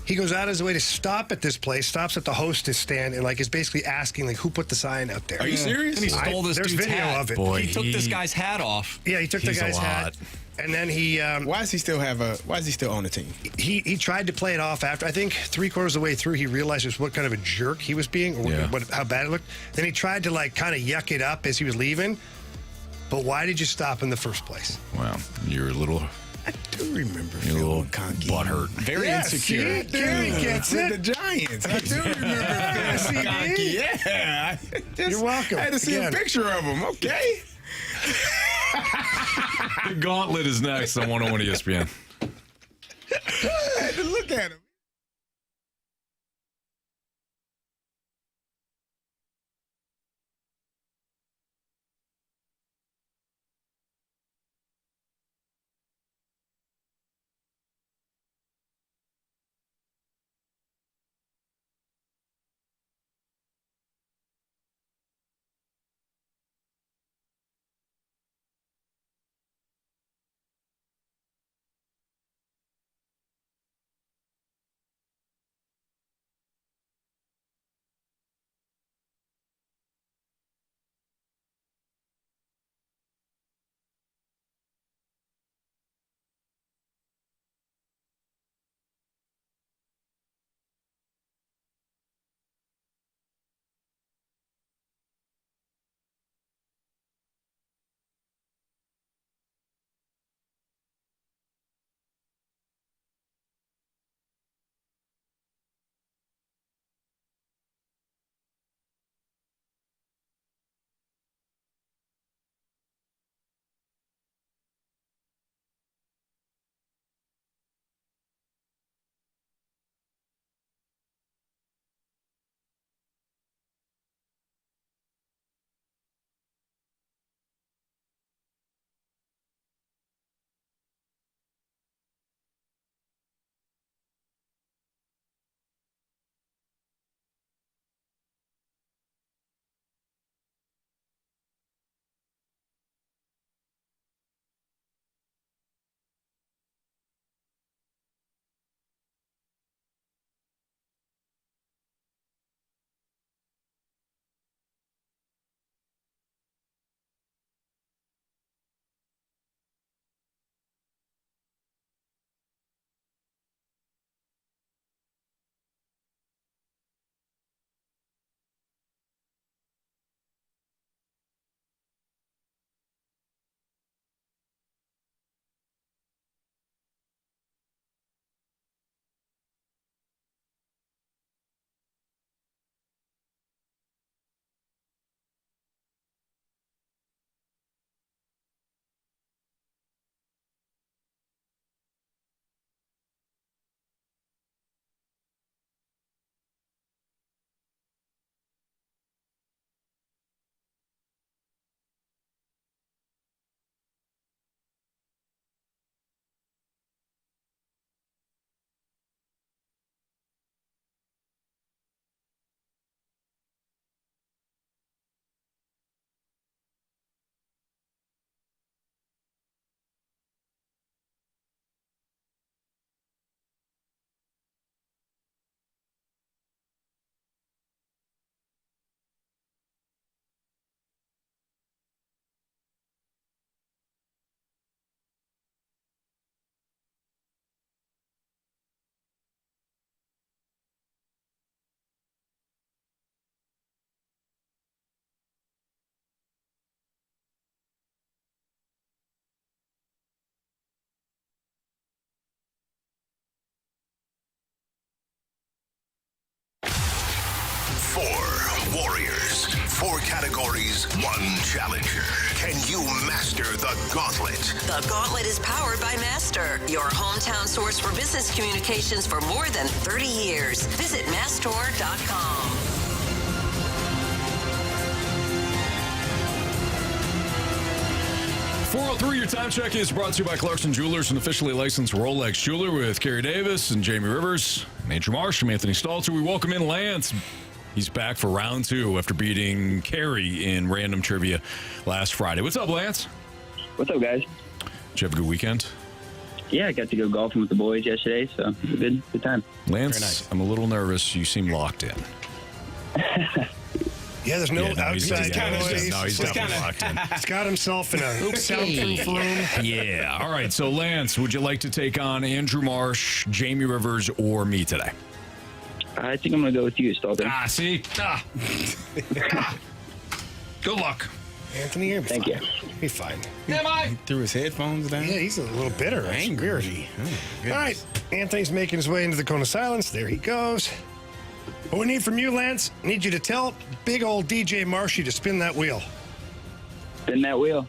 He goes out of his way to stop at this place, stops at the hostess stand, and is basically asking who put the sign up there. Are you serious? And he stole this There's dude's video hat. of it. Boy, he took this guy's hat off. Yeah, he took the guy's hat. And then he why does he still on the team? He tried to play it off after. I think 3/4 of the way through, he realized just what kind of a jerk he was being, or how bad it looked. Then he tried to kind of yuck it up as he was leaving. But why did you stop in the first place? Well, you're a little. I do remember You're a little cocky. butthurt. Very insecure. Carey gets it. With the Giants. I do remember feeling cocky. Yeah. You're welcome. I had to see a picture of him. Okay. The Gauntlet is next on 101 ESPN. I had to look at him. Four warriors, 4 categories, 1 challenger. Can you master the Gauntlet? The Gauntlet is powered by Master, your hometown source for business communications for more than 30 years. Visit mastor.com. .403, your time check is brought to you by Clarkson Jewelers, an officially licensed Rolex jeweler, with Carey Davis and Jamie Rivers, and Andrew Marsh. I'm Anthony Stalter. We welcome in Lance. He's back for round 2 after beating Carey in random trivia last Friday. What's up, Lance? What's up, guys? Did you have a good weekend? Yeah, I got to go golfing with the boys yesterday, so it was a good time. Lance, nice. I'm a little nervous. You seem locked in. Yeah, there's no outside noise. No, he's definitely locked in. He's got himself in a soundproof room. Yeah. All right. So, Lance, would you like to take on Andrew Marsh, Jamie Rivers, or me today? I think I'm going to go with you, Stalter. See? Good luck. Anthony, you'll be Thank fine. you. Be fine. Am I? He threw his headphones down. Yeah, he's a little bitter. Angry. All right, Anthony's making his way into the cone of silence. There he goes. What we need from you, Lance, I need you to tell big old DJ Marshy to spin that wheel. Spin that wheel.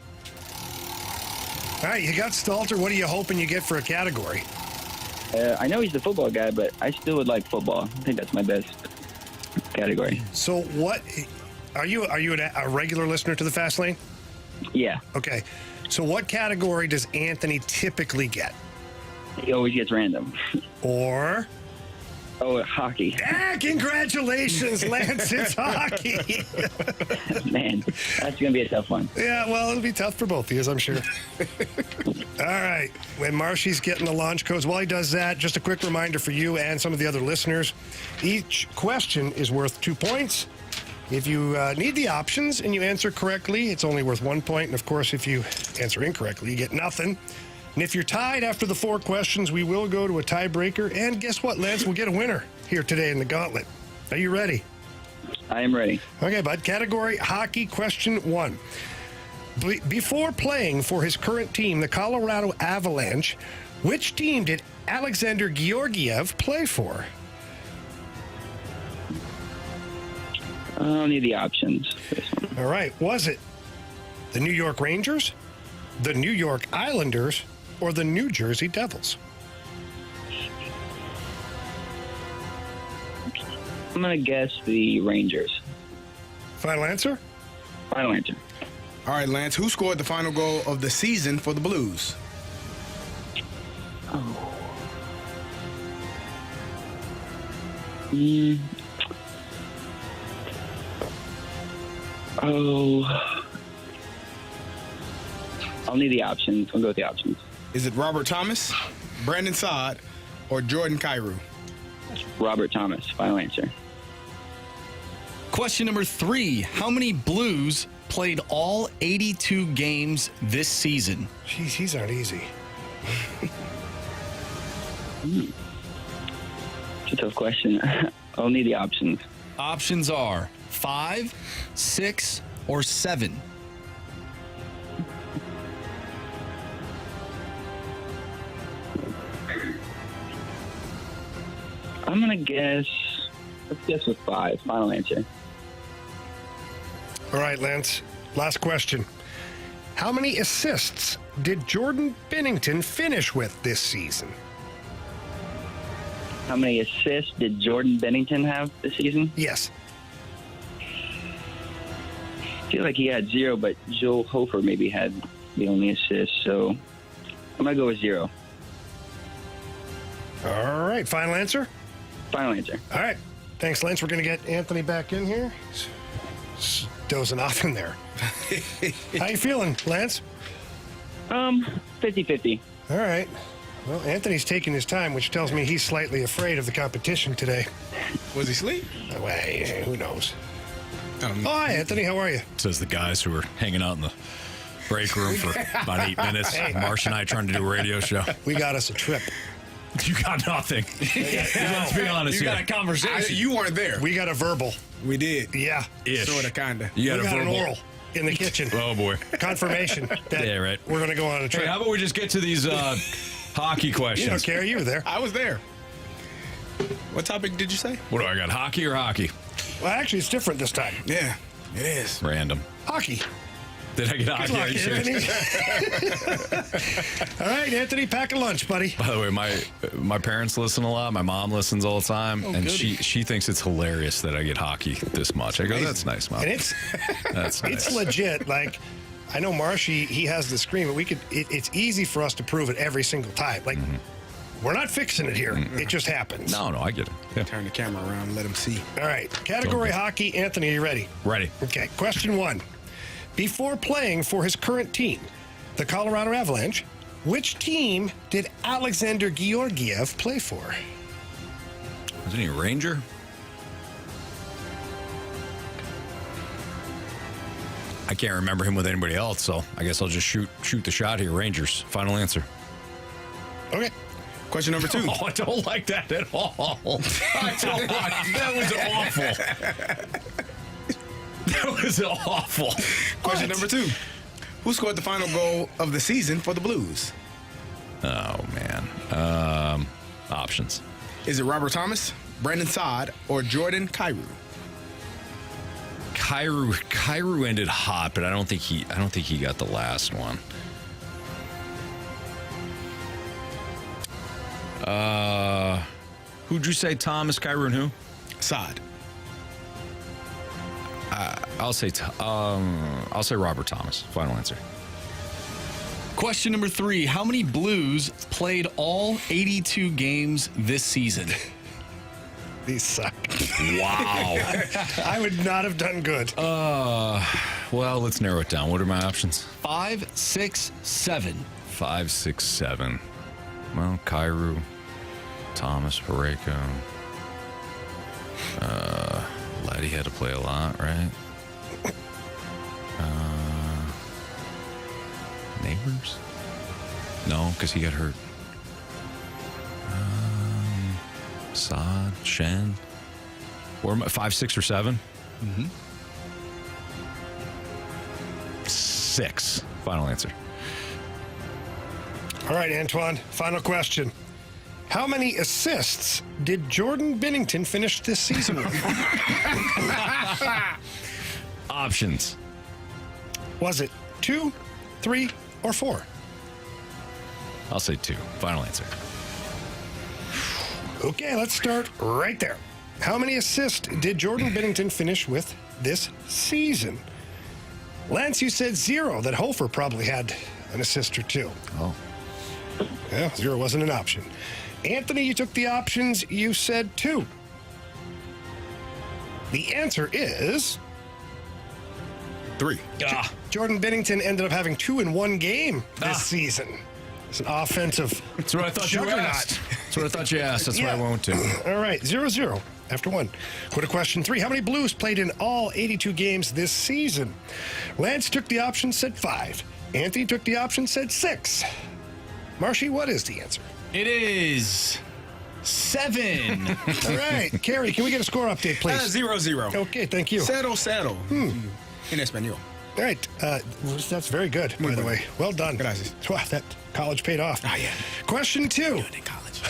All right, you got Stalter. What are you hoping you get for a category? I know he's the football guy, but I still would like football. I think that's my best category. So what, are you a regular listener to the Fast Lane? Yeah. Okay, so what category does Anthony typically get? He always gets random. Or? Oh, hockey. Ah, congratulations, Lance. It's hockey. Man, that's going to be a tough one. Yeah, well, it'll be tough for both of you, I'm sure. All right. When Marshy's getting the launch codes, while he does that, just a quick reminder for you and some of the other listeners. Each question is worth 2 points. If you need the options and you answer correctly, it's only worth 1 point. And, of course, if you answer incorrectly, you get nothing. And if you're tied after the 4 questions, we will go to a tiebreaker. And guess what, Lance? We'll get a winner here today in the Gauntlet. Are you ready? I am ready. Okay, bud. Category hockey, question 1. Before playing for his current team, the Colorado Avalanche, which team did Alexander Georgiev play for? I don't need the options. All right. Was it the New York Rangers, the New York Islanders, or the New Jersey Devils? I'm going to guess the Rangers. Final answer? Final answer. All right, Lance, who scored the final goal of the season for the Blues? I'll need the options. I'll go with the options. Is it Robert Thomas, Brandon Saad, or Jordan Kyrou? Robert Thomas. Final answer. Question number 3. How many Blues played all 82 games this season? Jeez, these aren't easy. It's a tough question. I'll need the options. Options are 5, 6, or 7. I'm going to guess. Let's guess with 5. Final answer. All right, Lance. Last question. How many assists did Jordan Binnington finish with this season? How many assists did Jordan Binnington have this season? Yes. I feel like he had 0, but Joel Hofer maybe had the only assist, so I'm going to go with 0. All right, final answer? Final answer. All right. Thanks, Lance. We're going to get Anthony back in here. He's dozing off in there. How you feeling, Lance? 50-50. All right. Well, Anthony's taking his time, which tells me he's slightly afraid of the competition today. Was he asleep? Oh, hey, who knows? Oh, hi, Anthony. How are you? Says the guys who were hanging out in the break room for about 8 minutes. Marsh and I trying to do a radio show. We got us a trip. You got nothing. Let's be honest. You got a conversation. You weren't there. We got a verbal. We did. Yeah. Sort of, kind of. You We got a got an verbal. oral in the kitchen. Oh, boy. Confirmation that Yeah, right. we're going to go on a trip. Hey, how about we just get to these hockey questions? You know, Carey, you were there. I was there. What topic did you say? What do I got, hockey or hockey? Well, actually, it's different this time. Yeah, it is. Random. Hockey. Did I get hockey? Good luck, Are you serious? Anthony. All right, Anthony, pack a lunch, buddy. By the way, my parents listen a lot. My mom listens all the time, and she thinks it's hilarious that I get hockey this much. I go, that's nice, Mom. And it's That's nice. it's legit. Like, I know Marshy, he has the screen, but we could. It's easy for us to prove it every single time. Like, we're not fixing it here. It just happens. No, I get it. Yeah. Turn the camera around and let them see. All right, category hockey. Anthony, are you ready? Ready. Okay, question 1. Before playing for his current team, the Colorado Avalanche, Which team did Alexander Georgiev play for? Wasn't he a Ranger? I can't remember him with anybody else, so I guess I'll just shoot the shot here. Rangers. Final answer. Okay. Question number 2. Oh, I don't like that at all. I don't like that. Was awful. That was awful. Question number 2. Who scored the final goal of the season for the Blues? Oh, man. Options. Is it Robert Thomas, Brandon Saad, or Jordan Kyrou? Kyrou ended hot, but I don't think he got the last one. Who'd you say? Thomas, Kyrou, and who? Saad. I'll say Robert Thomas. Final answer. Question number 3. How many Blues played all 82 games this season? These suck. Wow. I would not have done good. Well, let's narrow it down. What are my options? 5, 6, 7. 5, 6, 7. Well, Kyrou, Thomas, Pareko. Laddie had to play a lot, right? Neighbors? No, because he got hurt. Saad, Shen. Or 5, 6, or 7? Mm-hmm. 6. Final answer. All right, Antoine, final question. How many assists did Jordan Binnington finish this season with? Options. Was it 2, 3, or 4? I'll say 2. Final answer. Okay, let's start right there. How many assists did Jordan Binnington finish with this season? Lance, you said 0, that Hofer probably had an assist or 2. Oh. Well, 0 wasn't an option. Anthony, you took the options. You said 2. The answer is 3. Jordan Binnington ended up having 2 in one game this season. It's an offensive. That's what I thought you asked. That's what I thought you asked. That's what I went to. All right, 0-0 after 1. Go to question 3. How many Blues played in all 82 games this season? Lance took the option, said 5. Anthony took the option, said 6. Marshy, what is the answer? It is 7. All right. Carey, can we get a score update, please? 0-0. Okay, thank you. Settle. In Espanol. All right. That's very good, by the way. Well done. Gracias. Wow, that college paid off. Oh, yeah. Question 2. In college.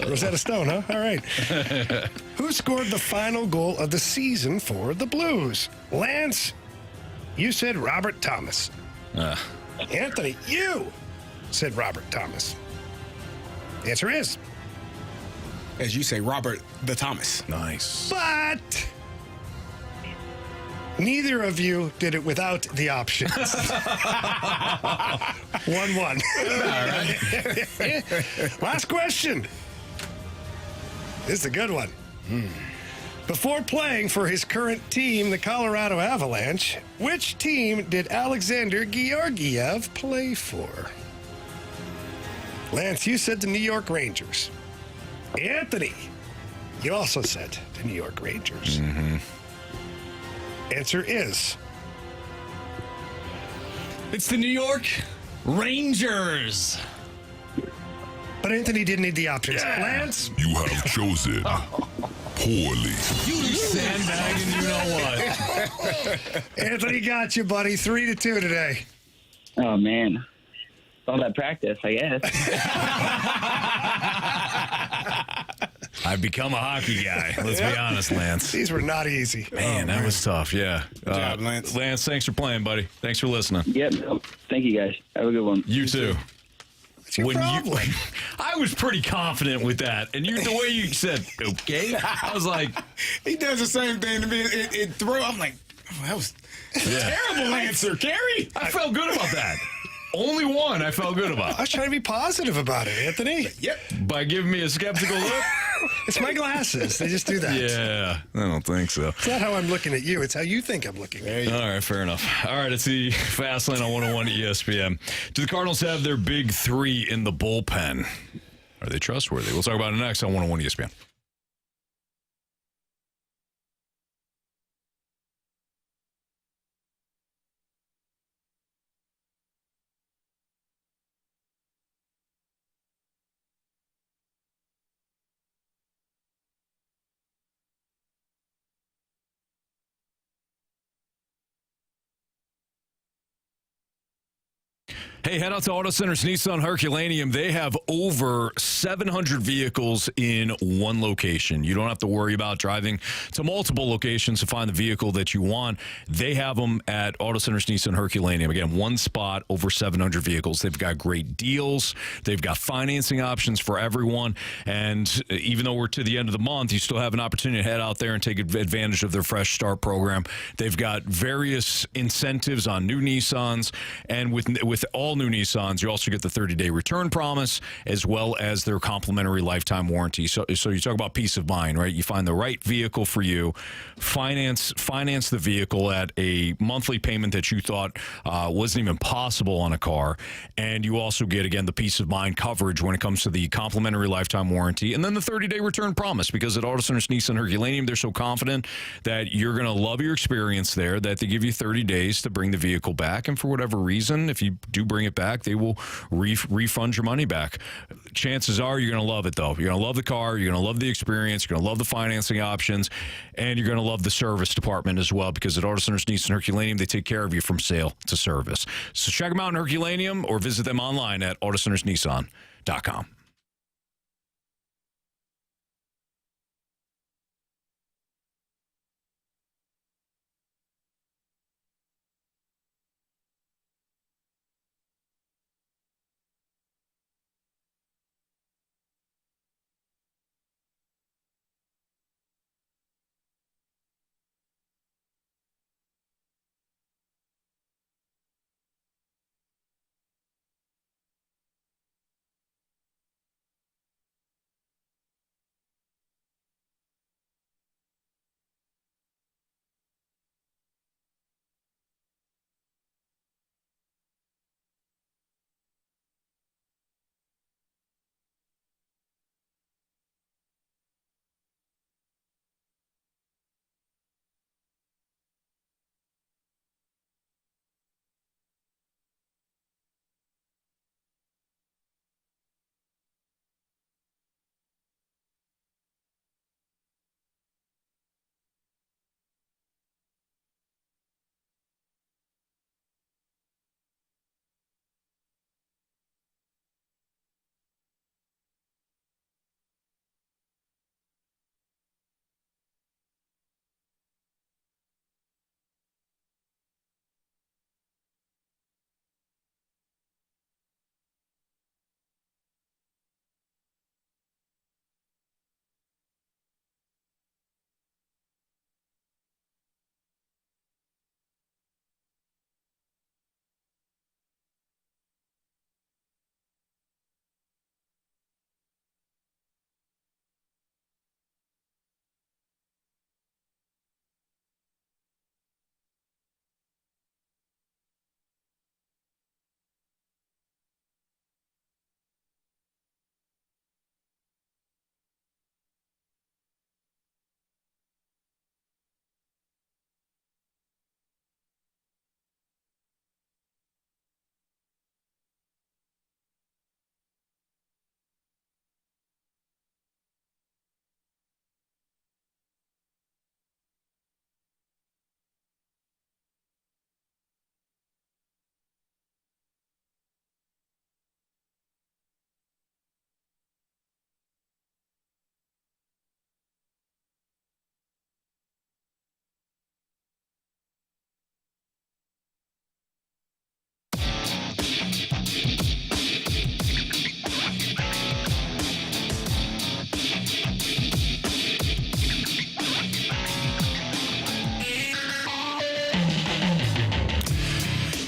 Rosetta Stone, huh? All right. Who scored the final goal of the season for the Blues? Lance, you said Robert Thomas. Anthony, you said Robert Thomas. The answer is, as you say, Robert the Thomas. Nice. But neither of you did it without the options. 1-1. All right. Last question. This is a good one. Before playing for his current team, the Colorado Avalanche, which team did Alexander Georgiev play for? Lance, you said the New York Rangers. Anthony, you also said the New York Rangers. Mm-hmm. Answer is... It's the New York Rangers. But Anthony didn't need the options. Yeah. Lance? You have chosen poorly. You sandbagging, you know what? Anthony got you, buddy. 3-2 today. Oh, man. All that practice, I guess. I've become a hockey guy. Let's be honest, Lance. These were not easy. Man, that was tough, yeah. Good job, Lance. Lance, thanks for playing, buddy. Thanks for listening. Yep. Thank you, guys. Have a good one. You too. What's your problem? I was pretty confident with that. And the way you said, okay, I was like... He does the same thing to me. I'm like, oh, that was a terrible answer, Carey. I felt good about that. Only one I felt good about. I was trying to be positive about it, Anthony. Yep. By giving me a skeptical look. It's my glasses. They just do that. Yeah, I don't think so. It's not how I'm looking at you. It's how you think I'm looking at you. All right, fair enough. All right, it's the Fast Lane on 101 ESPN. Do the Cardinals have their big three in the bullpen? Are they trustworthy? We'll talk about it next on 101 ESPN. Hey, head out to Auto Center's Nissan Herculaneum. They have over 700 vehicles in one location. You don't have to worry about driving to multiple locations to find the vehicle that you want. They have them at Auto Center's Nissan Herculaneum. Again, one spot, over 700 vehicles. They've got great deals. They've got financing options for everyone. And even though we're to the end of the month, you still have an opportunity to head out there and take advantage of their Fresh Start program. They've got various incentives on new Nissans, and with all new Nissans, you also get the 30-day return promise as well as their complimentary lifetime warranty. So you talk about peace of mind, right? You find the right vehicle for you, finance the vehicle at a monthly payment that you thought wasn't even possible on a car, and you also get, again, the peace of mind coverage when it comes to the complimentary lifetime warranty, and then the 30-day return promise, because at Auto Center's Nissan Herculaneum, they're so confident that you're going to love your experience there that they give you 30 days to bring the vehicle back, and for whatever reason, if you do bring it back, they will refund your money back. Chances are you're going to love it, though. You're going to love the car. You're going to love the experience. You're going to love the financing options. And you're going to love the service department as well, because at Auto Center's Nissan Herculaneum, they take care of you from sale to service. So check them out in Herculaneum or visit them online at autocentersnissan.com.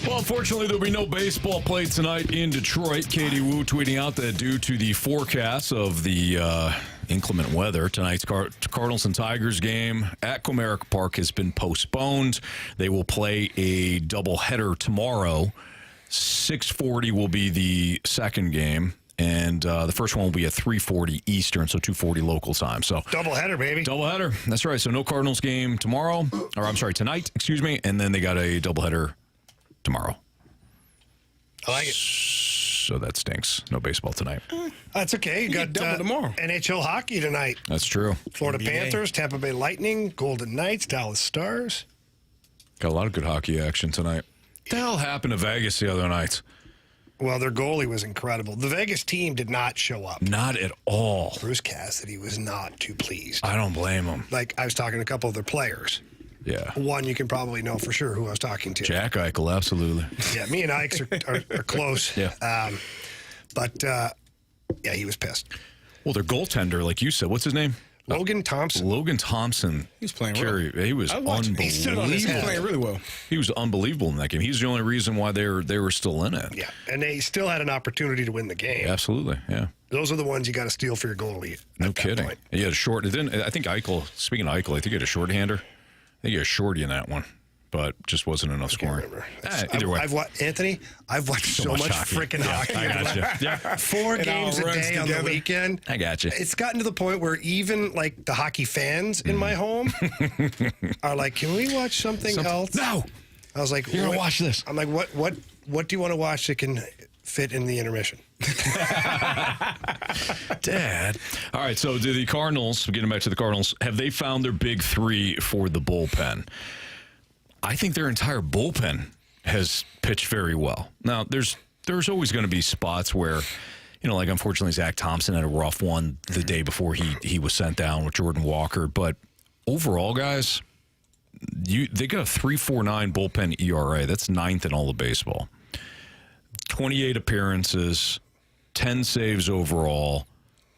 Unfortunately, there'll be no baseball played tonight in Detroit. Katie Wu tweeting out that due to the forecast of the inclement weather. Tonight's Cardinals and Tigers game at Comerica Park has been postponed. They will play a doubleheader tomorrow. 6:40 will be the second game, and the first one will be at 3:40 Eastern, so 2:40 local time. So doubleheader, baby. Doubleheader. That's right. So no Cardinals game tomorrow, or I'm sorry, tonight, excuse me, and then they got a doubleheader tomorrow. I like it. So that stinks. No baseball tonight. That's okay. You got double tomorrow. NHL hockey tonight. That's true. Florida NBA. Panthers, Tampa Bay Lightning, Golden Knights, Dallas Stars. Got a lot of good hockey action tonight. What the hell happened to Vegas the other night? Well, their goalie was incredible. The Vegas team did not show up. Not at all. Bruce Cassidy was not too pleased. I don't blame him. Like, I was talking to a couple of their players. Yeah. One you can probably know for sure who I was talking to. Jack Eichel, absolutely. Yeah, me and Ike's are close. Yeah. Yeah, he was pissed. Well, their goaltender, like you said, what's his name? Logan Thompson. Logan Thompson. He was playing Carey, well. He was unbelievable. He stood on his He was head. playing really well. He was unbelievable in that game. He's the only reason why they were still in it. Yeah, and they still had an opportunity to win the game. Absolutely, yeah. Those are the ones you got to steal for your goalie. No kidding. He had a short. I think Eichel, speaking of Eichel, I think he had a shorthander. I think he had a shorty in that one, but just wasn't enough scoring. Either way. Anthony, I've watched so much freaking hockey. I got you. Yeah. 4 games a day on the weekend. I got you. It's gotten to the point where even like the hockey fans in my home are like, "Can we watch something else?" No. I was like, "You're gonna watch this." I'm like, "What do you want to watch that can fit in the intermission?" Dad. All right, so do the Cardinals, getting back to the Cardinals, have they found their big three for the bullpen? I think their entire bullpen has pitched very well. Now, there's always going to be spots where, like unfortunately Zach Thompson had a rough one the day before he was sent down with Jordan Walker. But overall, guys, they got a 3.49 bullpen ERA. That's 9th in all of baseball. 28 appearances, 10 saves overall.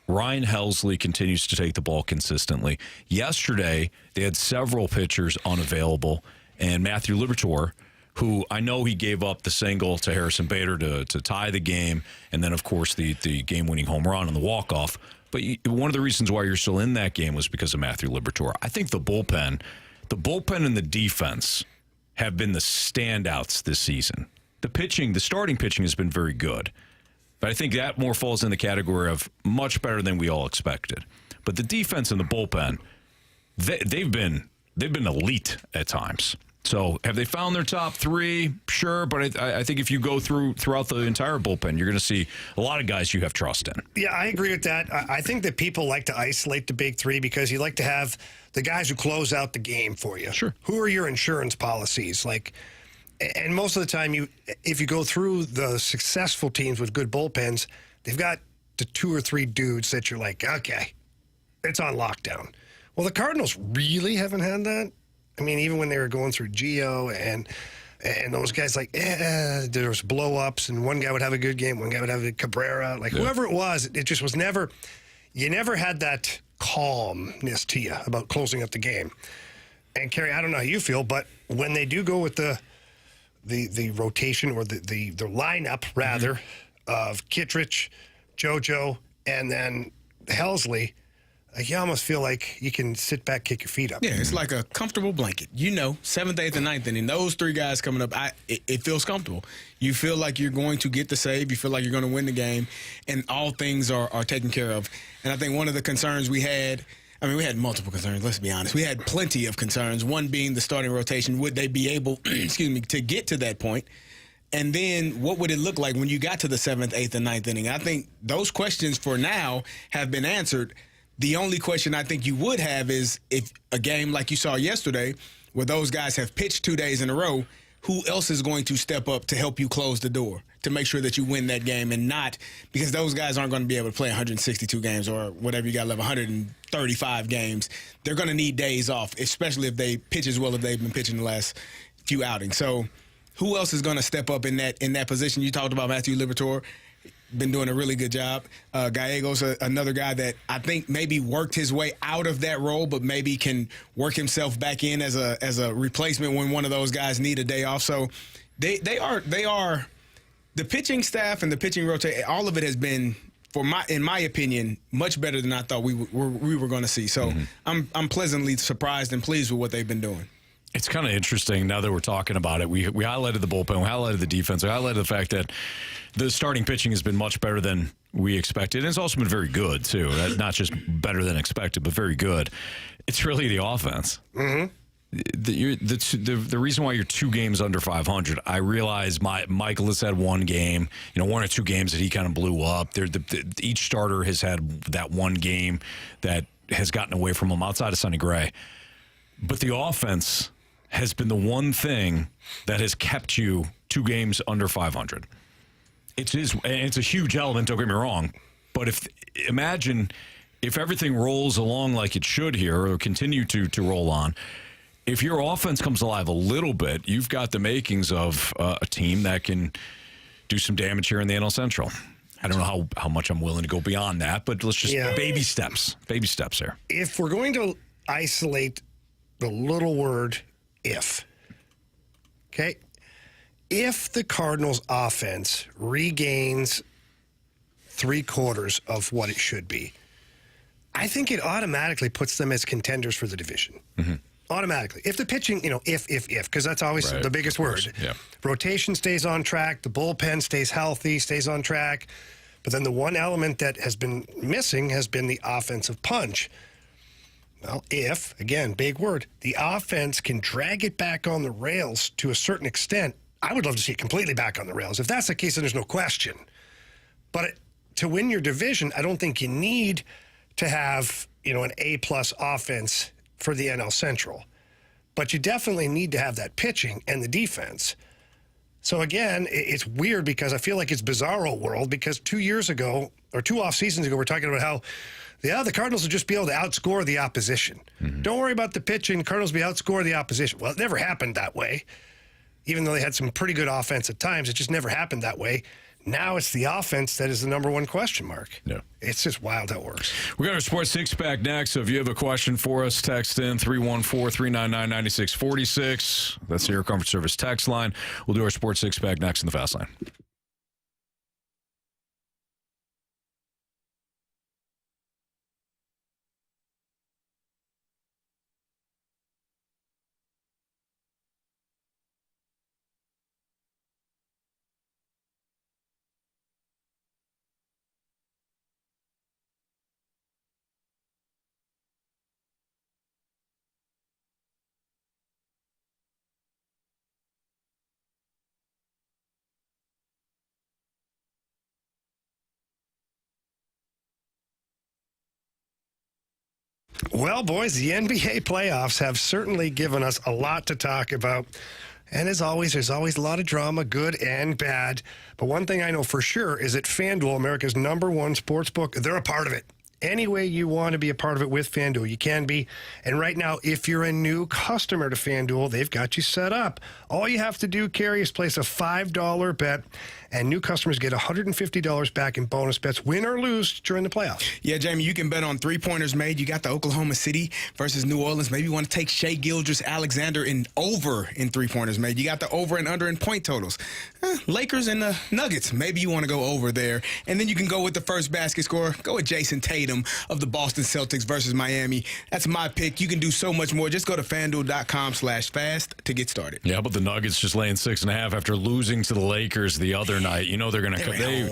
Ryan Helsley continues to take the ball consistently. Yesterday, they had several pitchers unavailable, and Matthew Liberatore, who I know he gave up the single to Harrison Bader to tie the game, and then, of course, the game-winning home run on the walk-off. But one of the reasons why you're still in that game was because of Matthew Liberatore. I think the bullpen and the defense have been the standouts this season. The starting pitching has been very good. But I think that more falls in the category of much better than we all expected. But the defense and the bullpen, they've been elite at times. So have they found their top three? Sure, but I think if you go throughout the entire bullpen, you're going to see a lot of guys you have trust in. Yeah, I agree with that. I think that people like to isolate the big three because you like to have the guys who close out the game for you. Sure. Who are your insurance policies? And most of the time, if you go through the successful teams with good bullpens, they've got the 2 or 3 dudes that you're like, okay, it's on lockdown. Well, the Cardinals really haven't had that. I mean, even when they were going through Gio and those guys, there was blow-ups, and one guy would have a good game, one guy would have a Cabrera. Whoever it was, it just was never – you never had that calmness to you about closing up the game. And, Carey, I don't know how you feel, but when they do go with the rotation or the lineup, rather, of Kittredge, JoJo, and then Helsley, you almost feel like you can sit back, kick your feet up. Yeah, it's like a comfortable blanket. 7th, 8th, and 9th inning, those 3 guys coming up, it feels comfortable. You feel like you're going to get the save. You feel like you're going to win the game, and all things are taken care of. And I think one of the concerns we had – we had multiple concerns, let's be honest. We had plenty of concerns, one being the starting rotation. Would they be able, to get to that point? And then what would it look like when you got to the 7th, 8th, and 9th inning? I think those questions for now have been answered. The only question I think you would have is if a game like you saw yesterday where those guys have pitched 2 days in a row, who else is going to step up to help you close the door, to make sure that you win that game, and not because those guys aren't going to be able to play 162 games or whatever you got left, 135 games. They're going to need days off, especially if they pitch as well as they've been pitching the last few outings. So who else is going to step up in that position? You talked about Matthew Liberatore. Been doing a really good job. Gallegos, another guy that I think maybe worked his way out of that role, but maybe can work himself back in as a replacement when one of those guys need a day off. So they are the pitching staff and the pitching rotation. All of it has been in my opinion, much better than I thought we were going to see. So I'm pleasantly surprised and pleased with what they've been doing. It's kind of interesting now that we're talking about it. We highlighted the bullpen, we highlighted the defense, we highlighted the fact that the starting pitching has been much better than we expected. And it's also been very good, too. Not just better than expected, but very good. It's really the offense. Mm-hmm. The reason why you're 2 games under 500, I realize Michael has had one game, 1 or 2 games that he kind of blew up. Each starter has had that one game that has gotten away from him outside of Sonny Gray. But the offense has been the one thing that has kept you 2 games under 500. It's a huge element, don't get me wrong. But imagine if everything rolls along like it should here or continue to roll on, if your offense comes alive a little bit, you've got the makings of a team that can do some damage here in the NL Central. I don't know how much I'm willing to go beyond that, but let's just baby steps here. If we're going to isolate the little word if, okay? If the Cardinals offense regains 3/4 of what it should be, I think it automatically puts them as contenders for the division. Mm-hmm. Automatically. If the pitching, if, because that's always the biggest word. Yeah. Rotation stays on track, the bullpen stays healthy, stays on track. But then the one element that has been missing has been the offensive punch. Well, if, again, big word, the offense can drag it back on the rails to a certain extent, I would love to see it completely back on the rails. If that's the case, then there's no question. But to win your division, I don't think you need to have, an A-plus offense for the NL Central. But you definitely need to have that pitching and the defense. So, again, it's weird because I feel like it's bizarro world because 2 years ago, or 2 off seasons ago, we're talking about how the Cardinals will just be able to outscore the opposition. Mm-hmm. Don't worry about the pitching. Cardinals will outscore the opposition. Well, it never happened that way. Even though they had some pretty good offense at times, it just never happened that way. Now it's the offense that is the number one question mark. Yeah. It's just wild how it works. We got our Sports Six-Pack next, so if you have a question for us, text in 314-399-9646. That's the Air Comfort Service text line. We'll do our Sports Six-Pack next in the Fast Line. Well, boys, the NBA playoffs have certainly given us a lot to talk about. And as always, there's always a lot of drama, good and bad. But one thing I know for sure is that FanDuel, America's #1 sports book, they're a part of it. Any way you want to be a part of it with FanDuel, you can be. And right now, if you're a new customer to FanDuel, they've got you set up. All you have to do, Carey, is place a $5 bet, and new customers get $150 back in bonus bets, win or lose, during the playoffs. Yeah, Jamie, you can bet on 3-pointers made. You got the Oklahoma City versus New Orleans. Maybe you want to take Shai Gilgeous-Alexander in over in 3-pointers made. You got the over and under in point totals. Lakers and the Nuggets. Maybe you want to go over there. And then you can go with the first basket scorer. Go with Jason Tatum of the Boston Celtics versus Miami. That's my pick. You can do so much more. Just go to FanDuel.com/fast to get started. Yeah, but the Nuggets just laying 6.5 after losing to the Lakers the other night. You know they're going to come. They're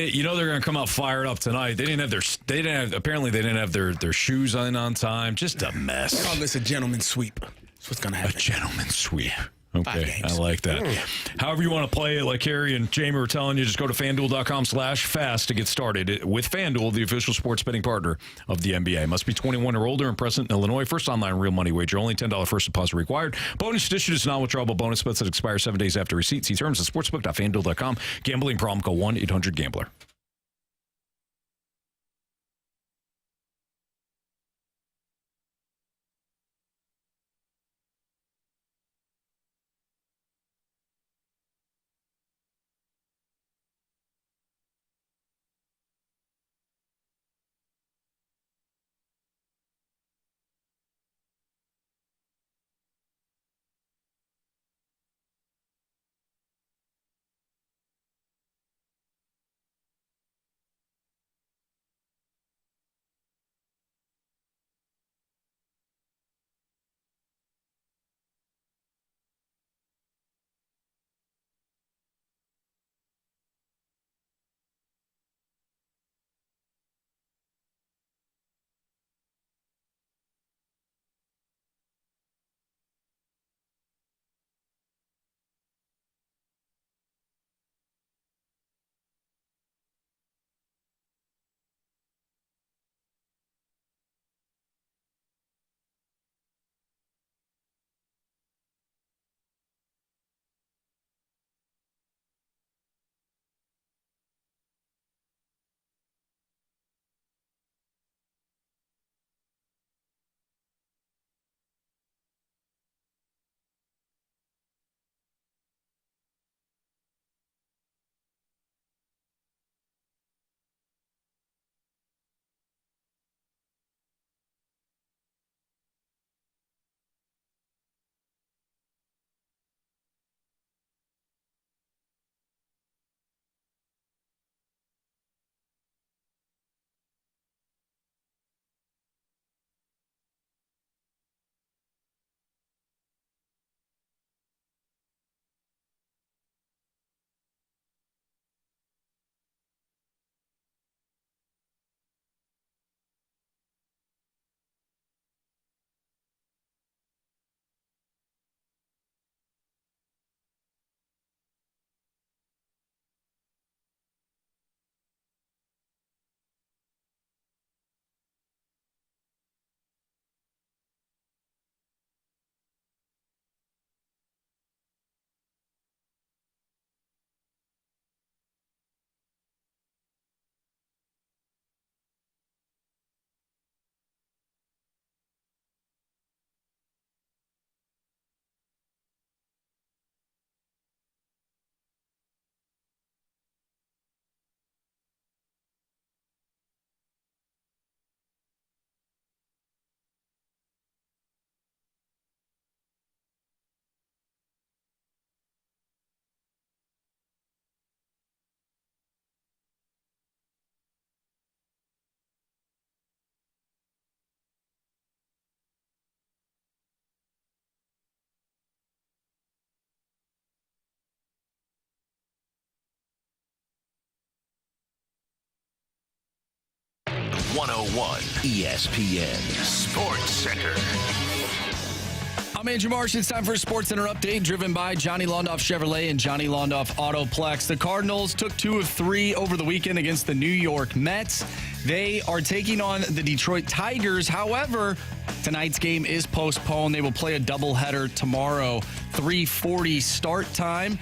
going to come out fired up tonight. Apparently they didn't have their shoes on time. Just a mess. They call this a gentleman's sweep. That's what's going to happen. A gentleman's sweep. Okay, I like that. However you want to play it, like Carey and Jamie were telling you, just go to FanDuel.com/fast to get started. With FanDuel, the official sports betting partner of the NBA. Must be 21 or older and present in Illinois. First online real money wager. Only $10 first deposit required. Bonus edition is non-withdrawable bonus bets that expire 7 days after receipt. See terms at sportsbook.fanduel.com. Gambling problem, call 1-800-GAMBLER. 101 ESPN Sports Center. I'm Andrew Marsh. It's time for a Sports Center update driven by Johnny Londoff Chevrolet and Johnny Londoff Autoplex. The Cardinals took 2 of 3 over the weekend against the New York Mets. They are taking on the Detroit Tigers. However, tonight's game is postponed. They will play a doubleheader tomorrow, 3:40 start time.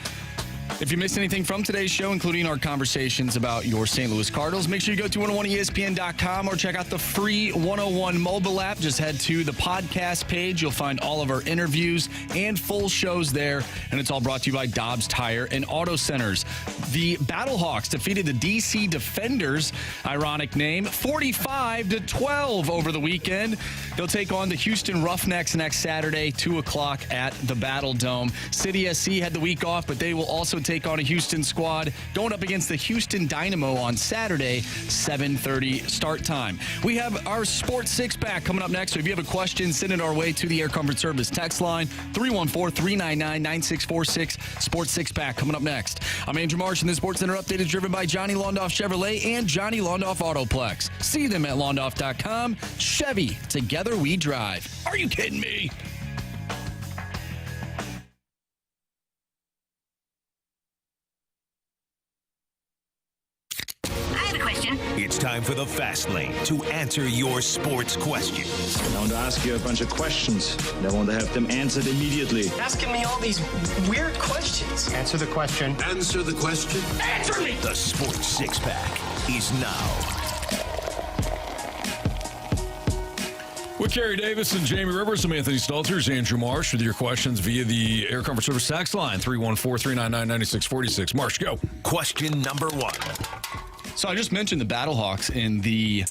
If you missed anything from today's show, including our conversations about your St. Louis Cardinals, make sure you go to 101ESPN.com or check out the free 101 mobile app. Just head to the podcast page. You'll find all of our interviews and full shows there. And it's all brought to you by Dobbs Tire and Auto Centers. The Battlehawks defeated the DC Defenders, ironic name, 45-12 over the weekend. They'll take on the Houston Roughnecks next Saturday, 2 o'clock at the Battle Dome. City SC had the week off, but they will also take on a Houston squad going up against the Houston Dynamo on Saturday, 7:30 start time. We have our Sports Six-Pack coming up next. So if you have a question, send it our way to the Air Comfort Service text line, 314-399-9646. Sports Six-Pack coming up next. I'm Andrew Marsh, and the Sports Center update is driven by Johnny Londoff Chevrolet and Johnny Londoff Autoplex. See them at Londoff.com. Chevy, together we drive. Are you kidding me? It's time for the Fast Lane to answer your sports questions. I want to ask you a bunch of questions. I want to have them answered immediately. Asking me all these weird questions. Answer the question. Answer the question. Answer me! The Sports Six-Pack is now. With Carey Davis and Jamie Rivers, I'm Anthony Stalter. Andrew Marsh with your questions via the Air Comfort Service text line, 314-399-9646. Marsh, go. Question number 1. So I just mentioned the Battlehawks in the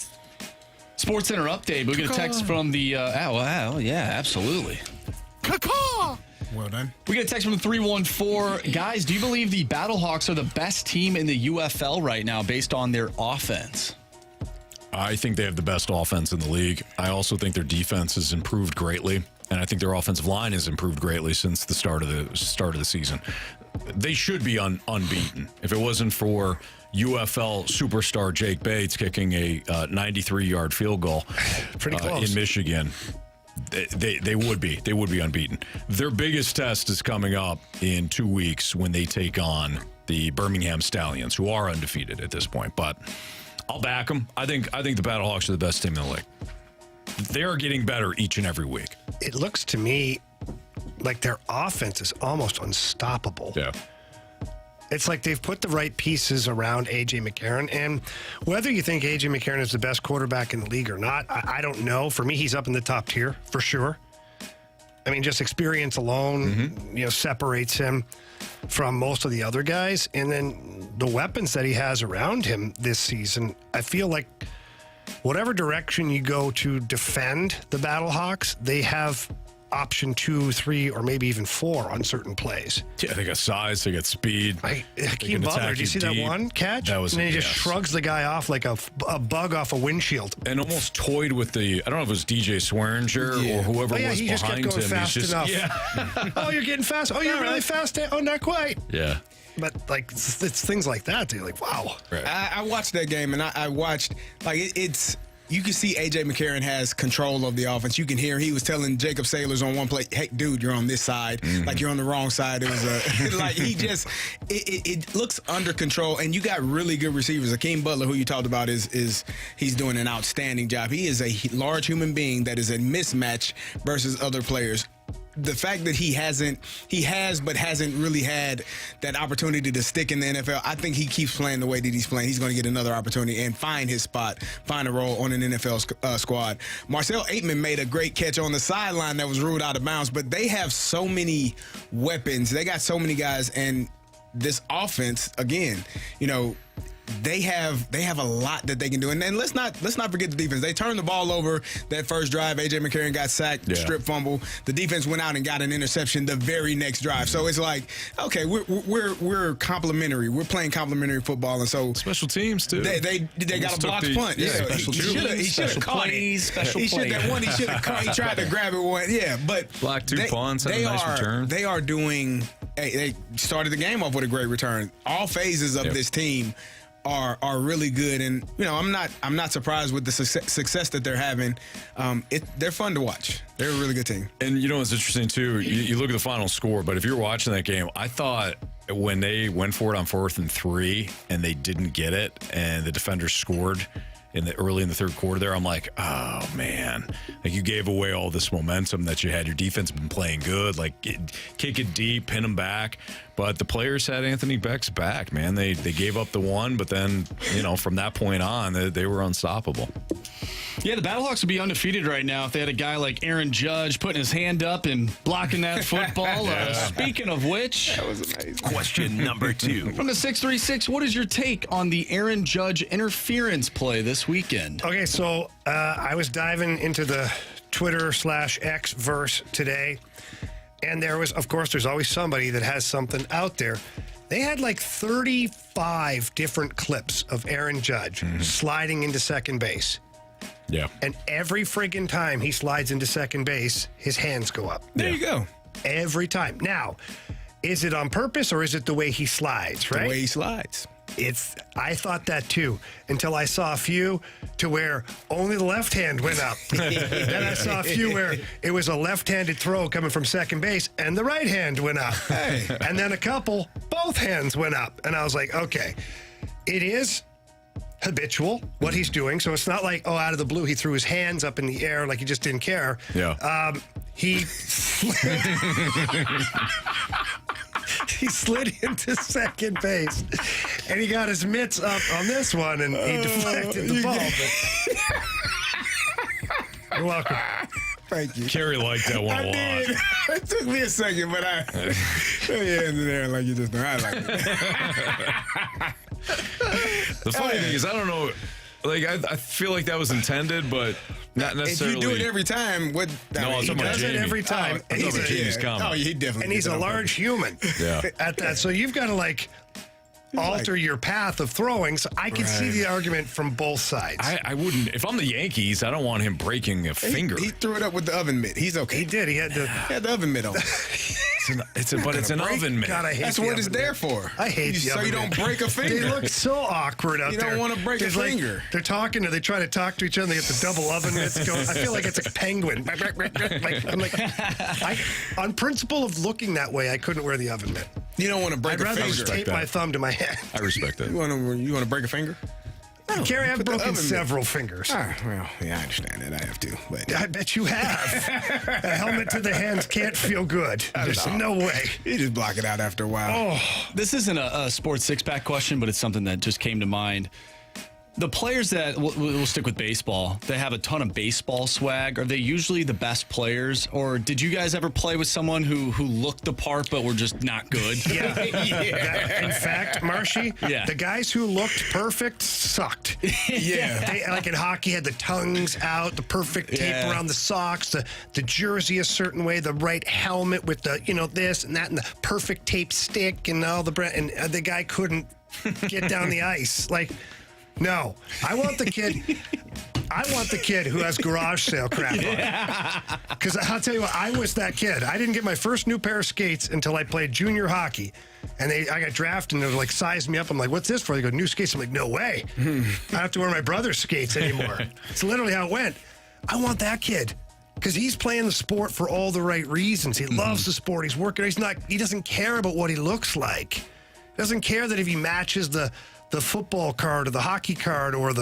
Sports Center update. But we get a text from the yeah, absolutely. Well done. We get a text from the 314. Guys, do you believe the Battlehawks are the best team in the UFL right now based on their offense? I think they have the best offense in the league. I also think their defense has improved greatly, and I think their offensive line has improved greatly since the start of the season. They should be unbeaten. If it wasn't for UFL superstar Jake Bates kicking a 93-yard field goal pretty close in Michigan, they would be unbeaten. Their biggest test is coming up in 2 weeks when they take on the Birmingham Stallions, who are undefeated at this point. But I'll back them. I think the Battlehawks are the best team in the league. They are getting better each and every week. It looks to me like their offense is almost unstoppable. Yeah. It's like they've put the right pieces around A.J. McCarron. And whether you think A.J. McCarron is the best quarterback in the league or not, I don't know. For me, he's up in the top tier for sure. I mean, just experience alone, separates him from most of the other guys. And then the weapons that he has around him this season, I feel like whatever direction you go to defend the Battlehawks, they have option 2, 3, or maybe even 4 on certain plays. Yeah, they got size, they got speed. Hakeem Butler, did you see that one catch? That was, and then he just shrugs the guy off like a bug off a windshield. And almost toyed with the, I don't know if it was DJ Swearinger or whoever was he just kept behind going him. Fast enough. Yeah. Oh, you're getting fast. Oh, you're really fast. Oh, not quite. Yeah. But, it's things like that. They're like, wow. Right. I watched that game, and I watched, it's... You can see A.J. McCarron has control of the offense. You can hear he was telling Jacob Sailors on one play, hey, dude, you're on this side. Mm-hmm. Like, you're on the wrong side. It was it looks under control. And you got really good receivers. Hakeem Butler, who you talked about, he's doing an outstanding job. He is a large human being that is a mismatch versus other players. The fact that he has but hasn't really had that opportunity to stick in the NFL, I think he keeps playing the way that he's playing. He's going to get another opportunity and find his spot, find a role on an NFL squad. Marcel Aitman made a great catch on the sideline that was ruled out of bounds, but they have so many weapons. They got so many guys, and this offense, again, they have a lot that they can do. And then let's not forget the defense. They turned the ball over that first drive. A.J. McCarron got sacked, strip fumble. The defense went out and got an interception the very next drive. So it's like, okay, we're complimentary. We're playing complimentary football, and so special teams too. They got a blocked punt. Yeah, special teams. He should have caught it. Special he should have one. He should have caught. He tried to grab it one. Yeah, but blocked 2 punts. Had a nice return. They are doing. They started the game off with a great return. All phases of this team are really good, and I'm not surprised with the success that they're having. They're fun to watch. They're a really good team. And it's interesting too. You look at the final score, but if you're watching that game, I thought when they went for it on 4th and 3 and they didn't get it, and the defenders scored early in the third quarter there, I'm like, oh man, like you gave away all this momentum that you had. Your defense has been playing good, like kick it deep, pin them back. But the players had Anthony Beck's back, man. They gave up the one, but then, from that point on, they were unstoppable. Yeah, the Battlehawks would be undefeated right now if they had a guy like Aaron Judge putting his hand up and blocking that football. Speaking of which, that was amazing. Question number 2. From the 636, what is your take on the Aaron Judge interference play this weekend? Okay, so I was diving into the Twitter/X verse today, and there's always somebody that has something out there. They had like 35 different clips of Aaron Judge sliding into second base. Yeah. And every friggin' time he slides into second base, his hands go up. There you go. Every time. Now, is it on purpose or is it the way he slides, right? The way he slides. I thought that too, until I saw a few to where only the left hand went up. Then I saw a few where it was a left-handed throw coming from second base and the right hand went up. Hey. And then a couple, both hands went up. And I was like, okay, it is habitual what he's doing. So it's not like, out of the blue, he threw his hands up in the air like he just didn't care. Yeah. He slid into second base, and he got his mitts up on this one, and he deflected the ball. But you're welcome. Thank you. Carey liked that one a lot. Did. It took me a second, but I threw your hands in there like you just know. I like it. The funny thing is, I don't know. Like, I feel like that was intended, but not necessarily. If you do it every time, he does it every time. And he's Jamie's comment. Oh, he definitely. And he's a large human. Yeah. At that, so you've got to alter your path of throwing. So I can see the argument from both sides. I wouldn't. If I'm the Yankees, I don't want him breaking a finger. He threw it up with the oven mitt. He's okay. He did. He had the oven mitt on. It's an oven mitt. God, I hate That's the what oven it's there for. I hate the so oven you don't mitt. break a finger. They look so awkward out there. You don't want to break a finger. They're talking, or they try to talk to each other. They get the double oven mitts going. I feel like it's a penguin. On principle of looking that way, I couldn't wear the oven mitt. You don't want to break I'd a rather finger. just tape my thumb to my hand. I respect that. You want to break a finger? No, Carey, I've broken several fingers. Well, yeah, I understand that. I have to. But I bet you have. A helmet to the hands can't feel good. There's no way. You just block it out after a while. This isn't a sports six-pack question, but it's something that just came to mind. The players that, we'll stick with baseball, they have a ton of baseball swag. Are they usually the best players? Or did you guys ever play with someone who looked the part but were just not good? Yeah. In fact, Marshy, the guys who looked perfect sucked. Yeah. They, like in hockey, had the tongues out, the perfect tape around the socks, the jersey a certain way, the right helmet with the, this and that, and the perfect tape stick and all and the guy couldn't get down the ice. No, I want the kid who has garage sale crap on. Because I'll tell you what, I was that kid. I didn't get my first new pair of skates until I played junior hockey. And I got drafted and they sized me up. I'm like, what's this for? They go, new skates. I'm like, no way. I don't have to wear my brother's skates anymore. It's literally how it went. I want that kid. Because he's playing the sport for all the right reasons. He loves the sport. He's working. He doesn't care about what he looks like. He doesn't care that if he matches the football card or the hockey card or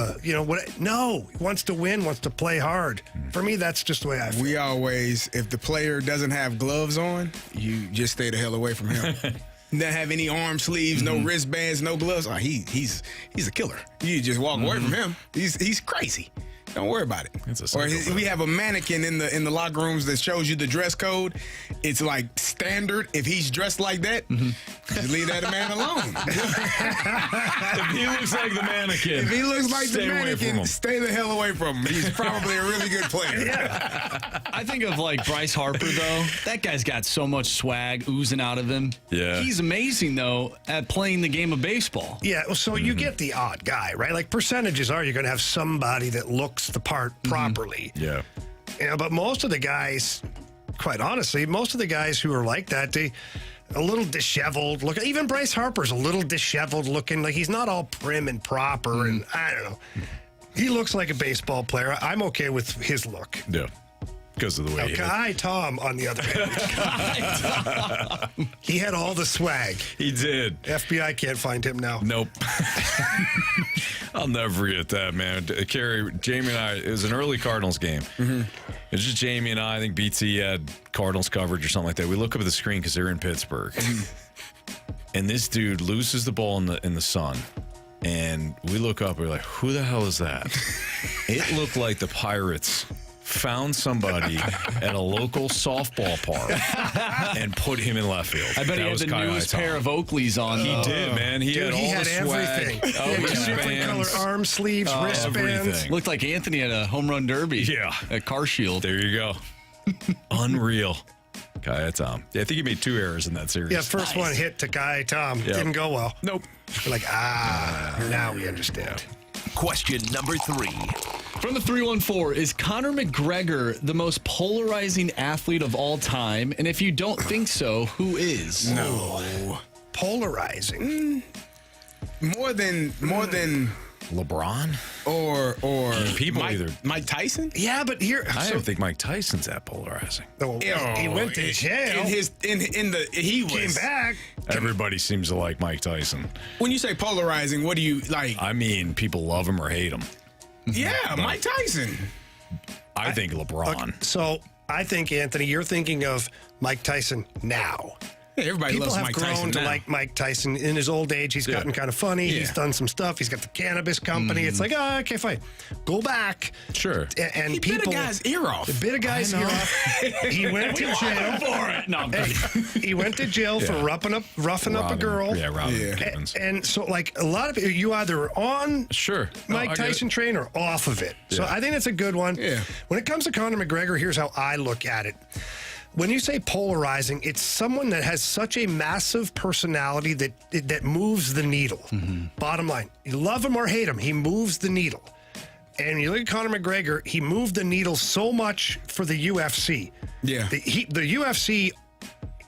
no, he wants to win, wants to play hard. For me, that's just the way I feel. We always, if the player doesn't have gloves on, you just stay the hell away from him. Doesn't have any arm sleeves, no wristbands, no gloves. He's a killer. You just walk away from him. He's crazy. Don't worry about it. Or we have a mannequin in the locker rooms that shows you the dress code. It's like standard. If he's dressed like that, just leave that man alone. If he looks like the mannequin, if he looks like the mannequin, stay the hell away from him. He's probably a really good player. I think of Bryce Harper though. That guy's got so much swag oozing out of him. Yeah, he's amazing though at playing the game of baseball. Yeah, well, so you get the odd guy, right? Like percentages are you're going to have somebody that looks the part properly. Yeah. But most of the guys, quite honestly, most of the guys who are like that, a little disheveled look. Even Bryce Harper's a little disheveled looking. Like, he's not all prim and proper, and I don't know. He looks like a baseball player. I'm okay with his look. Yeah. Because of the way Kai Tom, on the other hand. He had all the swag. He did. FBI can't find him now. Nope. I'll never forget that, man. Carey, Jamie and I, it was an early Cardinals game. It was just Jamie and I think BT had Cardinals coverage or something like that. We look up at the screen because they're in Pittsburgh. And this dude loses the ball in the sun. And we look up, we're like, who the hell is that? It looked like the Pirates found somebody at a local softball park and put him in left field. I bet he had the newest pair of Oakleys on. He did, man. He had all the swag. Everything. He had 2 different color arm sleeves, wristbands. Everything. Looked like Anthony at a home run derby. Yeah. At Car Shield. There you go. Unreal. Kai Tom. Yeah, I think he made 2 errors in that series. Yeah, first one hit to Kai Tom. Yep. Didn't go well. Nope. We're like, now we understand. Question number 3. From the 314, is Conor McGregor the most polarizing athlete of all time? And if you don't think so, who is? No. Polarizing? More than LeBron? Or people Mike Tyson? Yeah, but here I don't think Mike Tyson's that polarizing. He went to jail. He came back. Everybody seems to like Mike Tyson. When you say polarizing, what do you like? I mean, people love him or hate him. Yeah, Mike Tyson. I think LeBron. Okay, so I think, Anthony, you're thinking of Mike Tyson now. Yeah, everybody People loves have Mike grown Tyson to now. like Mike Tyson. In his old age, he's gotten kind of funny. Yeah. He's done some stuff. He's got the cannabis company. It's like, okay, fine. Go back. Sure. And He people bit a guy's ear off. Bit a guy's ear off. He went to jail for it. No, he went to jail for roughing up a girl. Yeah, robbing Gibbons. And so, like, a lot of people, you either are on Mike I Tyson train or off of it. So I think that's a good one. Yeah. When it comes to Conor McGregor, here's how I look at it. When you say polarizing, it's someone that has such a massive personality that moves the needle. Bottom line, you love him or hate him, he moves the needle. And you look at Conor McGregor, he moved the needle so much for the UFC. Yeah. The UFC,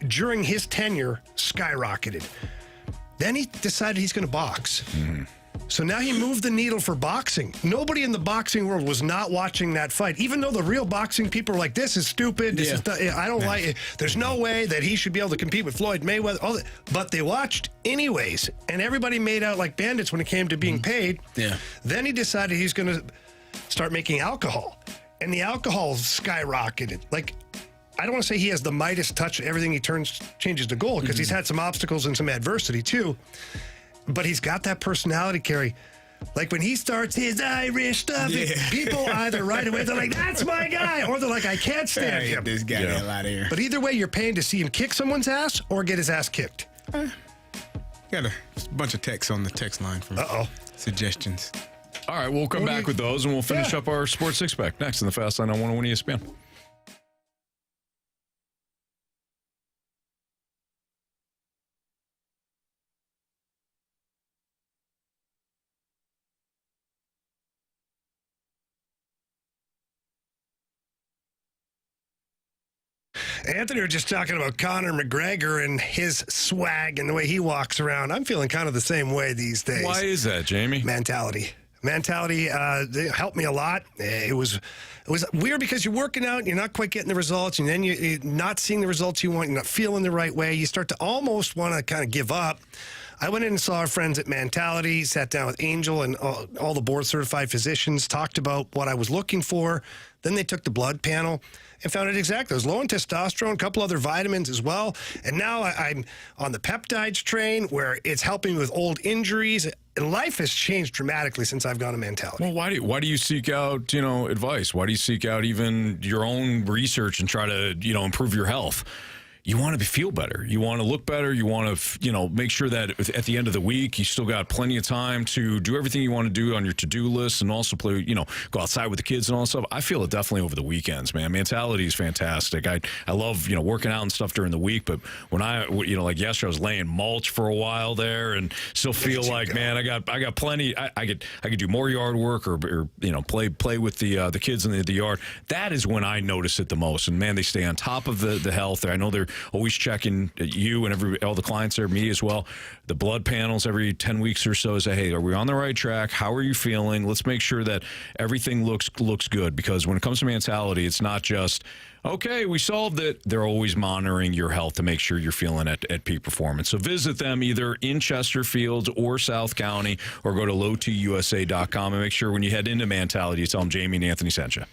during his tenure, skyrocketed. Then he decided he's going to box. So now he moved the needle for boxing. Nobody in the boxing world was not watching that fight, even though the real boxing people were like, this is stupid. I don't like it. There's no way that he should be able to compete with Floyd Mayweather. But they watched anyways, and everybody made out like bandits when it came to being paid. Yeah. Then he decided he's going to start making alcohol, and the alcohol skyrocketed. Like, I don't want to say he has the Midas touch. Everything he changes to gold, because he's had some obstacles and some adversity too. But he's got that personality, Carey. Like, when he starts his Irish stuff, people either right away, they're like, that's my guy. Or they're like, I can't stand him. This guy got out of here. But either way, you're paying to see him kick someone's ass or get his ass kicked. Got a bunch of texts on the text line from suggestions. All right, we'll come back with those, and we'll finish up our Sports Six-Pack next in the Fast Line on 101 ESPN. Anthony, we were just talking about Conor McGregor and his swag and the way he walks around. I'm feeling kind of the same way these days. Why is that, Jamie? Mentality helped me a lot. It was weird because you're working out and you're not quite getting the results, and then you're not seeing the results you want. You're not feeling the right way. You start to almost want to kind of give up. I went in and saw our friends at Mentality, sat down with Angel and all the board-certified physicians, talked about what I was looking for. Then they took the blood panel and found it exactly. It was low in testosterone, a couple other vitamins as well. And now I'm on the peptides train where it's helping with old injuries. And life has changed dramatically since I've gone to Mentality. Well, why do you seek out, advice? Why do you seek out even your own research and try to, improve your health? You want to feel better. You want to look better. You want to, make sure that at the end of the week, you still got plenty of time to do everything you want to do on your to-do list, and also play, go outside with the kids and all that stuff. I feel it definitely over the weekends, man. Mentality is fantastic. I love, working out and stuff during the week, but when like yesterday, I was laying mulch for a while there and still feel like, man, I got plenty. I could do more yard work or play with the kids in the yard. That is when I notice it the most. And man, they stay on top of the health. I know they're always checking you and all the clients there, me as well. The blood panels every 10 weeks or so say, hey, are we on the right track? How are you feeling? Let's make sure that everything looks good, because when it comes to mentality, it's not just, okay, we solved it. They're always monitoring your health to make sure you're feeling at peak performance. So visit them either in Chesterfield or South County, or go to lowtusa.com and make sure when you head into Mentality, you tell them Jamie and Anthony sent you.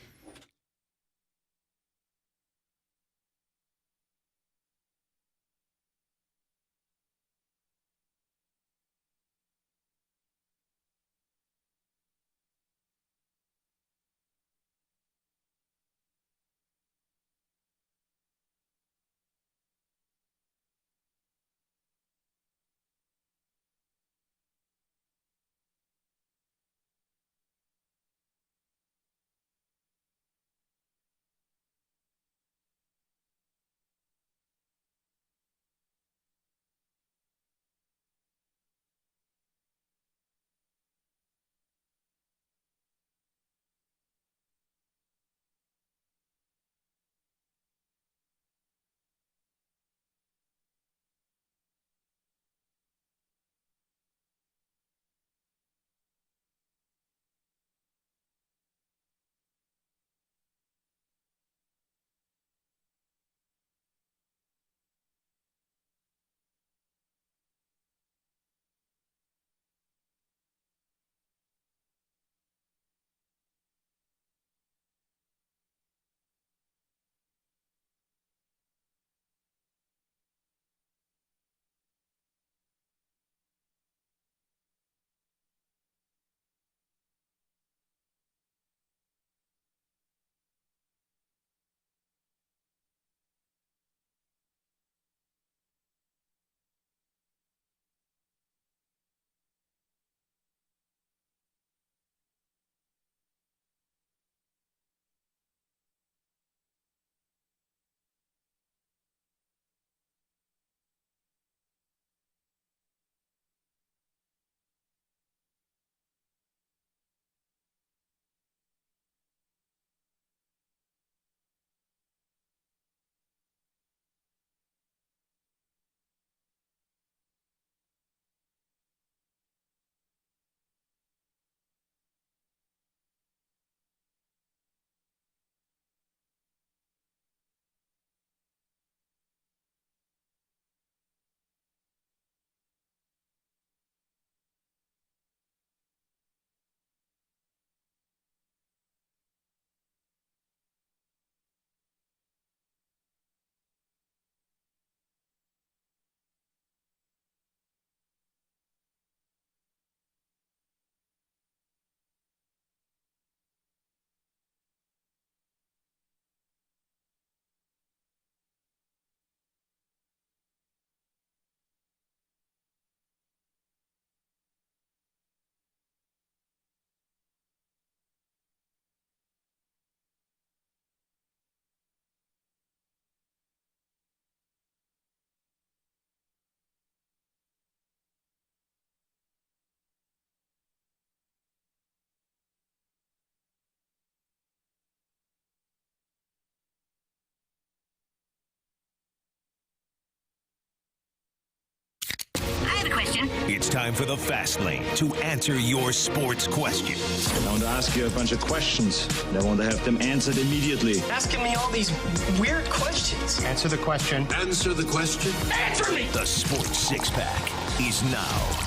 It's time for the Fast Lane to answer your sports questions. I want to ask you a bunch of questions, and I want to have them answered immediately. Asking me all these weird questions. Answer the question. Answer the question. Answer me! The Sports Six Pack is now.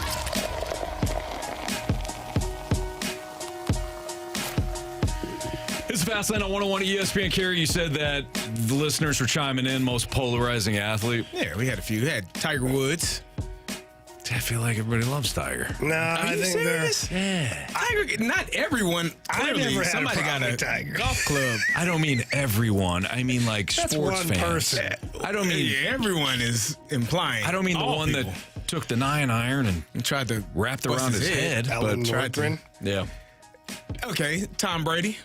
It's Fastlane on 101 ESPN. Carey, you said that the listeners were chiming in, most polarizing athlete. Yeah, we had a few. We had Tiger Woods. I feel like everybody loves Tiger. No, I think serious? not everyone. I Clearly, never had somebody a got problem a with Tiger. golf club. I don't mean everyone. I mean like That's sports one fans. person. I don't mean everyone is implying. I don't mean the all one people. that took the 9-iron and tried to wrapped bust around his head. Alan But tried to. Nordgren. yeah. Okay, Tom Brady.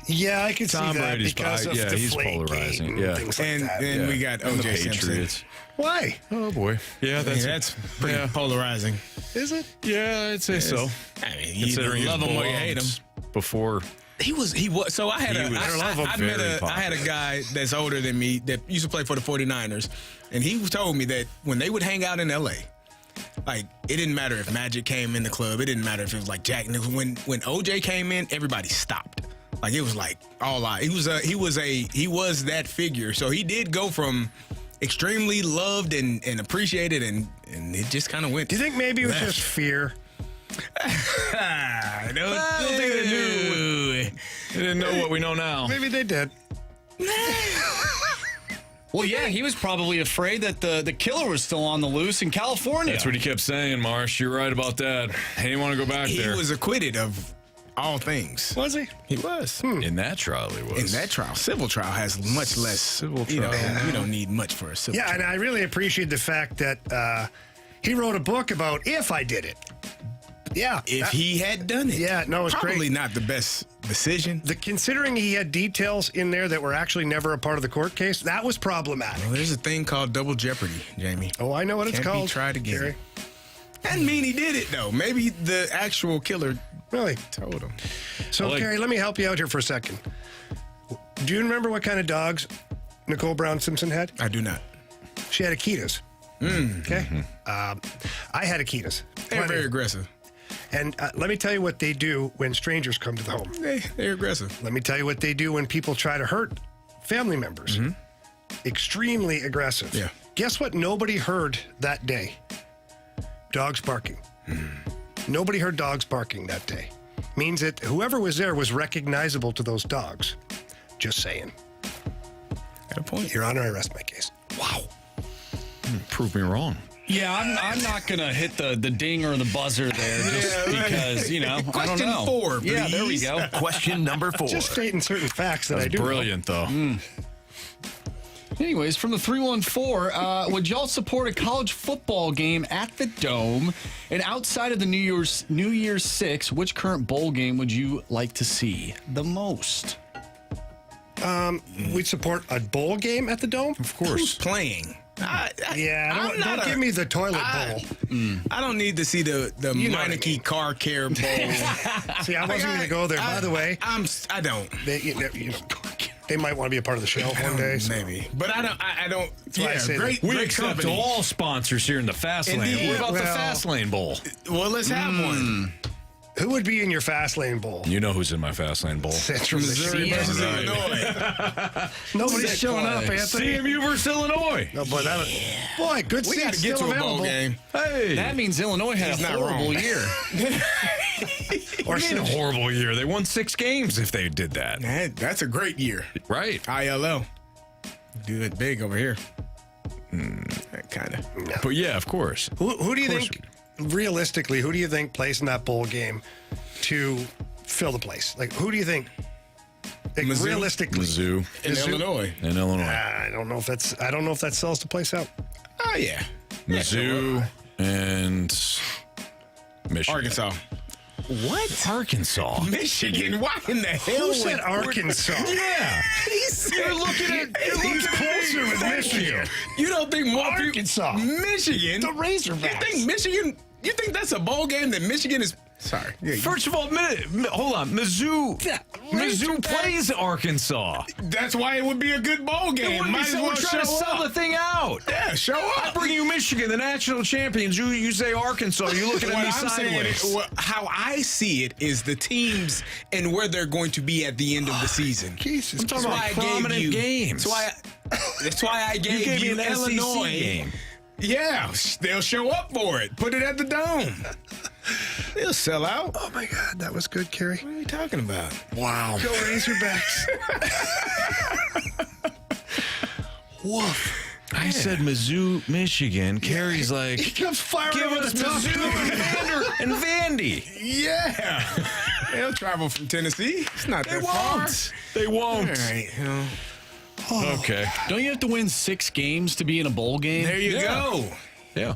Yeah, I could Tom see that Brady's because of he's Deflategate polarizing. and Yeah. things like And that. then we got And the O.J. Simpson. Patriots. Why? Oh boy. Yeah, That's pretty polarizing. Is it? Yeah, I'd say so. I mean, you Considering love his him or you hate him. bums before He was. So I had I had a guy that's older than me that used to play for the 49ers, and he told me that when they would hang out in L.A., like it didn't matter if Magic came in the club, it didn't matter if it was like Jack. When OJ came in, everybody stopped. Like it was like all out. He was that figure. So he did go from extremely loved and appreciated, and it just kind of went. Do you think maybe it was just fear? I don't think they knew. They didn't know what we know now. Maybe they did. Well, yeah, he was probably afraid that the killer was still on the loose in California. That's what he kept saying, Marsh. You're right about that. He didn't want to go back there. He was acquitted of all things. Was he? He was. In that trial, he was. In that trial. Civil trial has much less. Civil trial. You don't need much for a civil trial. Yeah, and I really appreciate the fact that he wrote a book about if I did it. Yeah. If he had done it. Yeah, no, it's probably great. Not the best decision. Considering he had details in there that were actually never a part of the court case, that was problematic. Well, there's a thing called double jeopardy, Jamie. Oh, I know what it's called. Can't be tried again. Carey. Doesn't mean he did it, though. Maybe the actual killer really told him. So, Carey, let me help you out here for a second. Do you remember what kind of dogs Nicole Brown Simpson had? I do not. She had Akitas. Okay? I had Akitas. They're very aggressive. And let me tell you what they do when strangers come to the home. They're aggressive. Let me tell you what they do when people try to hurt family members. Extremely aggressive. Yeah. Guess what nobody heard that day? Dogs barking. Nobody heard dogs barking that day. Means that whoever was there was recognizable to those dogs. Just saying. Got a point. Your Honor, I rest my case. Wow. Prove me wrong. Yeah, I'm not going to hit the ding or the buzzer there just because, I don't know. Question 4, please. Yeah, there we go. Question number 4. Just stating certain facts that I do. Brilliant, though. Anyways, from the 314, would y'all support a college football game at the Dome? And outside of the New Year's 6, which current bowl game would you like to see the most? We'd support a bowl game at the Dome? Of course. Who's playing? Don't give me the toilet bowl. I don't need to see the Meineke car care bowl. See, I wasn't going to go there. By the way, I don't. They might want to be a part of the show one day. So. Maybe, but I don't. We accept company. all sponsors here in the Fast Lane. Indeed. What about the Fast Lane Bowl? Well, let's have one. Who would be in your Fast Lane Bowl? You know who's in my Fast Lane Bowl. Central Missouri versus Right. Illinois. Nobody's showing up, Anthony. CMU versus Illinois. No, boy, good We got seats to get still to a available. bowl game. Hey. That means Illinois had a horrible year. Or a horrible year. They won 6 games if they did that. That's a great year. Right. ILL. Do it big over here. Kind of. No. But yeah, of course. Who do you think, realistically, who do you think plays in that bowl game to fill the place? Like, who do you think? Like, realistically, Mizzou. In Illinois. In Illinois. I don't know if that sells the place out. Oh yeah. Mizzou and Michigan. Arkansas. What? Arkansas. Michigan. Why in the hell? Who said Arkansas? Yeah. You're looking at. He's closer with Michigan. You don't think more Arkansas? Michigan. The Razorbacks. You think Michigan? You think that's a bowl game that Michigan is? Sorry. First of all, hold on. Mizzou plays Arkansas. That's why it would be a good bowl game. Might as well try to sell the thing out. Yeah, show up. I bring you Michigan, the national champions. You say Arkansas. You're looking at me sideways. How I see it is the teams and where they're going to be at the end of the season. Jesus, I'm talking about prominent games. That's why I gave you an Illinois SEC game. Yeah, they'll show up for it. Put it at the Dome. They'll sell out. Oh my God, that was good, Carey. What are you talking about? Wow. Go Razorbacks. Woof. I said Mizzou, Michigan. Carey's like, he comes firing give with us a tough Mizzou and Vandy. Yeah. They'll travel from Tennessee. It's not that far. They won't. All right. Okay. Don't you have to win 6 games to be in a bowl game? There you go. Yeah.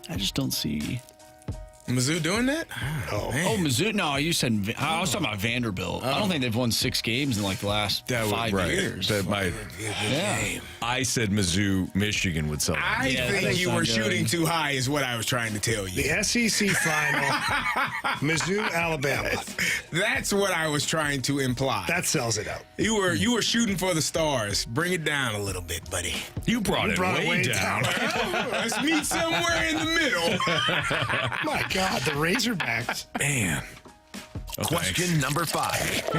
I just don't see. Mizzou doing that? Oh, Mizzou? No, you said I was talking about Vanderbilt. I don't think they've won 6 games in like the last 5 years. That might. Yeah. I said Mizzou, Michigan would sell. I think you were shooting too high, is what I was trying to tell you. The SEC final, Mizzou, Alabama. That's what I was trying to imply. That sells it out. You were shooting for the stars. Bring it down a little bit, buddy. You brought it way down. Let's meet somewhere in the middle. My God, the Razorbacks. Man. Question number 5.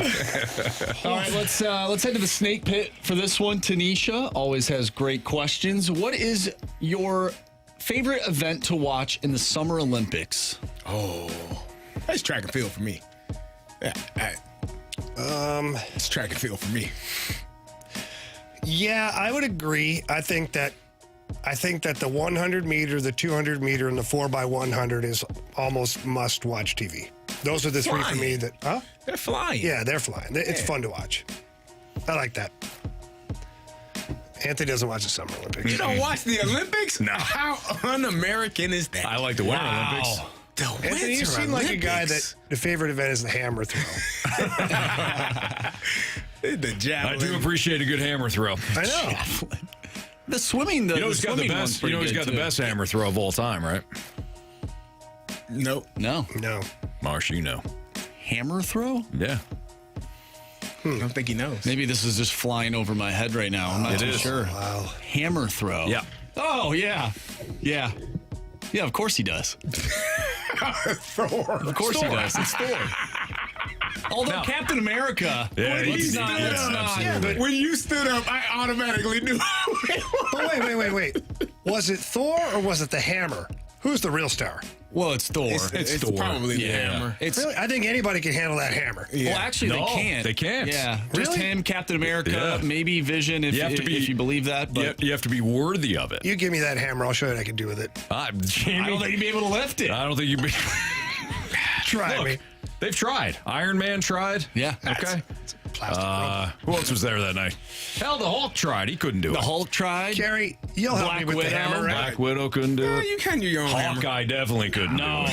All right, let's head to the snake pit for this one. Tanisha always has great questions. What is your favorite event to watch in the Summer Olympics? Oh, that's track and field for me. It's track and field for me. Yeah, I would agree. I think that the 100 meter, the 200 meter, and the 4x100 is almost must-watch TV. Those are the 3 for me that. Huh? They're flying. Yeah, they're flying. It's fun to watch. I like that. Anthony doesn't watch the Summer Olympics. You don't watch the Olympics? No. How un-American is that? I like the Winter Olympics. The Anthony, you seem like a guy that the favorite event is the hammer throw. The javelin. I do appreciate a good hammer throw. I know. The swimming, the He's got the best. He's got the best hammer throw of all time, right? Nope. No. Marsh, you know. Hammer throw? Yeah. I don't think he knows. Maybe this is just flying over my head right now. I'm not too sure. Wow. Hammer throw. Yeah. Oh, yeah. Yeah. Yeah, of course he does. Thor. Of course he does. It's Thor. Although Captain America, Yeah, let's not. But when you stood up, I automatically knew. But wait. Was it Thor or was it the hammer? Who's the real star? Well, it's Thor. It's Thor. probably the hammer. Really? I think anybody can handle that hammer. Well, actually, they can't. They can't. Yeah, just Really? him, Captain America, maybe Vision, if you believe that. But You have to be worthy of it. You give me that hammer, I'll show you what I can do with it. I don't think you'd be able to lift it. I don't think you'd be. Try me. They've tried. Iron Man tried. Yeah. Okay. It's plastic rubber. Who else was there that night? Hell, the Hulk tried. He couldn't do it. The Hulk tried. Carey, you'll help me with Widow. the hammer, right? Black Widow couldn't do it. You can do your own hammer. Hawkeye definitely couldn't do it. Come on. No,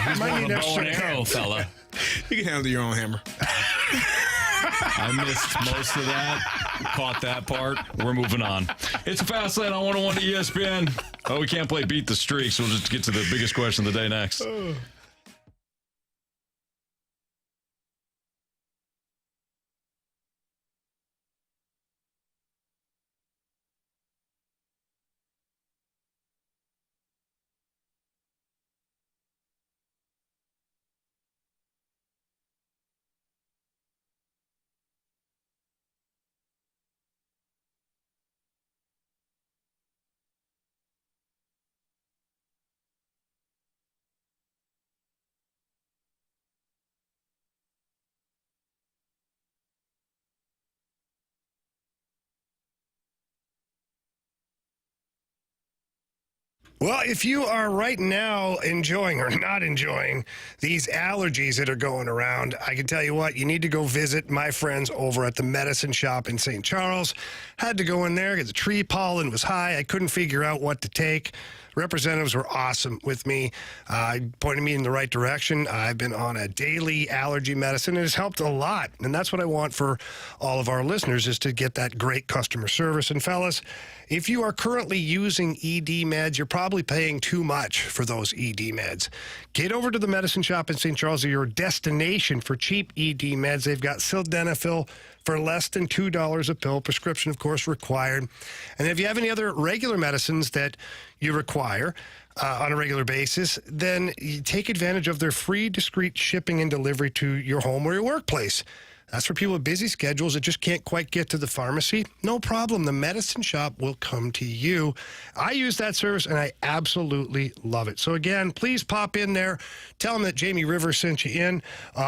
he's Might more need of a an bow and extra arrow hand. fella. You can handle your own hammer. I missed most of that. Caught that part. We're moving on. It's a fast lane on 101 to ESPN. Oh, we can't play Beat the Streak, so we'll just get to the biggest question of the day next. Well, if you are right now enjoying or not enjoying these allergies that are going around, I can tell you what, you need to go visit my friends over at the Medicine Shop in St. Charles. Had to go in there because the tree pollen was high. I couldn't figure out what to take. Representatives were awesome with me, pointed me in the right direction. I've been on a daily allergy medicine. It has helped a lot, and that's what I want for all of our listeners is to get that great customer service. And fellas, if you are currently using ED meds, you're probably paying too much for those ED meds. Get over to the Medicine Shop in St. Charles, your destination for cheap ED meds. They've got sildenafil for less than $2 a pill, prescription, of course, required. And if you have any other regular medicines that you require on a regular basis, then you take advantage of their free, discreet shipping and delivery to your home or your workplace. That's for people with busy schedules that just can't quite get to the pharmacy. No problem. The Medicine Shop will come to you. I use that service, and I absolutely love it. So, again, please pop in there. Tell them that Jamie Rivers sent you in.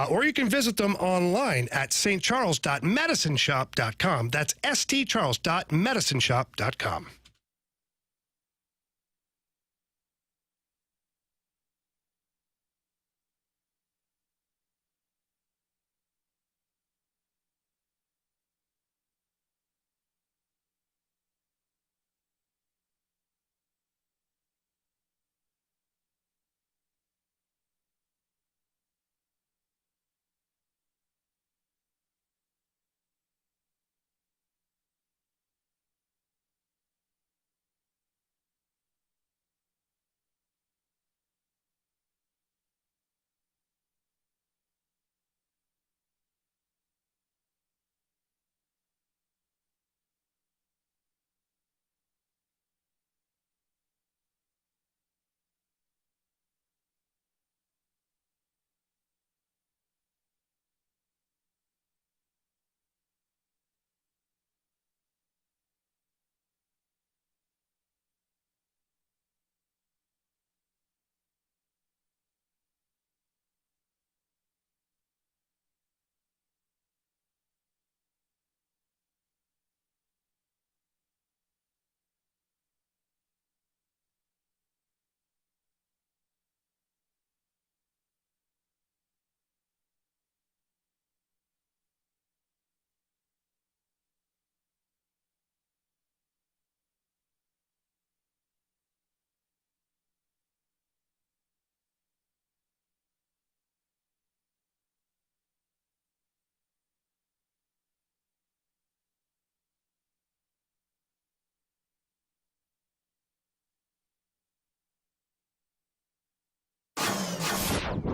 Or you can visit them online at stcharles.medicineshop.com. That's stcharles.medicineshop.com.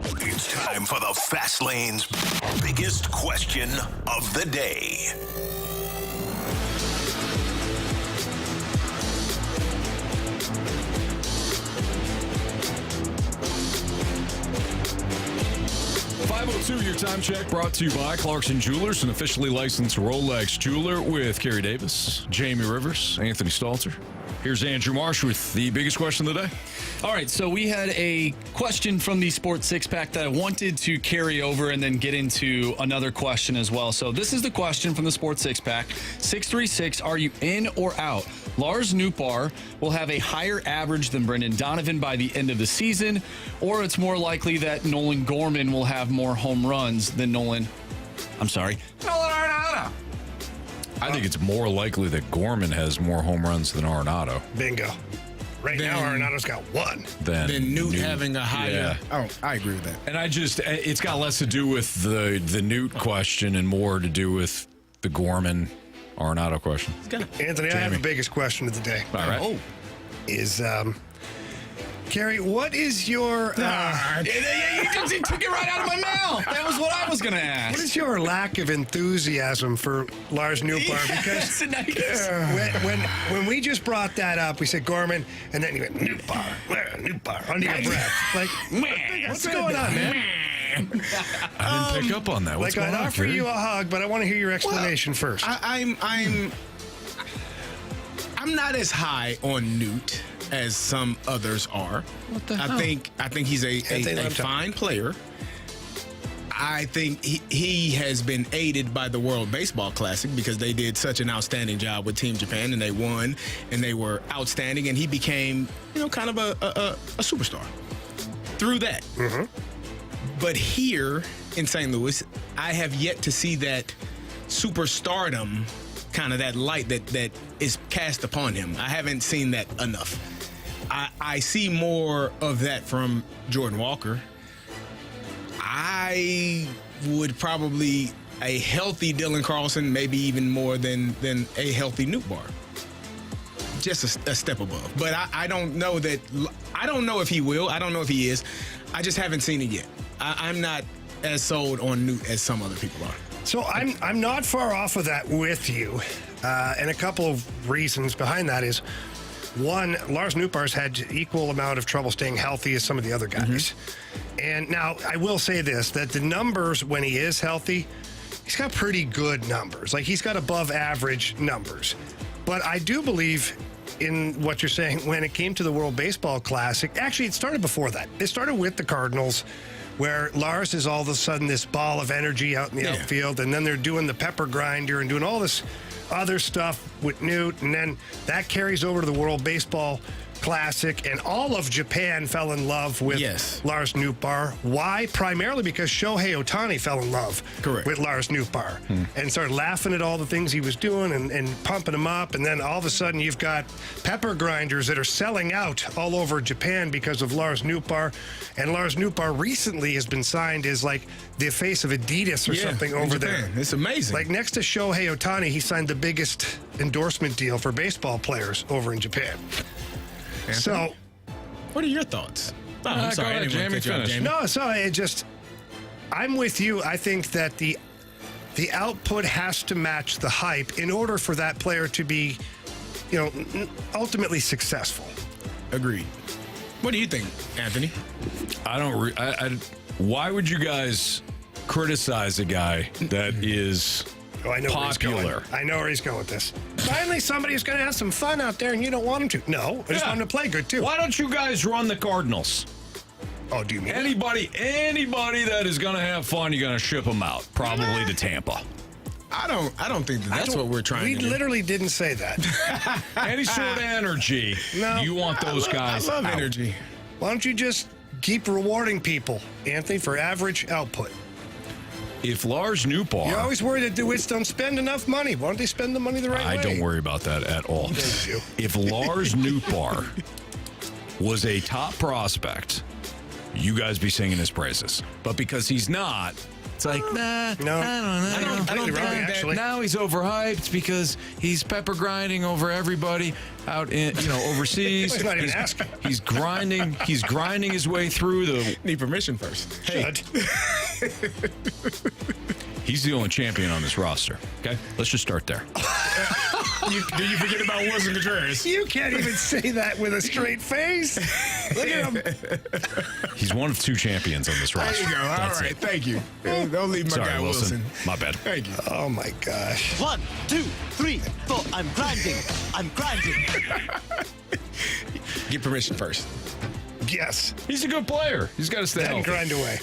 It's time for the Fast Lane's biggest question of the day. Your time check brought to you by Clarkson Jewelers, an officially licensed Rolex jeweler, with Carey Davis, Jamie Rivers, Anthony Stalter. Here's Andrew Marsh with the biggest question of the day. All right, so we had a question from the Sports Six Pack that I wanted to carry over and then get into another question as well. So this is the question from the Sports Six Pack. 636, are you in or out? Lars Nootbaar will have a higher average than Brendan Donovan by the end of the season, or it's more likely that Nolan Gorman will have more home runs than Nolan Arenado. I think it's more likely that Gorman has more home runs than Arenado. Bingo. Right now, Arenado's got one. Than Newt having a higher. Yeah. Oh, I agree with that. And it's got less to do with the Newt question and more to do with the Gorman Arenado question. Anthony, I have the biggest question of the day. All right. Is Carey, what is your... You took it right out of my mouth. That was what I was going to ask. What is your lack of enthusiasm for Lars Nootbaar? Because when we just brought that up, we said Gorman, and then you went, Nootbaar, under your breath. Like, what's going on, man? I didn't pick up on that. What's going on, I'd offer you a hug, but I want to hear your explanation first. I'm not as high on Newt as some others are. What the hell? I think he's a fine player. I think he has been aided by the World Baseball Classic because they did such an outstanding job with Team Japan, and they won, and they were outstanding, and he became, kind of a superstar through that. Mm-hmm. But here in St. Louis, I have yet to see that superstardom, kind of that light that is cast upon him. I haven't seen that enough. I see more of that from Jordan Walker. I would probably a healthy Dylan Carlson, maybe even more than a healthy Nootbaar. Just a step above. But I don't know that. I don't know if he will. I don't know if he is. I just haven't seen it yet. I'm not as sold on Newt as some other people are. So I'm not far off of that with you, and a couple of reasons behind that is, one, Lars Nootbaar's had equal amount of trouble staying healthy as some of the other guys. Mm-hmm. And now I will say this, that the numbers when he is healthy, he's got pretty good numbers. Like, he's got above average numbers. But I do believe in what you're saying when it came to the World Baseball Classic. Actually, it started before that. It started with the Cardinals, where Lars is all of a sudden this ball of energy out in the outfield, and then they're doing the pepper grinder and doing all this other stuff with Newt, and then that carries over to the World Baseball Classic, and all of Japan fell in love with Lars Nootbaar. Why? Primarily because Shohei Ohtani fell in love with Lars Nootbaar and started laughing at all the things he was doing and pumping him up, and then all of a sudden you've got pepper grinders that are selling out all over Japan because of Lars Nootbaar, and Lars Nootbaar recently has been signed as like the face of Adidas or something over there. It's amazing. Like, next to Shohei Ohtani, he signed the biggest endorsement deal for baseball players over in Japan. Anthony? So, what are your thoughts? Oh, I'm sorry, I didn't want to cut you off, Jamie. No, so I'm with you. I think that the output has to match the hype in order for that player to be, ultimately successful. Agreed. What do you think, Anthony? Why would you guys criticize a guy that is popular? I know where he's going with this. Finally, somebody's going to have some fun out there, and you don't want him to. No, I just want him to play good, too. Why don't you guys run the Cardinals? Oh, do you mean anybody that is going to have fun, you're going to ship them out, probably to Tampa. I don't think that's what we're trying to do. We literally didn't say that. Any sort of energy. No, you want those guys I love out. energy. Why don't you just keep rewarding people, Anthony, for average output? If Lars Nootbaar... You're always worried that DeWitts don't spend enough money. Why don't they spend the money the right way? I don't worry about that at all. If Lars Nootbaar was a top prospect, you guys be singing his praises. But because he's not, it's like, no, I don't know. I don't think Now he's overhyped because he's pepper grinding over everybody. out in overseas. He's not even asking. He's grinding. He's grinding his way through the. Need permission first. Hey. He's the only champion on this roster. Okay, let's just start there. Do you forget about Wilson Contreras? You can't even say that with a straight face. Look at him. He's one of 2 champions on this roster. There you go. All right. Thank you. Don't leave my guy Wilson. My bad. Thank you. Oh, my gosh. 1, 2, 3, 4. I'm grinding. I'm grinding. Get permission first. Yes. He's a good player. He's got to stay Then healthy. grind away.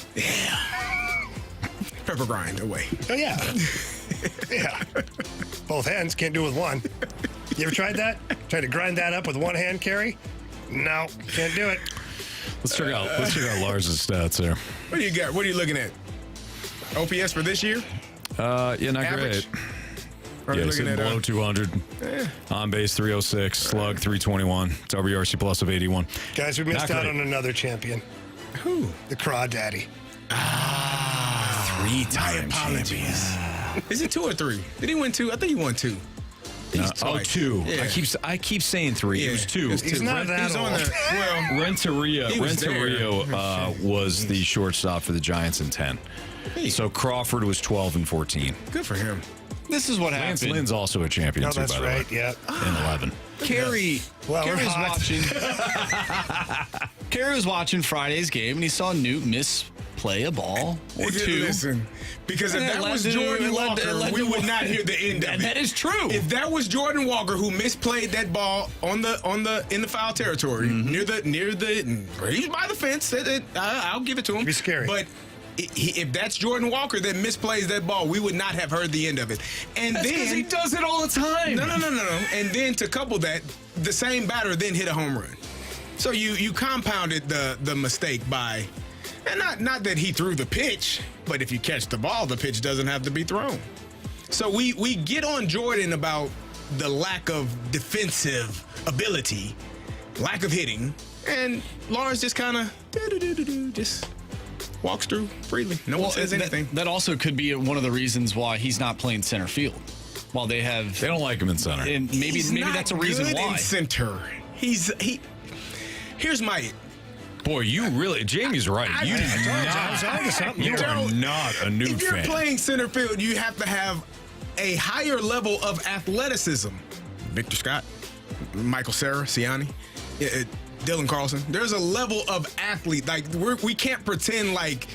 Pepper grind away. Oh, yeah. Yeah. Both hands. Can't do it with one. You ever tried that? Tried to grind that up with one hand, Carey? No. Can't do it. Let's check out Lars's stats there. What do you got? What are you looking at? OPS for this year? Yeah, not Average? great. Yeah, he's hitting below 200. On base 306, slug 321, WRC plus of 81. Guys, we missed out on another champion. Who? The Crawdaddy. 3-time champion. Is it 2 or 3? Did he win 2? I think he won 2. 2. Yeah. I keep saying 3. Yeah. It was 2. He's not that old. Renteria was the shortstop for the Giants in 10. Hey. So Crawford was 12 and 14. Good for him. This is what Lance happened. Lynn's also a champion too, That's by the right, way. yeah. In 11. Carey's watching. Carey was watching Friday's game, and he saw Newt misplay a ball or 2. Listen, because if And it that led was to- Jordan it led Walker, to- it led we to- would not hear the end of it. That is true. If that was Jordan Walker who misplayed that ball in the foul territory near the he's by the fence, I'll give it to him. It'd be scary. But if that's Jordan Walker that misplays that ball, we would not have heard the end of it. And That's then because he does it all the time. No. And then to couple that, the same batter then hit a home run. So you compounded the mistake by, and not that he threw the pitch, but if you catch the ball, the pitch doesn't have to be thrown. So we get on Jordan about the lack of defensive ability, lack of hitting, and Lars just kind of just walks through freely. No one says anything. That also could be one of the reasons why he's not playing center field. While they don't like him in center. And maybe not that's a reason good why. in center. Here's my. Boy, Jamie's right. You are not a Newt If you're fan. playing center field, you have to have a higher level of athleticism. Victor Scott, Michael Cera, Ciani, Dylan Carlson. There's a level of athlete. Like we can't pretend like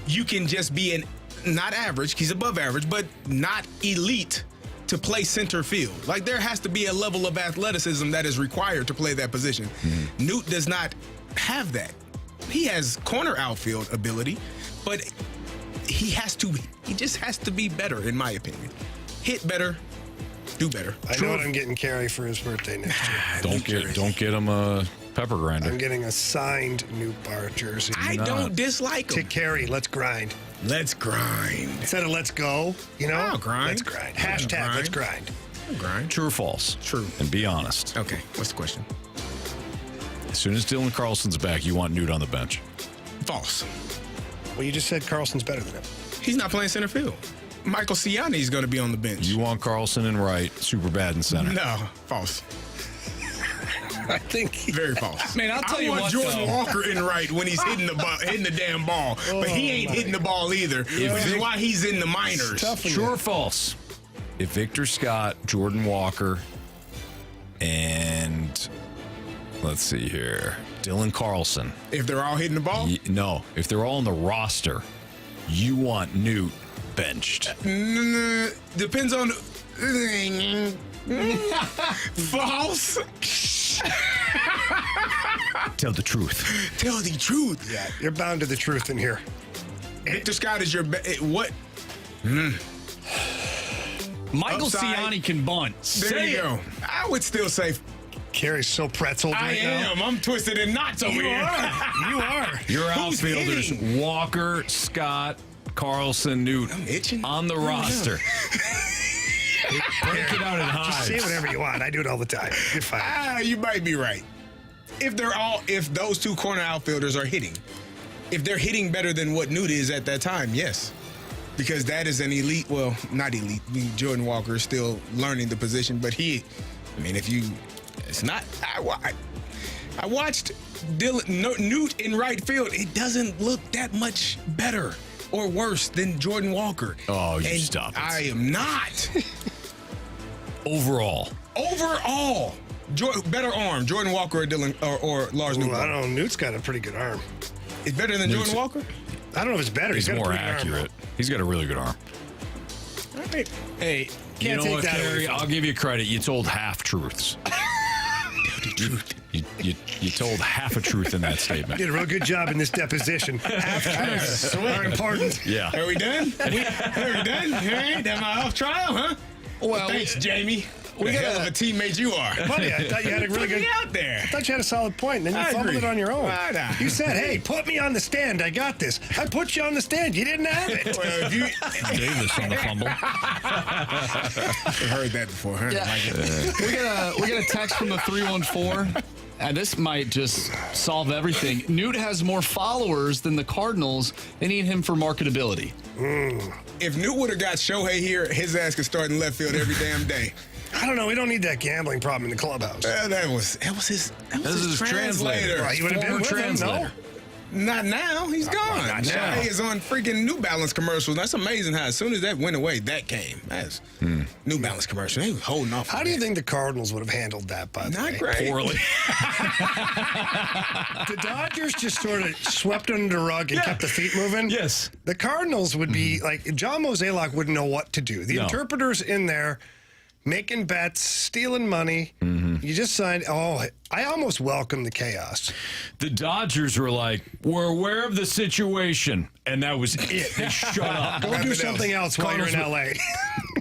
you can just be not average. He's above average, but not elite to play center field. Like there has to be a level of athleticism that is required to play that position. Mm-hmm. Newt does not have that. He has corner outfield ability, but he just has to be better, in my opinion. Hit better, do better. I know what I'm getting Carey for his birthday next year. Don't get him a pepper grinder. I'm getting a signed Newt Bar jersey. I don't dislike him. To Carey, let's grind. Let's grind. Instead of let's go, I'll grind. Let's grind. Hashtag let's grind. Grind. True or false? True. And be honest. Okay, what's the question? As soon as Dylan Carlson's back, you want Newt on the bench. False. Well, you just said Carlson's better than him. He's not playing center field. Michael Ciani's going to be on the bench. You want Carlson in right, super bad in center. No, false. I think very false. Man, I'll tell you what. Jordan though. Walker in right when he's hitting the damn ball, but he ain't hitting the ball either, which is why he's in the minors. True or false? If Victor Scott, Jordan Walker, and let's see here, Dylan Carlson. If they're all hitting the ball? No. If they're all on the roster, you want Newt benched. Depends on. False. Tell the truth. Tell the truth. Yeah, you're bound to the truth in here. Victor Scott is your what? Michael Upside. Ciani can bunt. There you go. I would still say. Carey's so pretzeled I right now. am. I'm twisted in knots over here. You are. Your Who's outfielders, hitting? Walker, Scott, Carlson, Newt, I'm itching. on the roster. Break it out in Just hives. say whatever you want. I do it all the time. You're fine. You might be right. If those two corner outfielders are hitting, if they're hitting better than what Newt is at that time, yes. Because that is an elite, well, not elite. Jordan Walker is still learning the position, but if you It's not. I watched Newt in right field. It doesn't look that much better or worse than Jordan Walker. Oh, you stop it. I am not. Overall, better arm, Jordan Walker or Lars Newt. I don't know. Newt's got a pretty good arm. It's better than Jordan Walker? I don't know if it's better. He's got more a pretty good arm. accurate. He's got a really good arm. All right. Hey, you know what, Carey? I'll give you credit. You told half truths. You told half a truth in that statement. You did a real good job in this deposition. Half truths are important. Yeah. Are we done? Are we done? All right. Am I off trial, huh? Well, thanks, Jamie. What hell of a teammate you are. Buddy, I thought you had a really good. out there. I thought you had a solid point, and then you fumbled it on your own. Right. You said, "Hey, put me on the stand. I got this." I put you on the stand. You didn't have it. Well, if you Davis on the fumble. I've heard that before, huh? Yeah. We got a text from the 314. And this might just solve everything. Newt has more followers than the Cardinals. They need him for marketability. If Newt would have got Shohei here, his ass could start in left field every damn day. I don't know. We don't need that gambling problem in the clubhouse. That was his translator. Right, he would have been translator. Not now. He's gone. Not now. Shohei is on freaking New Balance commercials. That's amazing how as soon as that went away, that came. That's New Balance commercial. They was holding off. How do you think the Cardinals would have handled that, by the way? Not great. Poorly. The Dodgers just sort of swept under the rug and kept the feet moving. Yes. The Cardinals would be like, John Mozeliak wouldn't know what to do. The interpreter's in there making bets, stealing money. You just signed. Oh, I almost welcome the chaos. The Dodgers were like, we're aware of the situation. And that was it. They shut up. Go do something else while you're in L.A.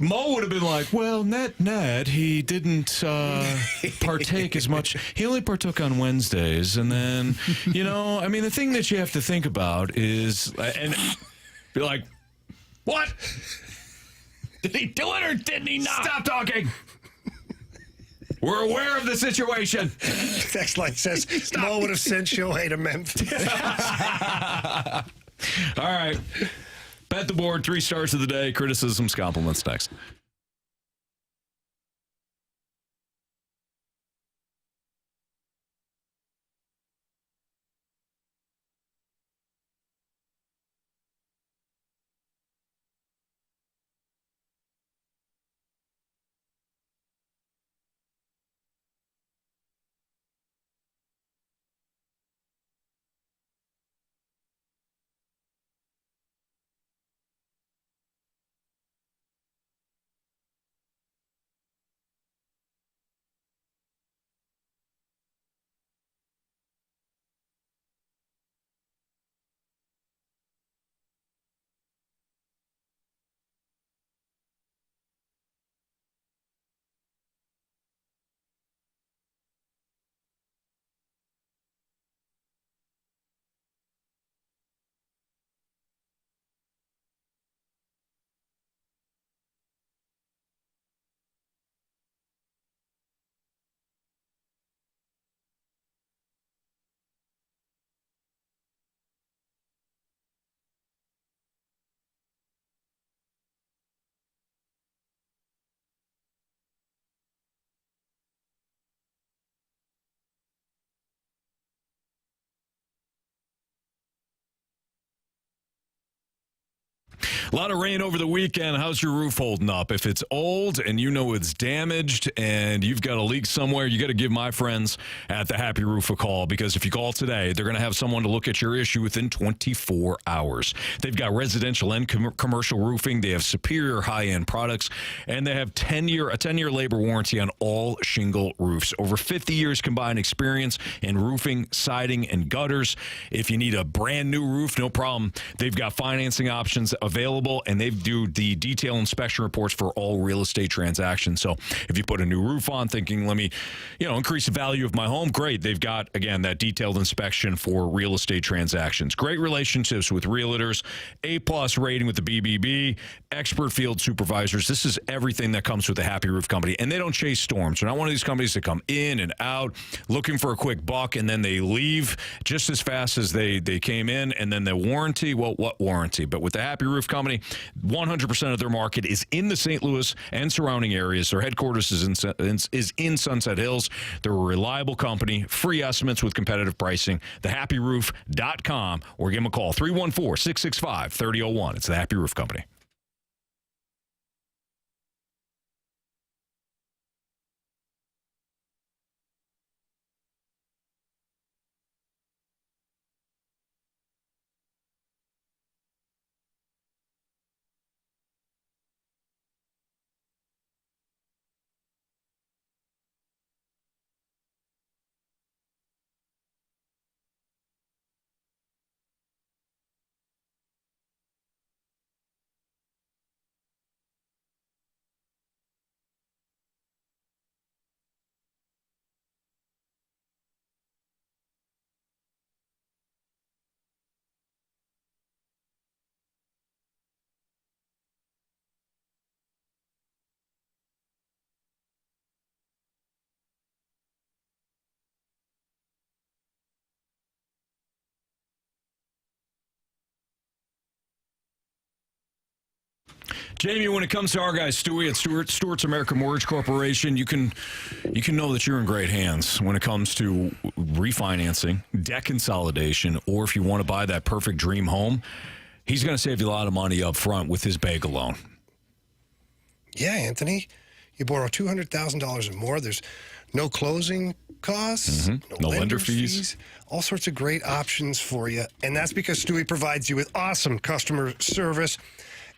Mo would have been like, well, Ned, he didn't partake as much. He only partook on Wednesdays. And then, the thing that you have to think about is, and be like, what? Did he do it or didn't he not? Stop talking. We're aware of the situation. Text line says, Mo would have sent Shohei to Memphis. All right. Bet the board, 3 stars of the day, criticisms, compliments next. A lot of rain over the weekend. How's your roof holding up? If it's old and you know it's damaged and you've got a leak somewhere, you got to give my friends at the Happy Roof a call, because if you call today, they're going to have someone to look at your issue within 24 hours. They've got residential and commercial roofing. They have superior high-end products, and they have a 10-year labor warranty on all shingle roofs. Over 50 years combined experience in roofing, siding, and gutters. If you need a brand new roof, no problem. They've got financing options available, and they do the detail inspection reports for all real estate transactions. So if you put a new roof on thinking, let me, increase the value of my home, great. They've got, again, that detailed inspection for real estate transactions. Great relationships with realtors, A+ rating with the BBB, expert field supervisors. This is everything that comes with the Happy Roof Company, and they don't chase storms. They're not one of these companies that come in and out looking for a quick buck, and then they leave just as fast as they came in, and then the warranty, well, what warranty? But with the Happy Roof Company, company. 100% of their market is in the St. Louis and surrounding areas. Their headquarters is in Sunset Hills. They're a reliable company. Free estimates with competitive pricing. TheHappyRoof.com or give them a call. 314-665-3001. It's The Happy Roof Company. Jamie, when it comes to our guy Stewie at Stewart's American Mortgage Corporation, you can know that you're in great hands when it comes to refinancing, debt consolidation, or if you want to buy that perfect dream home. He's going to save you a lot of money up front with his bagel loan. Yeah, Anthony. You borrow $200,000 or more. There's no closing costs, no lender fees, all sorts of great options for you. And that's because Stewie provides you with awesome customer service.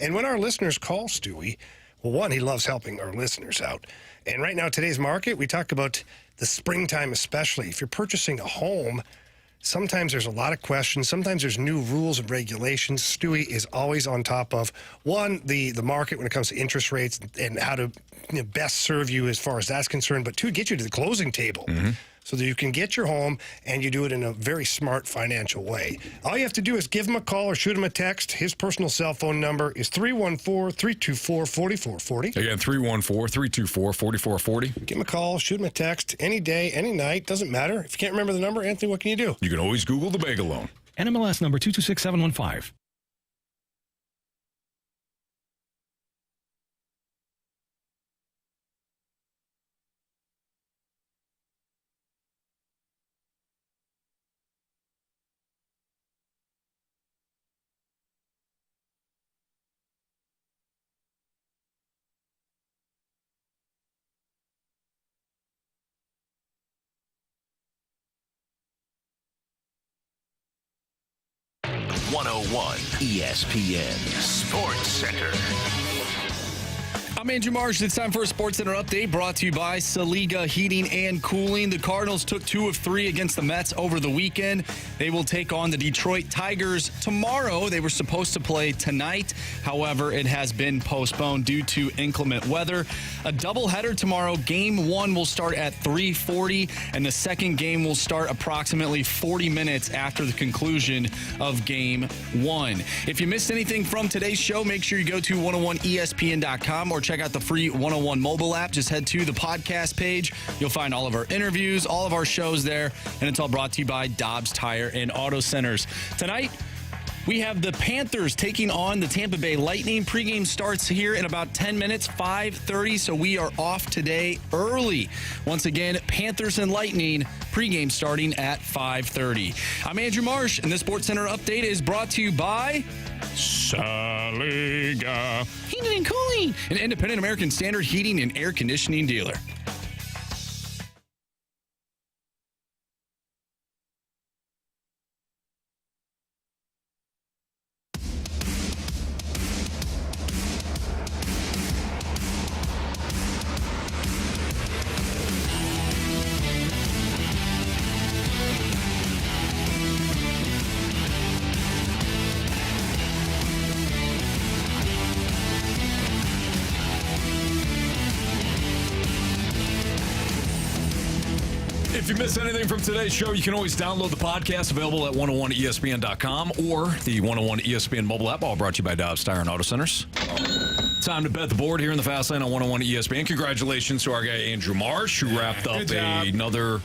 And when our listeners call Stewie, well, one, he loves helping our listeners out. And right now, today's market, we talk about the springtime especially. If you're purchasing a home, sometimes there's a lot of questions. Sometimes there's new rules and regulations. Stewie is always on top of, one, the market when it comes to interest rates and how to best serve you as far as that's concerned, but two, get you to the closing table. So that you can get your home and you do it in a very smart financial way. All you have to do is give him a call or shoot him a text. His personal cell phone number is 314-324-4440. Again, 314-324-4440. Give him a call, shoot him a text any day, any night. Doesn't matter. If you can't remember the number, Anthony, what can you do? You can always Google the bagel loan. NMLS number 226715. ESPN Sports Center. I'm Andrew Marsh. It's time for a Sports Center update brought to you by Saliga Heating and Cooling. The Cardinals took 2 of 3 against the Mets over the weekend. They will take on the Detroit Tigers tomorrow. They were supposed to play tonight. However, it has been postponed due to inclement weather. A doubleheader tomorrow. Game 1 will start at 3:40, and the second game will start approximately 40 minutes after the conclusion of Game 1. If you missed anything from today's show, make sure you go to 101ESPN.com or check out the free 101 mobile app. Just head to the podcast page. You'll find all of our interviews, all of our shows there, and it's all brought to you by Dobbs Tire and Auto Centers. Tonight, we have the Panthers taking on the Tampa Bay Lightning. Pregame starts here in about 10 minutes, 5:30, so we are off today early. Once again, Panthers and Lightning, pregame starting at 5:30. I'm Andrew Marsh, and the Sports Center update is brought to you by Saliga Heating and Cooling, an independent American Standard heating and air conditioning dealer. If you missed anything from today's show, you can always download the podcast available at 101ESPN.com or the 101 ESPN mobile app, all brought to you by Dobbs Tire and Auto Centers. Time to bet the board here in the Fast Lane on 101 ESPN. Congratulations to our guy Andrew Marsh, who wrapped up another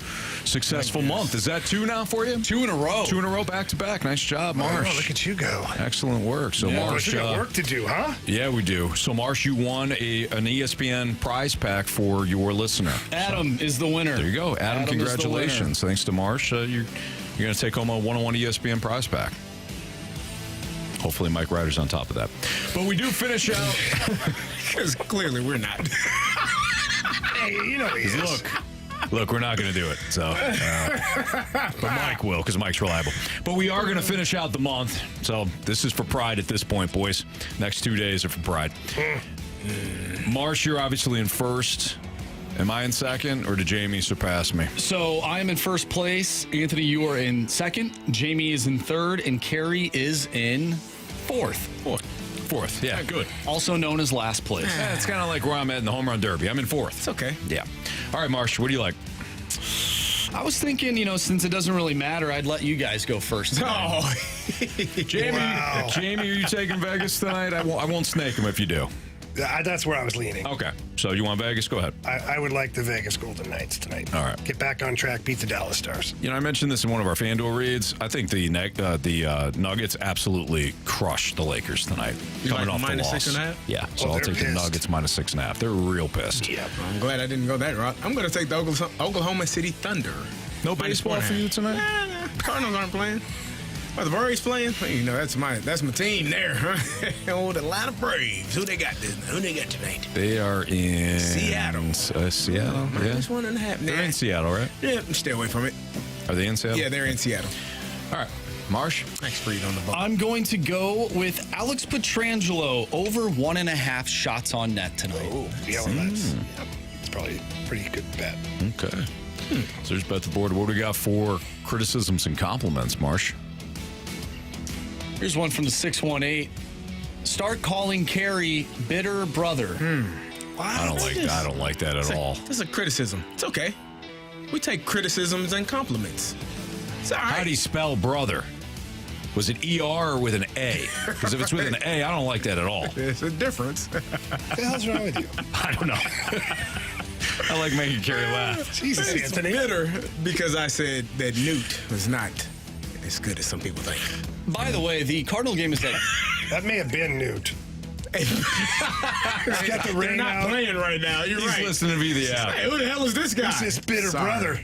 successful month. Is that 2 now for you? 2 in a row. 2 in a row, back to back. Nice job, Marsh. Oh, look at you go. Excellent work. So Marsh, we got work to do, huh? Yeah, we do. So Marsh, you won an ESPN prize pack for your listener. Adam is the winner. There you go, Adam. Congratulations. Thanks to Marsh, you're going to take home a 101 ESPN prize pack. Hopefully Mike Ryder's on top of that. But we do finish out. Because clearly we're not. Hey, you know he is. Look, we're not going to do it. So, but Mike will, because Mike's reliable. But we are going to finish out the month. So this is for pride at this point, boys. Next 2 days are for pride. Marsh, you're obviously in first. Am I in second, or did Jamie surpass me? So I am in first place. Anthony, you are in second. Jamie is in third, and Carey is in fourth. Fourth, yeah, good. Also known as last place. Yeah, it's kind of like where I'm at in the home run derby. I'm in fourth. It's okay. Yeah. All right, Marsh, what do you like? I was thinking, since it doesn't really matter, I'd let you guys go first. Oh, Jamie, Jamie, are you taking Vegas tonight? I won't snake him if you do. That's where I was leaning. Okay. So you want Vegas? Go ahead. I would like the Vegas Golden Knights tonight. All right. Get back on track, beat the Dallas Stars. I mentioned this in one of our FanDuel reads. I think the Nuggets absolutely crushed the Lakers tonight. Coming off the loss. -6.5? Yeah. So I'll take the Nuggets -6.5. They're real pissed. Yeah. I'm glad I didn't go that route. I'm going to take the Oklahoma City Thunder. No baseball for you tonight? Nah. Cardinals aren't playing. Well, the Braves playing? That's my team there, huh? Old Atlanta Braves. Who they got tonight? They are in Seattle. Seattle. Yeah. Just 1.5. They're in Seattle, right? Yeah, stay away from it. Are they in Seattle? Yeah, they're in Seattle. All right. Marsh? Thanks for on the ball. I'm going to go with Alex Pietrangelo over 1.5 shots on net tonight. Oh, yeah, well, that's probably a pretty good bet. Okay. So there's bet the board. What do we got for criticisms and compliments, Marsh? Here's one from the 618. Start calling Carey bitter brother. I don't like that at all. That's a criticism. It's okay. We take criticisms and compliments. It's all right. How do you spell brother? Was it ER or with an A? Because if it's with an A, I don't like that at all. There's a difference. What the hell's wrong with you? I don't know. I like making Carey laugh. Jesus, It's Anthony. bitter because I said that Newt was not as good as some people think. By the way, the Cardinal game is at... That may have been Newt. He's got the ring not out. playing right now. You're He's right. listening to the app. Hey, who the hell is this guy? Who's this bitter Sorry. brother?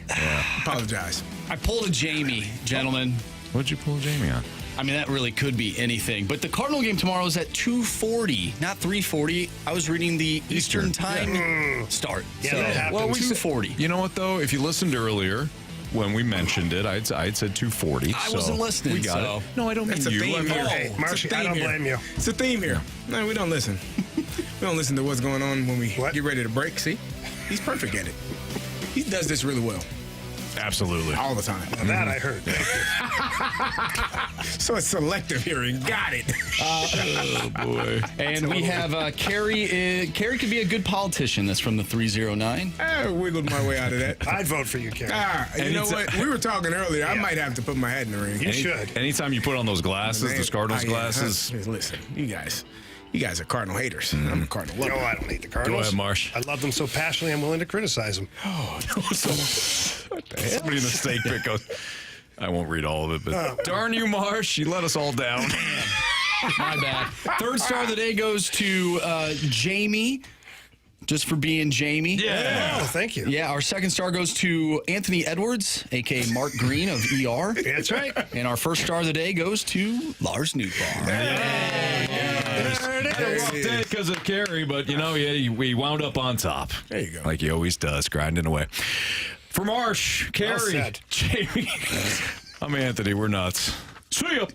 Apologize. I pulled a Jamie, gentlemen. What'd you pull Jamie on? I mean, that really could be anything. But the Cardinal game tomorrow is at 2:40, not 3:40. I was reading the Eastern time start. Yeah, so, that happens. well, 2:40. You know what, though? If you listened earlier, when we mentioned it, I'd said 2:40. I wasn't listening, We got so. it. No, I don't That's mean a you. theme here. Hey, Marshy, It's a I theme don't here. blame you. It's a theme here. No, we don't listen. We don't listen to what's going on when we get ready to break. See? He's perfect at it. He does this really well. Absolutely. All the time. Now that I heard. So it's selective hearing. Got it. Oh, boy. And we have Carey. Carey could be a good politician. That's from the 309. I wiggled my way out of that. I'd vote for you, Carey. You know what? We were talking earlier. I might have to put my hat in the ring. You should. Anytime you put on those glasses, those Cardinals glasses. Listen, you guys are Cardinal haters. I'm a Cardinal lover. No, I don't hate the Cardinals. Go ahead, Marsh. I love them so passionately, I'm willing to criticize them. Oh, no. Somebody in the state pick goes, I won't read all of it, but darn you, Marsh, you let us all down. My bad. Third star of the day goes to Jamie, just for being Jamie. Yeah. Oh, thank you. Yeah, our second star goes to Anthony Edwards, a.k.a. Mark Green of ER. That's right. And our first star of the day goes to Lars Newbar. Had a rough day because of Carey, but, we wound up on top. There you go. Like he always does, grinding away. For Marsh, Carey, said. Jamie, I'm Anthony. We're nuts. See ya.